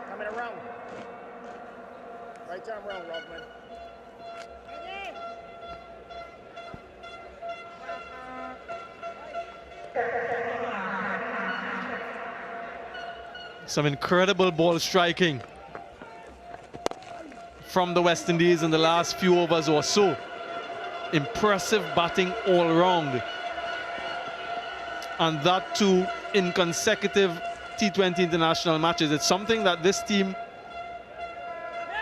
Coming around. Right arm round, Rodman. Some incredible ball striking from the West Indies in the last few overs or so. Impressive batting all round. And that too in consecutive T20 international matches. It's something that this team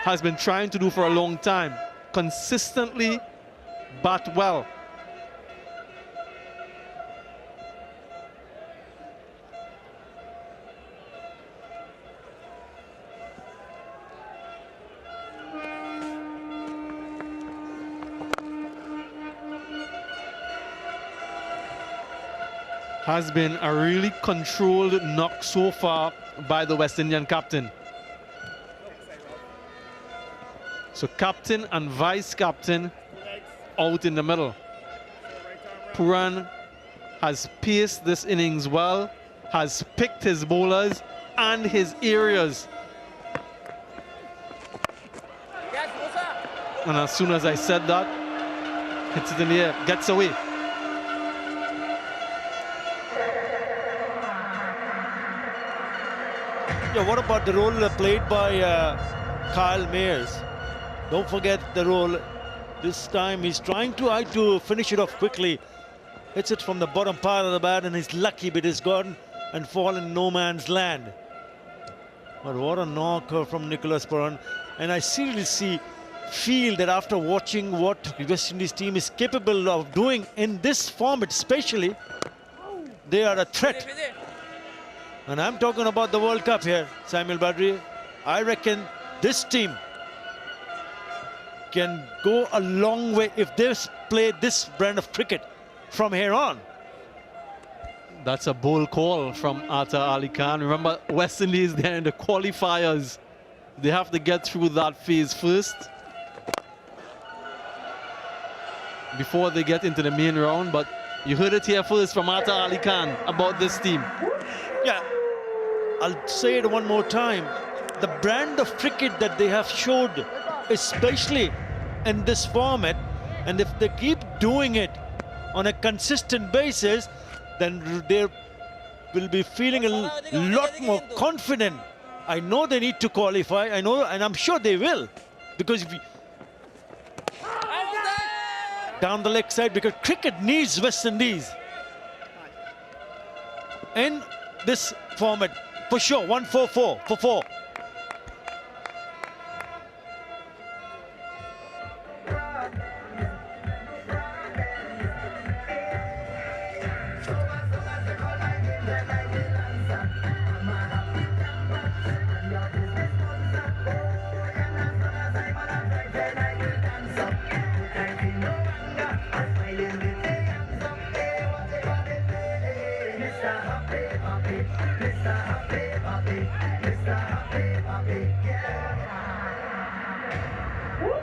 has been trying to do for a long time. Consistently bat well. Has been a really controlled knock so far by the West Indian captain. So captain and vice-captain out in the middle. Pooran has paced this innings well, has picked his bowlers and his areas. And as soon as I said that, hits it in the air, gets away. Yeah, what about the role played by Kyle Mayers? Don't forget the role. This time he's trying to finish it off quickly. Hits it from the bottom part of the bat and he's lucky, but it's gone and fallen in no man's land. But what a knock from Nicholas Pooran. And I seriously feel that after watching what the West Indies team is capable of doing in this format especially, they are a threat. And I'm talking about the World Cup here, Samuel Badri. I reckon this team can go a long way if they play this brand of cricket from here on. That's a bold call from Atta Ali Khan. Remember, West Indies, they're in the qualifiers. They have to get through that phase first before they get into the main round. But you heard it here first from Atta Ali Khan about this team. Yeah, I'll say it one more time. The brand of cricket that they have showed, especially in this format, and if they keep doing it on a consistent basis, then they will be feeling a lot more confident. I know they need to qualify, I know, and I'm sure they will, because if down the leg side, because cricket needs West Indies in this format for sure. 1-4-4 for 4.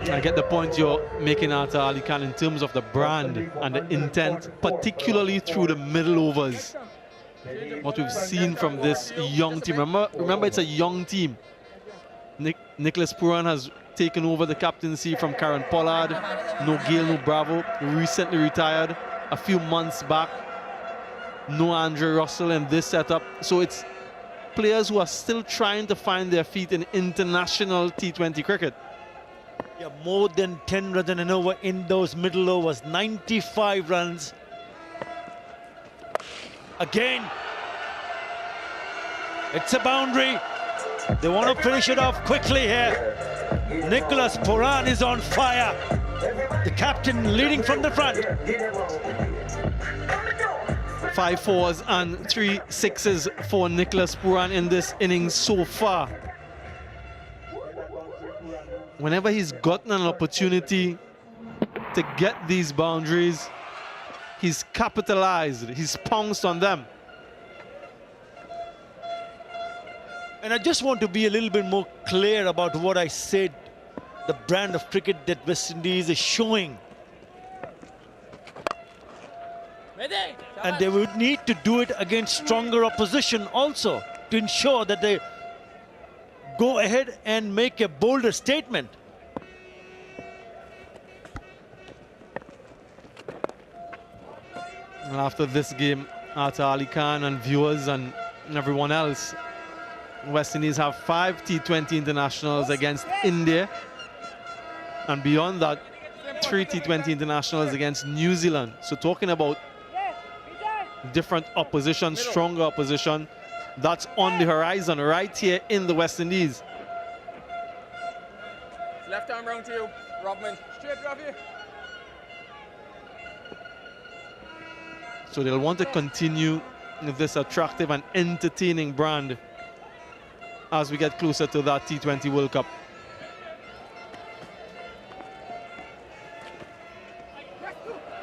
I get the point you're making, Atta Ali Khan, in terms of the brand and the intent, particularly through the middle overs. What we've seen from this young team. Remember it's a young team. Nicholas Pooran has taken over the captaincy from Karen Pollard. No Gale, no Bravo. Recently retired a few months back. No Andre Russell in this setup. So it's players who are still trying to find their feet in international T20 cricket. Yeah, more than 10 runs and an over in those middle overs. 95 runs. Again, it's a boundary. They want to finish it off quickly here. Nicholas Pooran is on fire. The captain leading from the front. 5 fours and 3 sixes for Nicholas Pooran in this innings so far. Whenever he's gotten an opportunity to get these boundaries, he's capitalized, he's pounced on them. And I just want to be a little bit more clear about what I said, the brand of cricket that West Indies is showing. And they would need to do it against stronger opposition also to ensure that they go ahead and make a bolder statement. And after this game, Atta Ali Khan and viewers and everyone else, West Indies have 5 T20 internationals against India. And beyond that, 3 T20 internationals against New Zealand. So talking about different opposition, stronger opposition, that's on the horizon right here in the West Indies. Left arm round to you, Robman. Straight off you. So they'll want to continue this attractive and entertaining brand as we get closer to that T20 World Cup.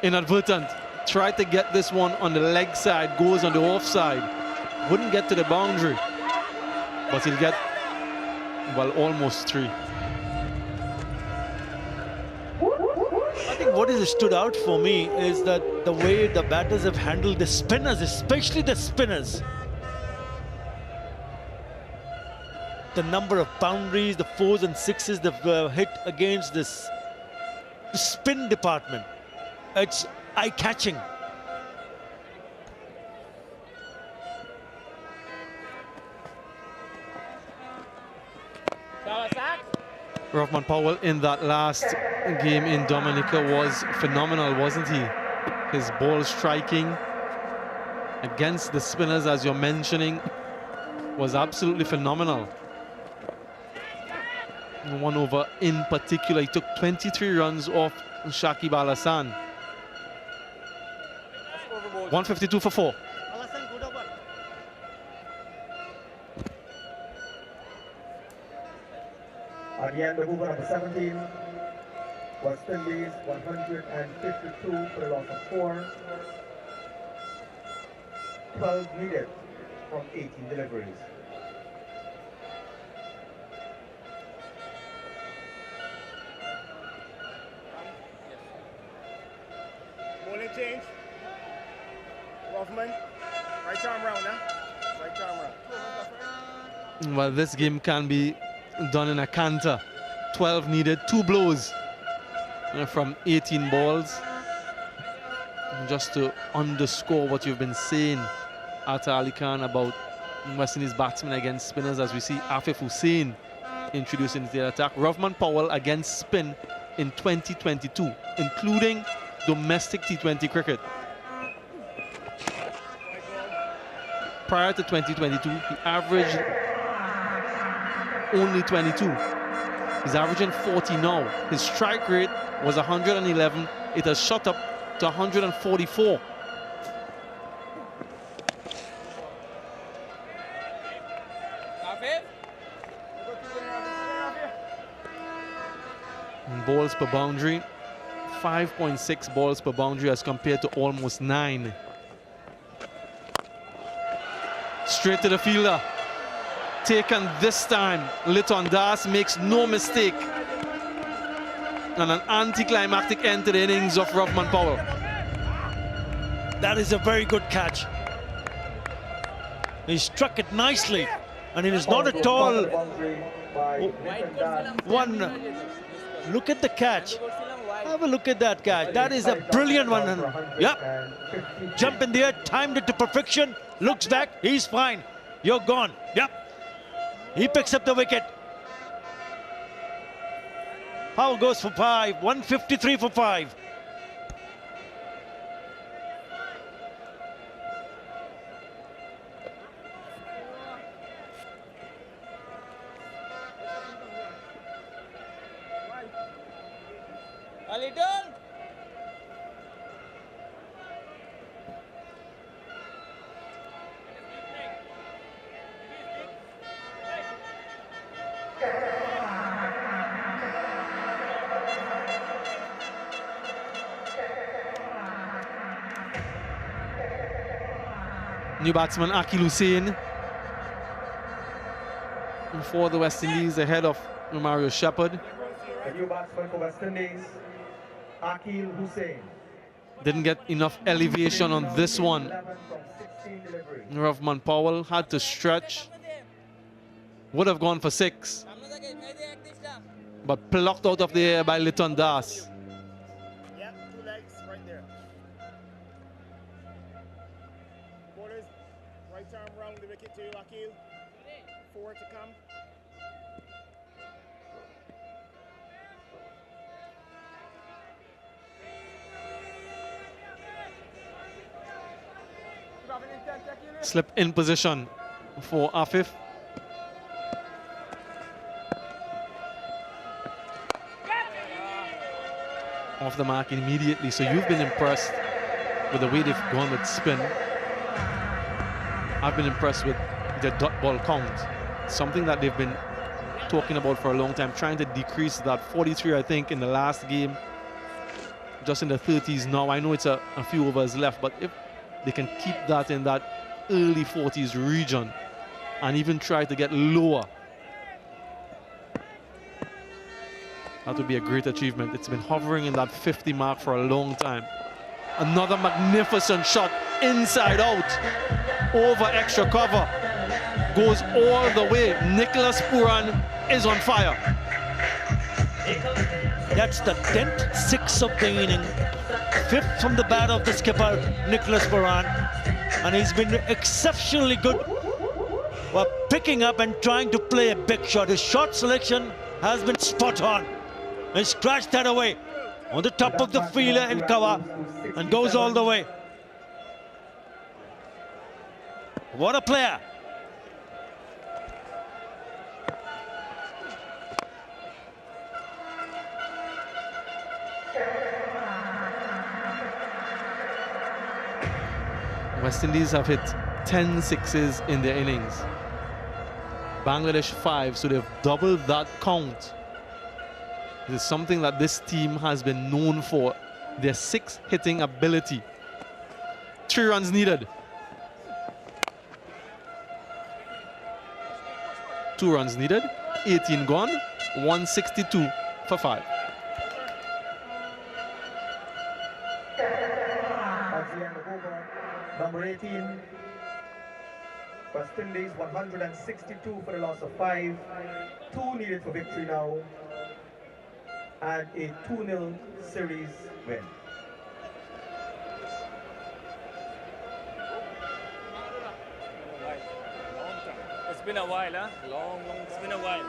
Inadvertent. Tried to get this one on the leg side, goes on the offside. Wouldn't get to the boundary, but he'll get, well, almost 3. I think what has stood out for me is that the way the batters have handled the spinners, especially the spinners. The number of boundaries, the 4s and 6s they've hit against this spin department. It's eye-catching. Rahman Powell in that last game in Dominica was phenomenal, wasn't he? His ball striking against the spinners, as you're mentioning, was absolutely phenomenal. One over in particular, he took 23 runs off Shakib Al Hasan. 152 for 4. Again, the mover number 17, West Indies 152 for a loss of 4. 12 needed from 18 deliveries. Bowling change. Rothman. Right arm round, huh? Right arm round. Well, this game can be done in a canter. 12 needed, 2 blows from 18 balls. And just to underscore what you've been saying, Ata Ali Khan, about West Indies batsmen against spinners, as we see Afif Hussain introduced into the attack. Rovman Powell against spin in 2022, including domestic T20 cricket. Prior to 2022, he averaged only 22. He's averaging 40 now. His strike rate was 111. It has shot up to 144. And balls per boundary, 5.6 balls per boundary as compared to almost 9. Straight to the fielder. Taken this time. Liton Das makes no mistake. And an anticlimactic end to the innings of Rovman Powell. That is a very good catch. He struck it nicely, and it is not at all one. Look at the catch. Have a look at that catch. That is a brilliant one. Yep. Jump in there, timed it to perfection. Looks back, he's fine. You're gone. Yep. He picks up the wicket. Powell goes for 5. 153 for 5. Liton. New batsman Akil Hussain for the West Indies ahead of Mario Shepherd. The new batsman for West Indies, Akil Hussain. Didn't get enough elevation on this one. 11 from 16 deliveries. Rovman Powell had to stretch. Would have gone for 6. But plucked out of the air by Liton Das. Yeah, 2 legs right there. Bowlers, right arm round the wicket to Akil. 4 to come. Slip in position for Afif. Off the mark immediately. So you've been impressed with the way they've gone with spin. I've been impressed with the dot ball count. Something that they've been talking about for a long time, trying to decrease that. 43, I think, in the last game. Just in the 30s now. I know it's a few overs left, but if they can keep that in that early 40s region and even try to get lower, that would be a great achievement. It's been hovering in that 50 mark for a long time. Another magnificent shot, inside out, over extra cover, goes all the way. Nicholas Pooran is on fire. That's the 10th 6 of the inning. 5th from the bat of the skipper, Nicholas Pooran. And he's been exceptionally good while picking up and trying to play a big shot. His shot selection has been spot on. He scratched that away on the top of the fielder in cover and goes all the way. What a player. West Indies have hit 10 sixes in their innings. Bangladesh 5, so they've doubled that count. This is something that this team has been known for, their 6 hitting ability. 3 runs needed. 2 runs needed, 18 gone, 162 for 5. At the end of over, number 18, West Indies 162 for the loss of 5, 2 needed for victory now, and a 2-0 series win. It's been a while, huh? Long. It's been a while.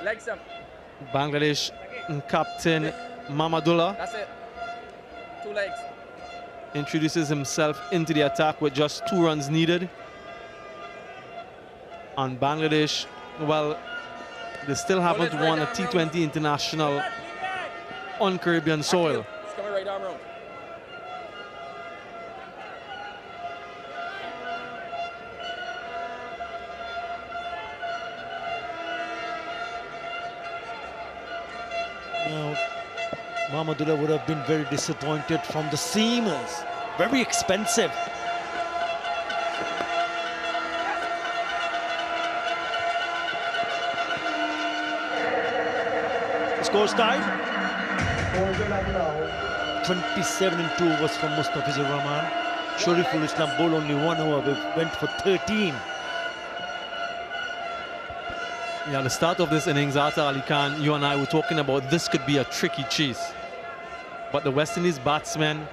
Legs up. Bangladesh captain Mamadullah That's it. 2 legs. introduces himself into the attack with just 2 runs needed. And Bangladesh, well, they still haven't won a T20 international on Caribbean soil. It's coming right arm round. Now, Mamadullah would have been very disappointed from the seamers. Very expensive. Scores tied. 27-2 was from Mustafizur Rahman. Shariful Islam bowled only 1 over, went for 13. Yeah, the start of this innings, Ata Ali Khan, you and I were talking about this could be a tricky chase. But the West Indies batsmen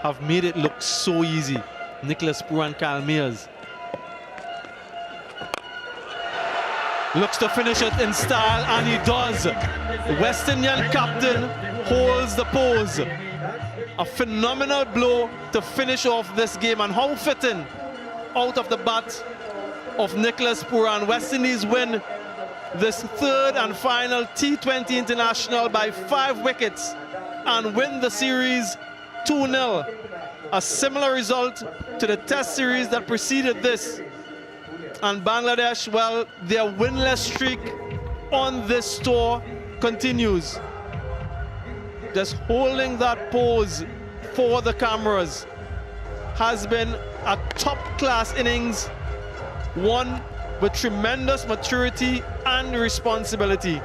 have made it look so easy. Pooran and Mayers looks to finish it in style, and he does. The West Indian captain holds the pose. A phenomenal blow to finish off this game, and how fitting out of the bat of Pooran. West Indies win this 3rd and final T20 international by 5 wickets and win the series 2-0. A similar result to the test series that preceded this. And Bangladesh, well, their winless streak on this tour continues. Just holding that pose for the cameras has been a top-class innings, one with tremendous maturity and responsibility.